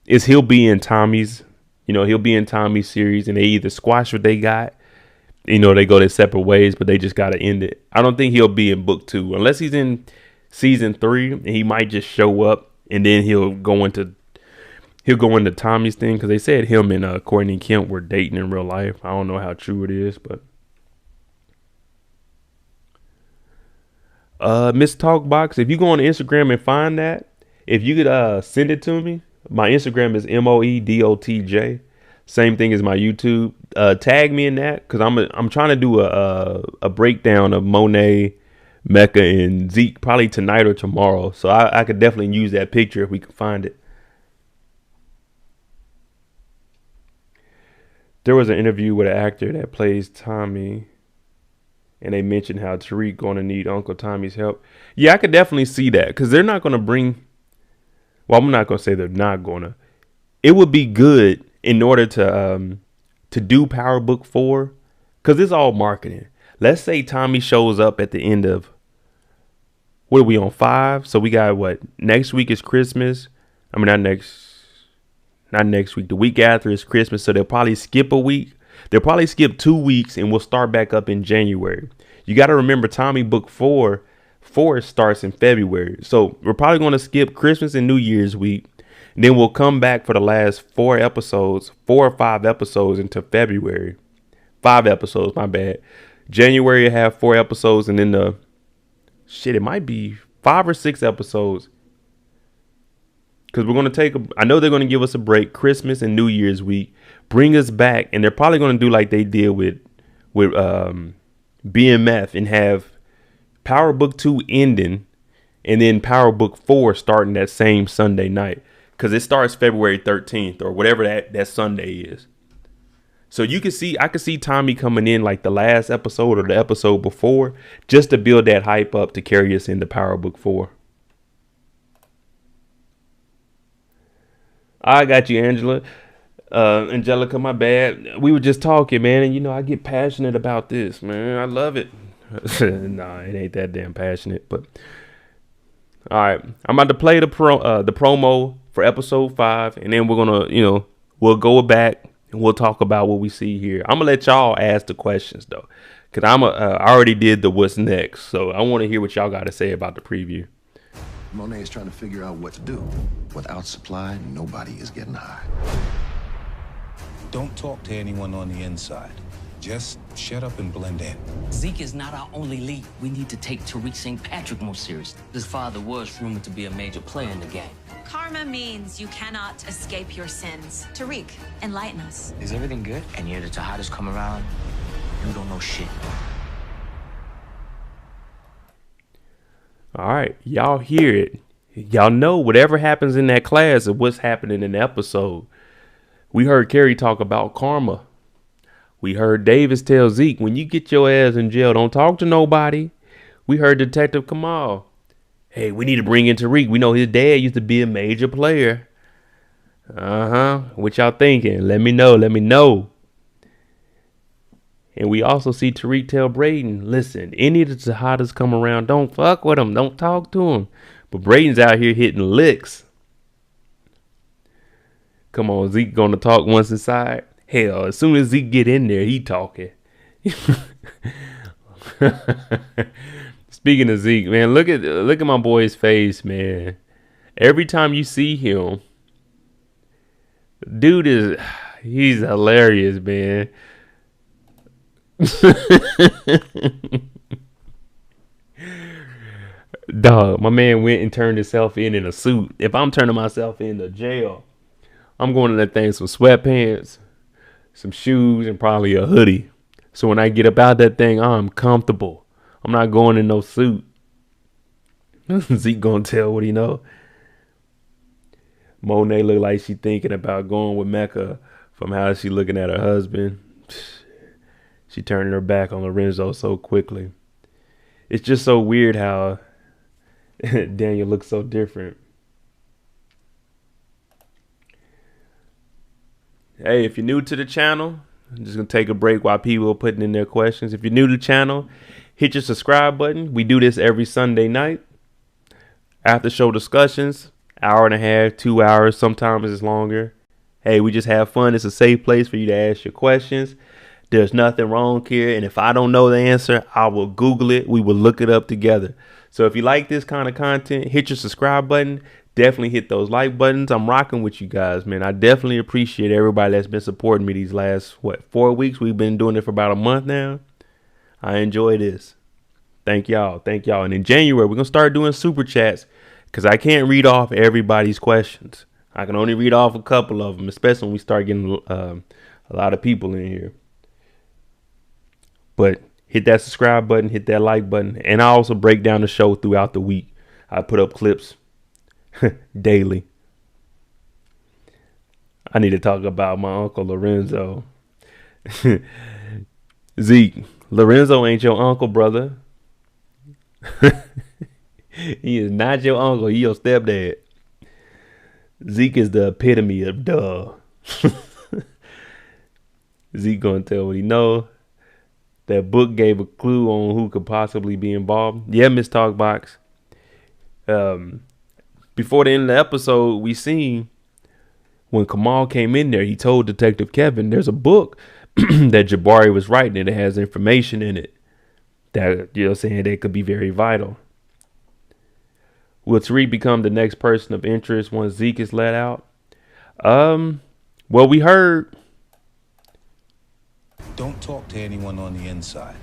is he'll be in Tommy's. You know, he'll be in Tommy's series and they either squash what they got, you know, they go their separate ways, but they just got to end it. I don't think he'll be in book 2 unless he's in season 3 and he might just show up and then he'll go into Tommy's thing. Cause they said him and Courtney Kemp were dating in real life. I don't know how true it is, but Miss Talkbox, if you go on Instagram and find that, if you could send it to me. My Instagram is MOEDOTJ. Same thing as my YouTube. Tag me in that because I'm trying to do a breakdown of Monet, Mecca, and Zeke probably tonight or tomorrow. So I could definitely use that picture if we can find it. There was an interview with an actor that plays Tommy, and they mentioned how Tariq going to need Uncle Tommy's help. Yeah, I could definitely see that because they're not going to bring. Well, I'm not going to say they're not going to. It would be good in order to do Power Book 4 because it's all marketing. Let's say Tommy shows up at the end of, what are we on, 5? So we got what? Next week is Christmas. I mean, not next week. The week after is Christmas. So they'll probably skip a week. They'll probably skip 2 weeks and we'll start back up in January. You got to remember Tommy Book 4 starts in February. So we're probably going to skip Christmas and New Year's week. And then we'll come back for the last 4 or 5 episodes into February. 5 episodes, my bad. January will have 4 episodes. And then Shit, it might be 5 or 6 episodes. Because we're going to I know they're going to give us a break, Christmas and New Year's week, bring us back. And they're probably going to do like they did with BMF and have Power Book 2 ending and then Power Book 4 starting that same Sunday night. Because it starts February 13th or whatever that Sunday is. So I could see Tommy coming in like the last episode or the episode before just to build that hype up to carry us into Power Book 4. I got you, Angela. Angelica, my bad. We were just talking, man. And, you know, I get passionate about this, man. I love it. Nah, it ain't that damn passionate. But, all right. I'm about to play the promo for episode 5. And then we're going to, we'll go back and we'll talk about what we see here. I'm going to let y'all ask the questions, though. Because I already did the what's next. So I want to hear what y'all got to say about the preview. Monet is trying to figure out what to do. Without supply, nobody is getting high. Don't talk to anyone on the inside. Just shut up and blend in. Zeke is not our only lead. We need to take Tariq St. Patrick more seriously. His father was rumored to be a major player in the game. Karma means you cannot escape your sins. Tariq, enlighten us. Is everything good? And yet the Tejadas come around, you don't know shit. All right, y'all hear it. Y'all know whatever happens in that class of what's happening in the episode. We heard Carrie talk about karma. We heard Davis tell Zeke, when you get your ass in jail, don't talk to nobody. We heard Detective Kamal. Hey, we need to bring in Tariq. We know his dad used to be a major player. What y'all thinking? Let me know. Let me know. And we also see Tariq tell Braden, listen, any of the Tejadas come around, don't fuck with them. Don't talk to them. But Braden's out here hitting licks. Come on, Zeke gonna talk once inside? Hell, as soon as Zeke get in there, he talking. Speaking of Zeke, man, look at my boy's face, man. Every time you see him, dude he's hilarious, man. Dog, my man went and turned himself in a suit. If I'm turning myself into jail, I'm going to that thing some sweatpants, some shoes, and probably a hoodie. So when I get up out that thing, I'm comfortable. I'm not going in no suit. Zeke gonna tell what he know. Monet look like she thinking about going with Mecca from how she looking at her husband. She turning her back on Lorenzo so quickly. It's just so weird how Daniel looks so different. Hey, if you're new to the channel, I'm just going to take a break while people are putting in their questions. If you're new to the channel, hit your subscribe button. We do this every Sunday night. After show discussions, hour and a half, 2 hours, sometimes it's longer. Hey, we just have fun. It's a safe place for you to ask your questions. There's nothing wrong here. And if I don't know the answer, I will Google it. We will look it up together. So if you like this kind of content, hit your subscribe button. Definitely hit those like buttons. I'm rocking with you guys, man. I definitely appreciate everybody that's been supporting me these last, 4 weeks? We've been doing it for about a month now. I enjoy this. Thank y'all. Thank y'all. And in January, we're going to start doing super chats because I can't read off everybody's questions. I can only read off a couple of them, especially when we start getting a lot of people in here. But hit that subscribe button, hit that like button. And I also break down the show throughout the week. I put up clips daily. I need to talk about my uncle Lorenzo. Zeke, Lorenzo ain't your uncle, brother. He is not your uncle. He your stepdad. Zeke is the epitome of duh. Zeke gonna tell what he know. That book gave a clue on who could possibly be involved. Yeah, Miss Talkbox. Before the end of the episode, we seen when Kamal came in there, he told Detective Kevin, there's a book that Jabari was writing and it has information in it that, that could be very vital. Will Tariq become the next person of interest once Zeke is let out? Well, we heard. Don't talk to anyone on the inside.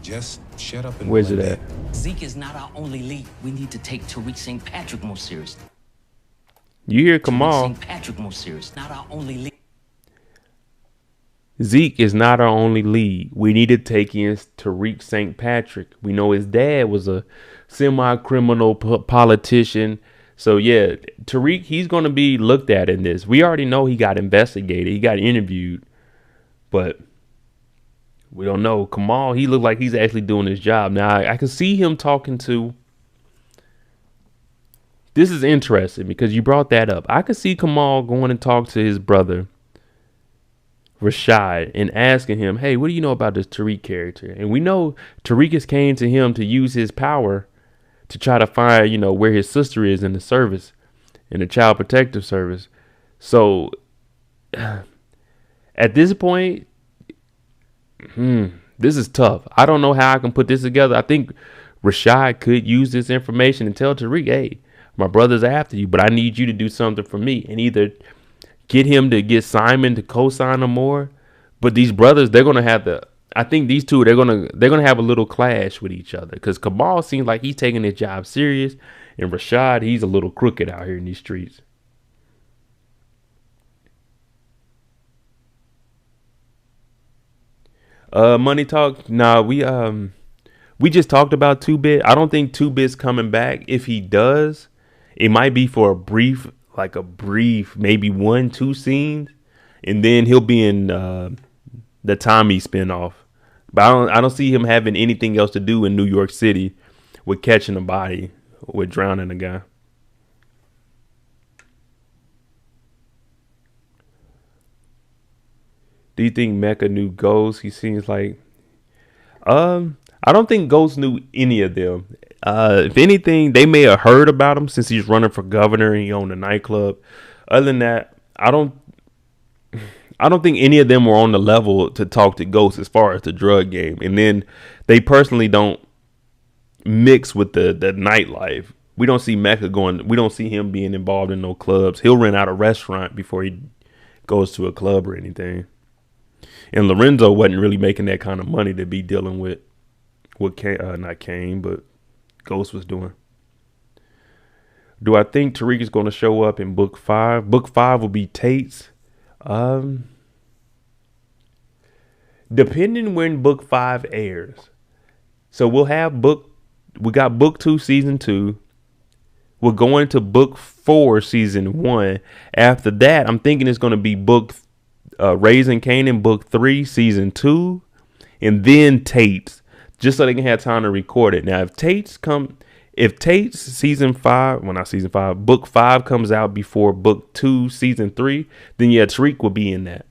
Just shut up and Where's it blend at? in. Zeke is not our only lead. We need to take Tariq St. Patrick more serious. You hear Tariq Kamal? St. Patrick more serious. Not our only lead. Zeke is not our only lead. We need to take in Tariq St. Patrick. We know his dad was a semi-criminal politician. So, yeah, Tariq, he's going to be looked at in this. We already know he got investigated. He got interviewed. But we don't know. Kamal, he looked like he's actually doing his job. Now, I can see him talking to... This is interesting because you brought that up. I could see Kamal going and talk to his brother, Rashad, and asking him, hey, what do you know about this Tariq character? And we know Tariq has came to him to use his power to try to find, you know, where his sister is in the service, in the child protective service. So at this point, this is tough. I don't know how I can put this together. I think Rashad could use this information and tell Tariq, hey, my brother's after you, but I need you to do something for me. And either get him to get Simon to co-sign him more. But these brothers, they're gonna have to. I think these two, they're gonna have a little clash with each other because Kamal seems like he's taking his job serious, and Rashad, he's a little crooked out here in these streets. Money talk. Nah, we just talked about 2-Bit. I don't think 2-Bit's coming back. If he does, it might be for a brief, maybe 1-2 scenes, and then he'll be in the Tommy spinoff. But I don't see him having anything else to do in New York City with catching a body, with drowning a guy. Do you think Mecca knew Ghost? He seems like, I don't think Ghost knew any of them. If anything, they may have heard about him since he's running for governor and he owned a nightclub. Other than that, I don't think any of them were on the level to talk to Ghost as far as the drug game. And then they personally don't mix with the nightlife. We don't see Mecca going. We don't see him being involved in no clubs. He'll rent out a restaurant before he goes to a club or anything. And Lorenzo wasn't really making that kind of money to be dealing with what not Kane, but Ghost was doing. Do I think Tariq is going to show up in book 5? Book 5 will be Tate's. Depending when book 5 airs. So we got book 2 season 2. We're going to book 4 season 1. After that, I'm thinking it's going to be book Raising Kanan book 3 season 2, and then Tate's, just so they can have time to record it. Now, if Tate's season 5, well, not season 5, book 5 comes out before book 2 season 3, then yeah, Tariq will be in that.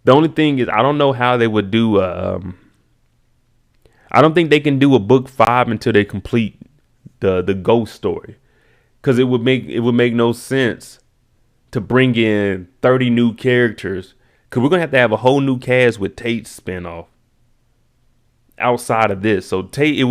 The only thing is, I don't know how they would do. I don't think they can do a book 5 until they complete the Ghost story, because it would make no sense to bring in 30 new characters, because we're gonna have to have a whole new cast with Tate's spinoff outside of this. So Tate, it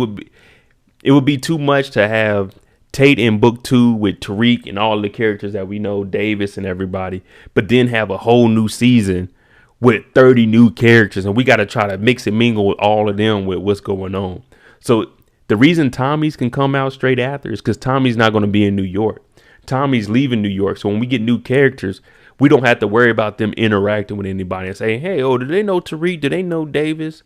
would be too much to have Tate in book 2 with Tariq and all the characters that we know, Davis and everybody, but then have a whole new season with 30 new characters, and we got to try to mix and mingle with all of them with what's going on. So the reason Tommy's can come out straight after is because Tommy's not going to be in New York. Tommy's leaving New York. So when we get new characters, we don't have to worry about them interacting with anybody and saying, hey, do they know Tariq? Do they know Davis?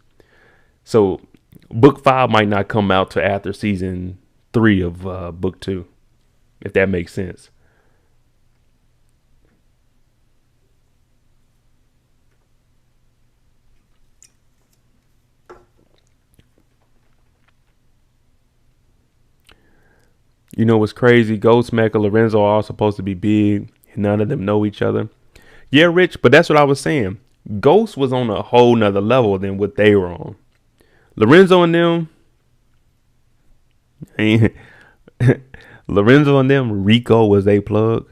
So book 5 might not come out till after season 3 of book 2, if that makes sense. You know what's crazy? Ghost, Mecca, Lorenzo are all supposed to be big, and none of them know each other. Yeah, Rich, but that's what I was saying. Ghost was on a whole nother level than what they were on. Lorenzo and them, Rico was a plug.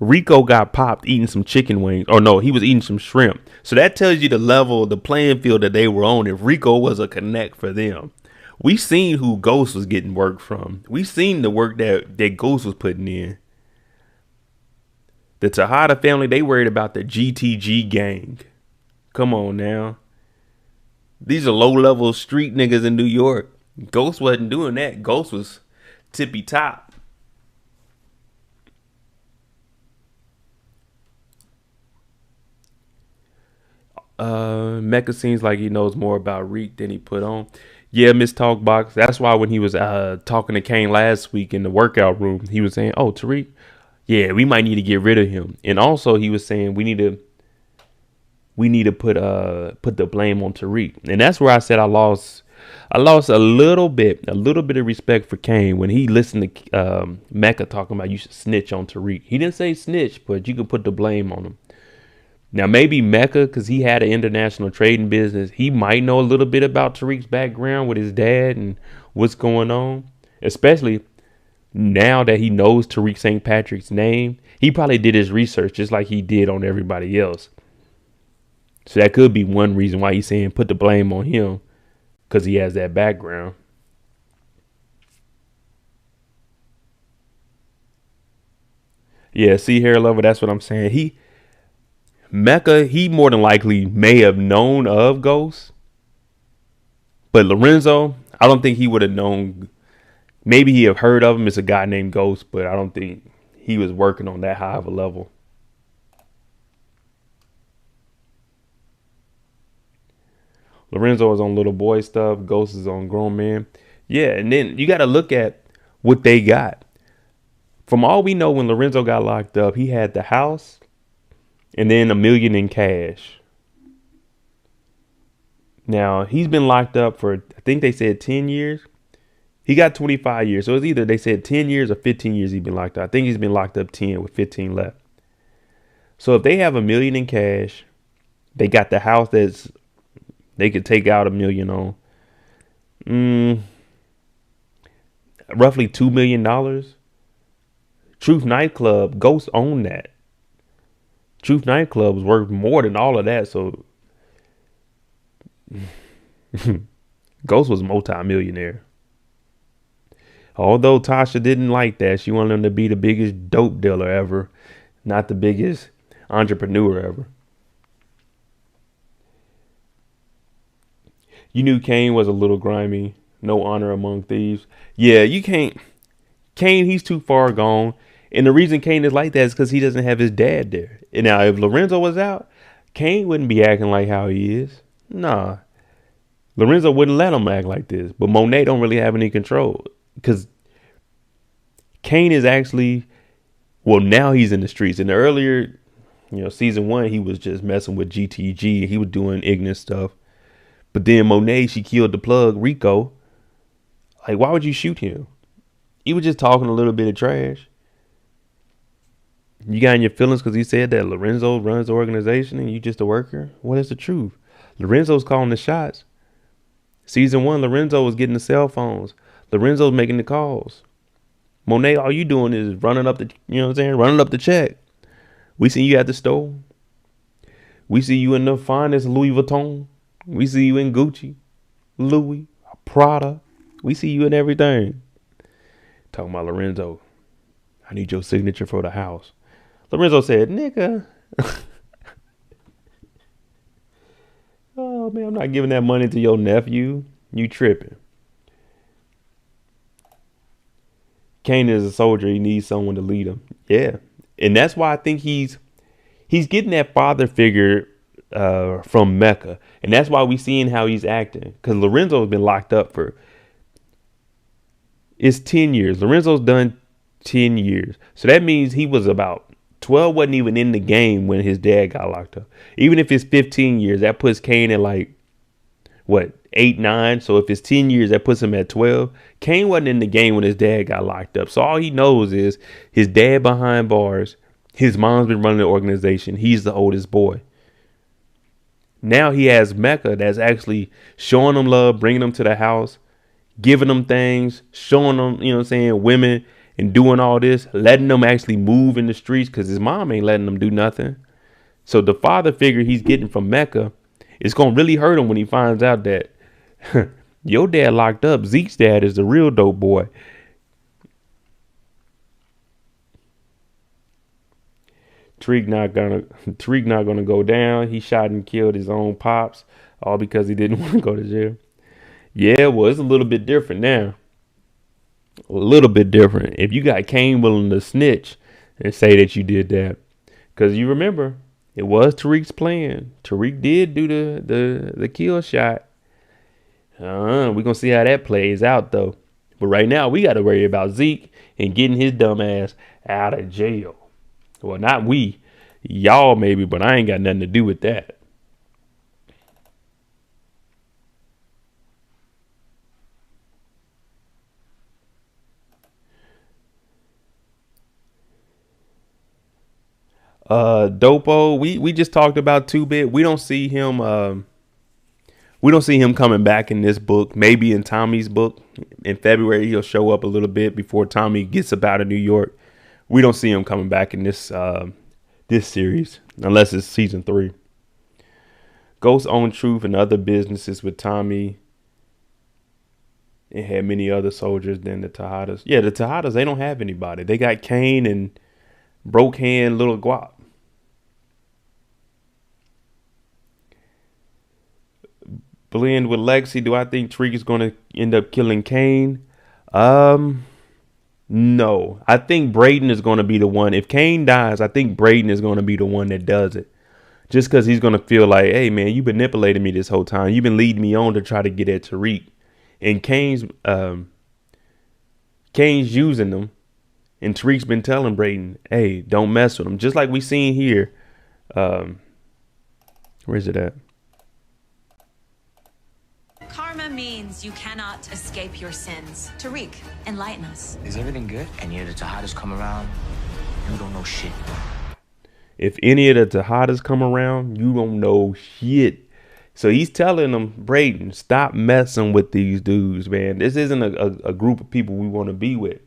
Rico got popped eating some chicken wings. Or no, he was eating some shrimp. So that tells you the level, the playing field that they were on. If Rico was a connect for them. We seen who Ghost was getting work from. We seen the work that Ghost was putting in. The Tejada family, they worried about the GTG gang. Come on now. These are low-level street niggas in New York. Ghost wasn't doing that. Ghost was tippy top. Mecca seems like he knows more about Reek than he put on. Yeah, Miss Talkbox. That's why when he was talking to Kane last week in the workout room, he was saying, "Oh, Tariq, yeah, we might need to get rid of him." And also, he was saying we need to put the blame on Tariq. And that's where I said I lost a little bit of respect for Kane when he listened to Mecca talking about you should snitch on Tariq. He didn't say snitch, but you could put the blame on him. Now, maybe Mecca, because he had an international trading business, he might know a little bit about Tariq's background with his dad and what's going on. Especially now that he knows Tariq St. Patrick's name, he probably did his research just like he did on everybody else. So that could be one reason why he's saying put the blame on him, because he has that background. Yeah, see, hair lover, that's what I'm saying. Mecca, he more than likely may have known of Ghost, but Lorenzo, I don't think he would have known. Maybe he have heard of him. It's a guy named Ghost, but I don't think he was working on that high of a level. Lorenzo is on little boy stuff. Ghost is on grown man. Yeah, and then you got to look at what they got. From all we know, when Lorenzo got locked up, he had the house and then $1 million in cash. Now, he's been locked up for, I think they said 10 years. He got 25 years. So it's either they said 10 years or 15 years he's been locked up. I think he's been locked up 10 with 15 left. So if they have $1 million in cash, they got the house that's they could take out $1 million on. Roughly $2 million. Truth Nightclub, Ghost owned that. Truth Nightclub was worth more than all of that. So Ghost was multi-millionaire. Although Tasha didn't like that, she wanted him to be the biggest dope dealer ever, not the biggest entrepreneur ever. You knew Kane was a little grimy. No honor among thieves. Yeah, you can't. Kane, he's too far gone. And the reason Kane is like that is because he doesn't have his dad there. And now, if Lorenzo was out, Kane wouldn't be acting like how he is. Nah. Lorenzo wouldn't let him act like this. But Monet don't really have any control. Because Kane is actually, well, now he's in the streets. In the earlier, season 1, he was just messing with GTG. He was doing ignorant stuff. But then Monet, she killed the plug, Rico. Like, why would you shoot him? He was just talking a little bit of trash. You got in your feelings because he said that Lorenzo runs the organization and you just a worker? What is the truth? Lorenzo's calling the shots. Season 1, Lorenzo was getting the cell phones. Lorenzo's making the calls. Monet, all you doing is running up the, running up the check. We see you at the store. We see you in the finest Louis Vuitton. We see you in Gucci, Louis, Prada. We see you in everything. Talking about Lorenzo. I need your signature for the house. Lorenzo said, nigga. Oh, man, I'm not giving that money to your nephew. You tripping. Kane is a soldier. He needs someone to lead him. Yeah. And that's why I think he's getting that father figure from Mecca. And that's why we seeing how he's acting. Because Lorenzo's been locked up for, it's 10 years. Lorenzo's done 10 years. So that means he was about 12, wasn't even in the game when his dad got locked up. Even if it's 15 years, that puts Kane at like, what, 8, 9? So if it's 10 years, that puts him at 12. Kane wasn't in the game when his dad got locked up. So all he knows is his dad behind bars. His mom's been running the organization. He's the oldest boy. Now he has Mecca that's actually showing him love, bringing him to the house, giving them things, showing them, women and doing all this, letting them actually move in the streets because his mom ain't letting them do nothing. So the father figure he's getting from Mecca is going to really hurt him when he finds out that your dad locked up. Zeke's dad is the real dope boy. Tariq not gonna go down. He shot and killed his own pops. all because he didn't want to go to jail. Yeah, well, it's a little bit different now. A little bit different. If you got Kane willing to snitch and say that you did that, because you remember it was Tariq's plan. Tariq did do the kill shot. We're gonna see how that plays out though. But right now we got to worry about Zeke and getting his dumb ass out of jail. Well, not we, y'all maybe, but I ain't got nothing to do with that. Dopo, we just talked about 2-Bit. We don't see him coming back in this book. Maybe in Tommy's book in February he'll show up a little bit before Tommy gets up out of New York. We don't see him coming back in this series unless it's season 3. Ghost owned Truth and other businesses with Tommy. It had many other soldiers than the Tejadas. Yeah, the Tejadas, they don't have anybody. They got Kane and broke hand Little Guap. Blend with Lexi. Do I think Tariq is going to end up killing Kane? No. I think Braden is going to be the one. If Kane dies, I think Braden is going to be the one that does it. Just because he's going to feel like, hey, man, you've been manipulating me this whole time. You've been leading me on to try to get at Tariq. And Kane's using them. And Tariq's been telling Braden, hey, don't mess with him. Just like we seen here. Where is it at? Karma means you cannot escape your sins. Tariq, enlighten us. Is everything good? And yeah, the Tejadas come around, you don't know shit. If any of the Tejadas come around, you don't know shit. So he's telling them, Braden, stop messing with these dudes, man. This isn't a group of people we want to be with.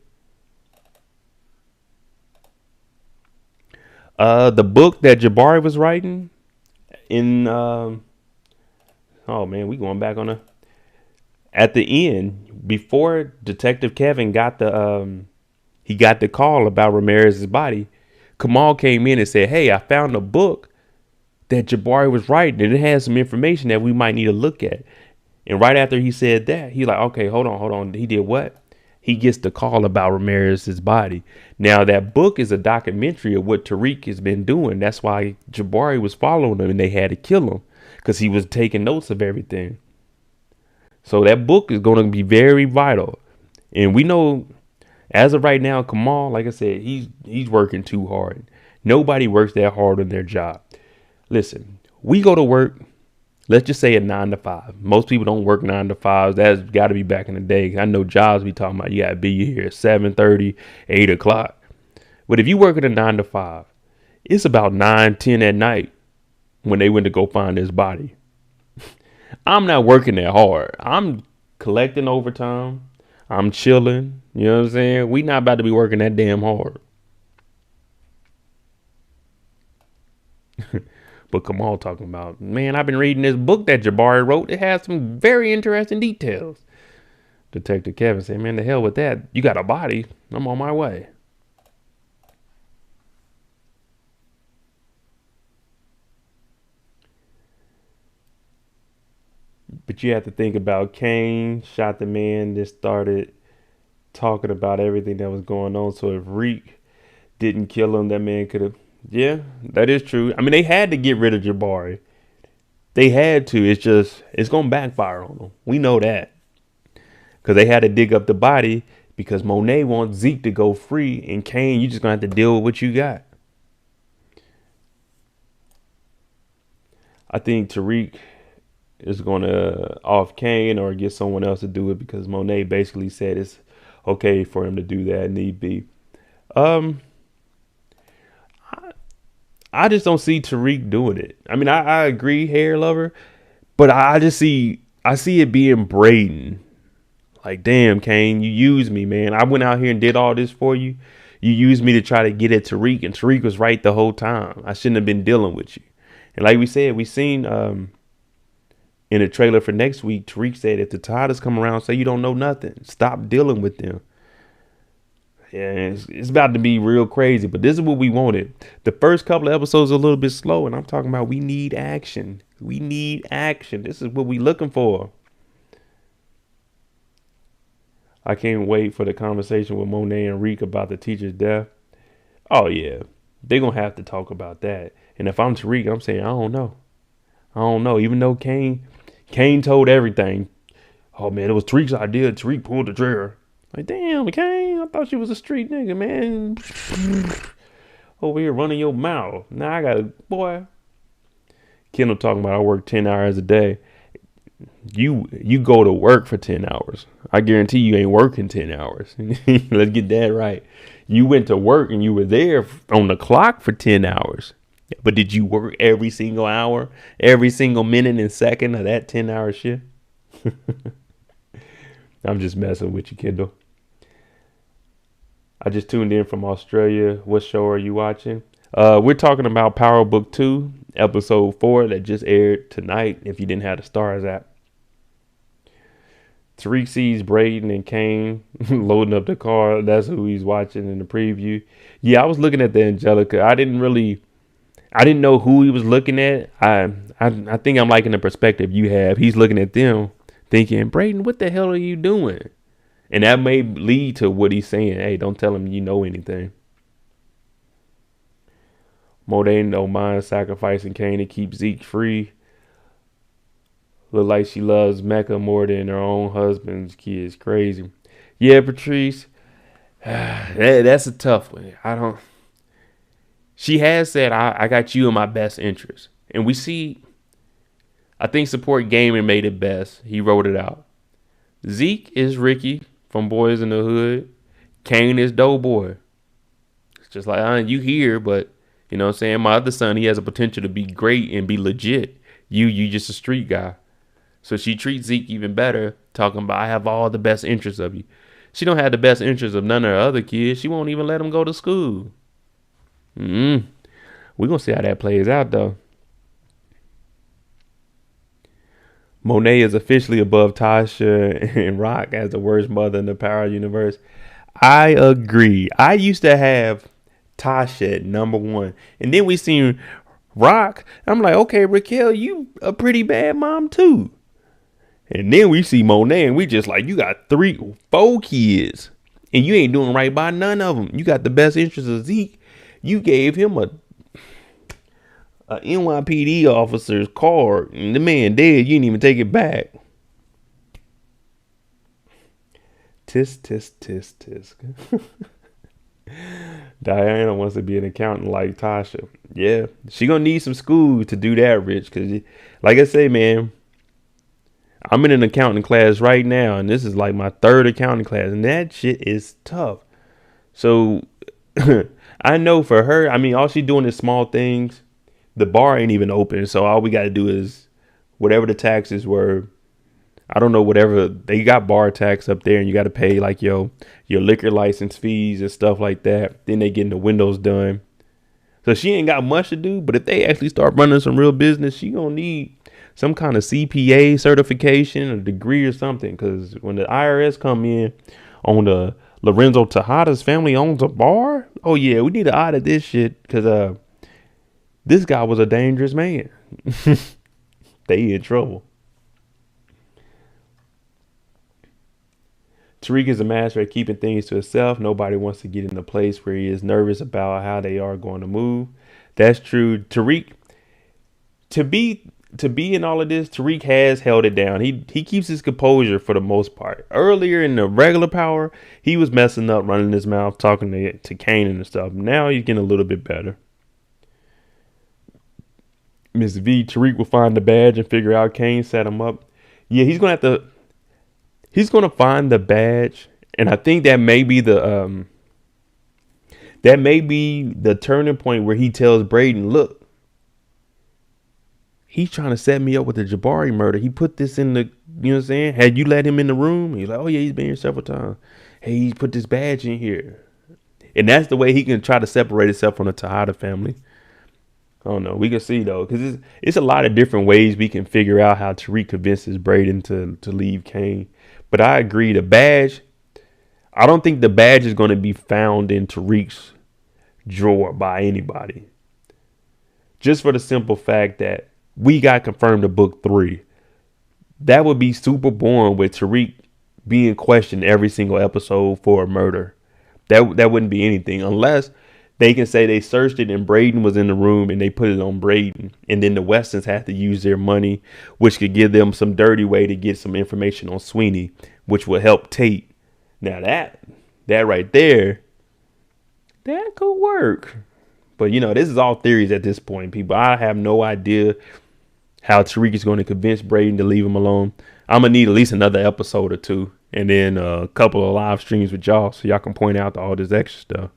The book that Jabari was writing in, oh man, we going back on at the end, before Detective Kevin got the call about Ramirez's body, Kamal came in and said, hey, I found a book that Jabari was writing and it has some information that we might need to look at. And right after he said that, he's like, okay, hold on. He did what? He gets the call about Ramirez's body. Now that book is a documentary of what Tariq has been doing. That's why Jabari was following him and they had to kill him because he was taking notes of everything. So that book is going to be very vital. And we know as of right now, Kamal, like I said, he's working too hard. Nobody works that hard on their job. Listen, we go to work. Let's just say a 9 to 5. Most people don't work 9 to 5s. That's got to be back in the day. I know jobs we talking about. You got to be here at 7:30, 8 o'clock. But if you work at a 9 to 5, it's about 9, 10 at night when they went to go find his body. I'm not working that hard. I'm collecting overtime. I'm chilling. You know what I'm saying? We not about to be working that damn hard. But Kamal talking about, man, I've been reading this book that Jabari wrote. It has some very interesting details. Detective Kevin said, man, the hell with that. You got a body. I'm on my way. But you have to think about Kane shot the man that started talking about everything that was going on. So if Reek didn't kill him, that man could have. Yeah, that is true. I mean, they had to get rid of Jabari. They had to. It's going to backfire on them. We know that. Because they had to dig up the body because Monet wants Zeke to go free. And Kane, you just going to have to deal with what you got. I think Tariq is going to off Kane or get someone else to do it because Monet basically said it's okay for him to do that need be. I just don't see Tariq doing it. I mean, I agree, hair lover, but I see it being Braden. Like, damn, Kane, you used me, man. I went out here and did all this for you. You used me to try to get at Tariq, and Tariq was right the whole time. I shouldn't have been dealing with you. And like we said, we seen in the trailer for next week, Tariq said if the Tejadas come around, say you don't know nothing. Stop dealing with them. Yeah, it's about to be real crazy, but this is what we wanted. The first couple of episodes are a little bit slow, and I'm talking about we need action. We need action. This is what we looking for. I can't wait for the conversation with Monet and Reek about the teacher's death. Oh, yeah. They're going to have to talk about that. And if I'm Tariq, I'm saying, I don't know. I don't know. Even though Kane told everything. Oh, man, it was Tariq's idea. Tariq pulled the trigger. Like, damn, Kane, I thought you was a street nigga, man. Over here running your mouth. Now I got to, boy. Kendall talking about I work 10 hours a day. You go to work for 10 hours. I guarantee you ain't working 10 hours. Let's get that right. You went to work and you were there on the clock for 10 hours. But did you work every single hour, every single minute and second of that 10-hour shift? I'm just messing with you, Kendall. I just tuned in from Australia. What show are you watching? We're talking about Power Book 2, episode 4 that just aired tonight if you didn't have the STARZ app. Tariq sees Braden and Kane loading up the car. That's who he's watching in the preview. Yeah, I was looking at the Angelica. I didn't know who he was looking at. I think I'm liking the perspective you have. He's looking at them thinking, Braden, what the hell are you doing? And that may lead to what he's saying. Hey, don't tell him you know anything. Monet don't mind sacrificing Kane to keep Zeke free. Look like she loves Mecca more than her own husband's kids. Crazy. Yeah, Patrice. That's a tough one. She has said, I got you in my best interest. And we see, I think Support Gaming made it best. He wrote it out. Zeke is Ricky from Boys in the Hood. Kane is Doughboy. It's just like, you here, but you know what I'm saying? My other son, he has a potential to be great and be legit. You just a street guy. So she treats Zeke even better, talking about, I have all the best interests of you. She don't have the best interests of none of her other kids. She won't even let them go to school. We're going to see how that plays out, though. Monet is officially above Tasha and Rock as the worst mother in the Power universe. I agree. I used to have Tasha at number 1. And then we seen Rock. I'm like, okay, Raquel, you a pretty bad mom, too. And then we see Monet and we just like, you got 4 kids. And you ain't doing right by none of them. You got the best interest of Zeke. You gave him a NYPD officer's card, and the man dead. You didn't even take it back. Tisk, tisk, tisk, tisk. Diana wants to be an accountant like Tasha. Yeah, she gonna need some school to do that, Rich. Cause, like I say, man, I'm in an accounting class right now, and this is like my 3rd accounting class, and that shit is tough. So I know for her, I mean, all she's doing is small things. The bar ain't even open, so all we got to do is whatever the taxes were. I don't know, whatever they got bar tax up there, and you got to pay like your liquor license fees and stuff like that. Then they getting the windows done. So she ain't got much to do, but if they actually start running some real business, she gonna need some kind of CPA certification, a degree or something. Because when the IRS come in on the Lorenzo Tejada's family owns a bar, oh yeah, we need to audit this shit because this guy was a dangerous man. They in trouble. Tariq is a master at keeping things to himself. Nobody wants to get in a place where he is nervous about how they are going to move. That's true. Tariq, to be in all of this, Tariq has held it down. He keeps his composure for the most part. Earlier in the regular Power, he was messing up, running his mouth, talking to Kane and stuff. Now he's getting a little bit better. Miss V, Tariq will find the badge and figure out Kane set him up. Yeah, he's gonna find the badge, and I think that may be the turning point where he tells Braden, look, he's trying to set me up with the Jabari murder. He put this in the, you know what I'm saying? Had you let him in the room? He's like, oh yeah, he's been here several times. Hey, he put this badge in here. And that's the way he can try to separate himself from the Tejada family. I don't know. We can see, though, because it's a lot of different ways we can figure out how Tariq convinces Braden to leave Kane. But I agree, the badge, I don't think the badge is going to be found in Tariq's drawer by anybody. Just for the simple fact that we got confirmed to book 3. That would be super boring with Tariq being questioned every single episode for a murder. That wouldn't be anything unless they can say they searched it and Braden was in the room and they put it on Braden. And then the Westons have to use their money, which could give them some dirty way to get some information on Sweeney, which will help Tate. Now that right there, that could work. But, you know, this is all theories at this point, people. I have no idea how Tariq is going to convince Braden to leave him alone. I'm going to need at least another episode or 2 and then a couple of live streams with y'all so y'all can point out all this extra stuff.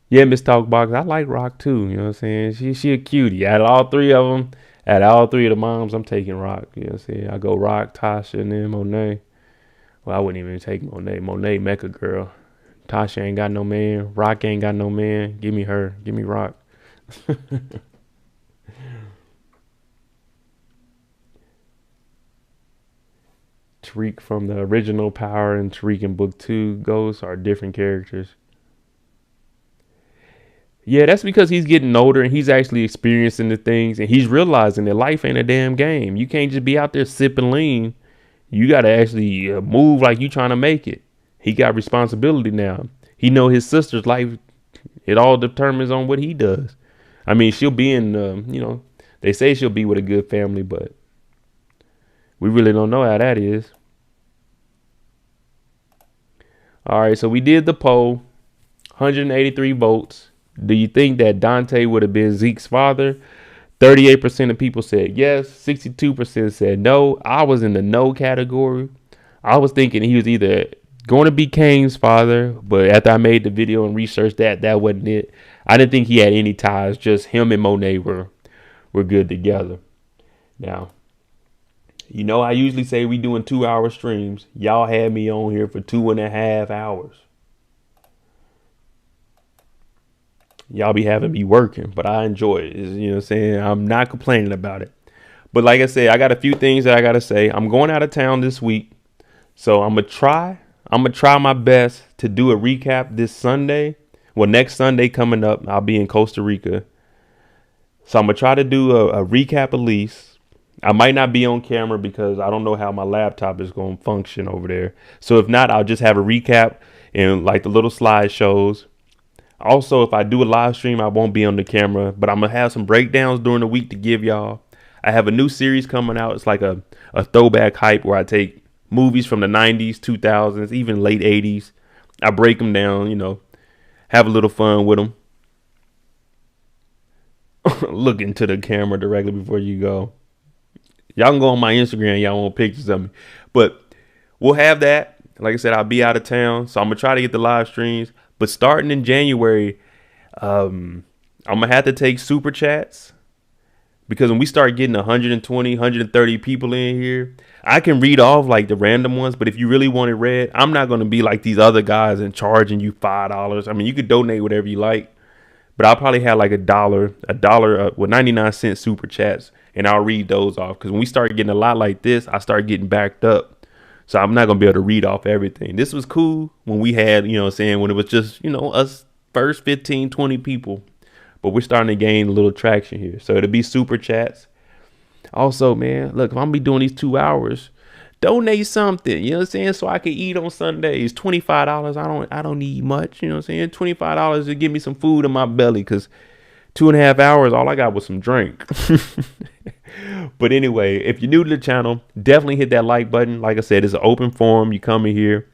Yeah, Miss Talkbox, I like Rock too. You know what I'm saying? She a cutie. Out of all 3 of them, out of all 3 of the moms, I'm taking Rock. You know what I'm saying? I go Rock, Tasha, and then Monet. Well, I wouldn't even take Monet. Monet, Mecca girl. Tasha ain't got no man. Rock ain't got no man. Give me her. Give me Rock. Tariq from the original Power and Tariq in book 2 Ghosts are different characters. Yeah, that's because he's getting older and he's actually experiencing the things and he's realizing that life ain't a damn game. You can't just be out there sipping lean. You got to actually move like you trying to make it. He got responsibility now. He know his sister's life. It all determines on what he does. I mean, she'll be in, you know, they say she'll be with a good family, but we really don't know how that is. All right, so we did the poll. 183 votes. Do you think that Dante would have been Zeke's father? 38% of people said yes. 62% said no. I was in the no category. I was thinking he was either going to be Kane's father, but after I made the video and researched that wasn't it. I didn't think he had any ties. Just him and Monet were good together. Now, you know, I usually say we doing 2-hour streams. Y'all had me on here for 2.5 hours. Y'all be having me working, but I enjoy it. You know what I'm saying? I'm not complaining about it. But like I said, I got a few things that I got to say. I'm going out of town this week. So I'm going to try my best to do a recap this Sunday. Well, next Sunday coming up, I'll be in Costa Rica. So I'm going to try to do a recap at least. I might not be on camera because I don't know how my laptop is going to function over there. So if not, I'll just have a recap and like the little slideshows. Also, if I do a live stream, I won't be on the camera, but I'm going to have some breakdowns during the week to give y'all. I have a new series coming out. It's like a throwback hype where I take movies from the 90s, 2000s, even late 80s. I break them down, you know, have a little fun with them. Look into the camera directly before you go. Y'all can go on my Instagram. Y'all want pictures of me. But we'll have that. Like I said, I'll be out of town. So I'm going to try to get the live streams. But starting in January, I'm going to have to take super chats. Because when we start getting 120, 130 people in here, I can read off like the random ones. But if you really want it read, I'm not going to be like these other guys and charging you $5. I mean, you could donate whatever you like. But I'll probably have like a dollar with 99-cent super chats. And I'll read those off. Because when we start getting a lot like this, I start getting backed up. So I'm not going to be able to read off everything. This was cool when we had, you know what I'm saying, when it was just, you know, us first 15, 20 people. But we're starting to gain a little traction here. So it'll be super chats. Also, man, look, if I'm going to be doing these 2 hours, donate something, you know what I'm saying? So I can eat on Sundays. $25. I don't need much, you know what I'm saying? $25 to give me some food in my belly because 2.5 hours, all I got was some drink. But anyway, if you're new to the channel, definitely hit that like button. Like I said, it's an open forum. You come in here,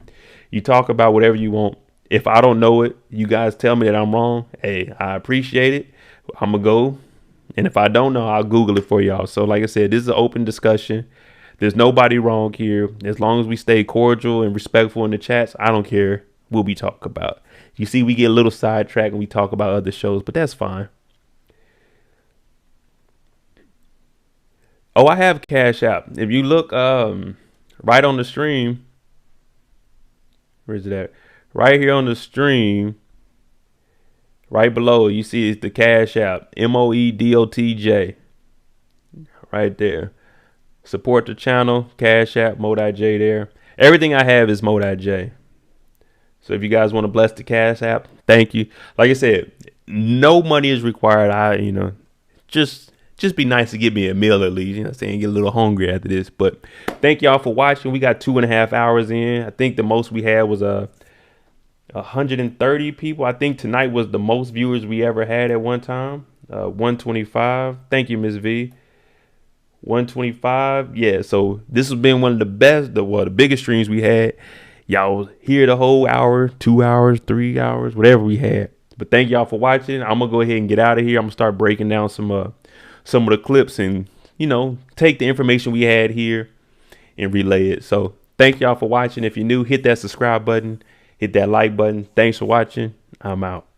you talk about whatever you want. If I don't know it, you guys tell me that I'm wrong. Hey, I appreciate it. I'm going to go. And if I don't know, I'll Google it for y'all. So like I said, this is an open discussion. There's nobody wrong here. As long as we stay cordial and respectful in the chats, I don't care what we talk about. You see, we get a little sidetracked and we talk about other shows, but that's fine. Oh, I have Cash App. If you look right on the stream, where is it at? Right here on the stream, right below, you see it's the Cash App, MOEDOTJ, right there. Support the channel, Cash App, Monet there. Everything I have is Monet. So if you guys want to bless the Cash App, thank you. Like I said, no money is required. Just just be nice to get me a meal at least. You know what I'm saying? Get a little hungry after this. But thank y'all for watching. We got 2.5 hours in. I think the most we had was 130 people. I think tonight was the most viewers we ever had at one time. 125. Thank you, Miss V. 125. Yeah, so this has been one of the best, the biggest streams we had. Y'all here the whole hour, 2 hours, 3 hours, whatever we had. But thank y'all for watching. I'm gonna go ahead and get out of here. I'm gonna start breaking down some of the clips and, you know, take the information we had here and relay it. So thank y'all for watching. If you're new, hit that subscribe button, hit that like button. Thanks for watching. I'm out.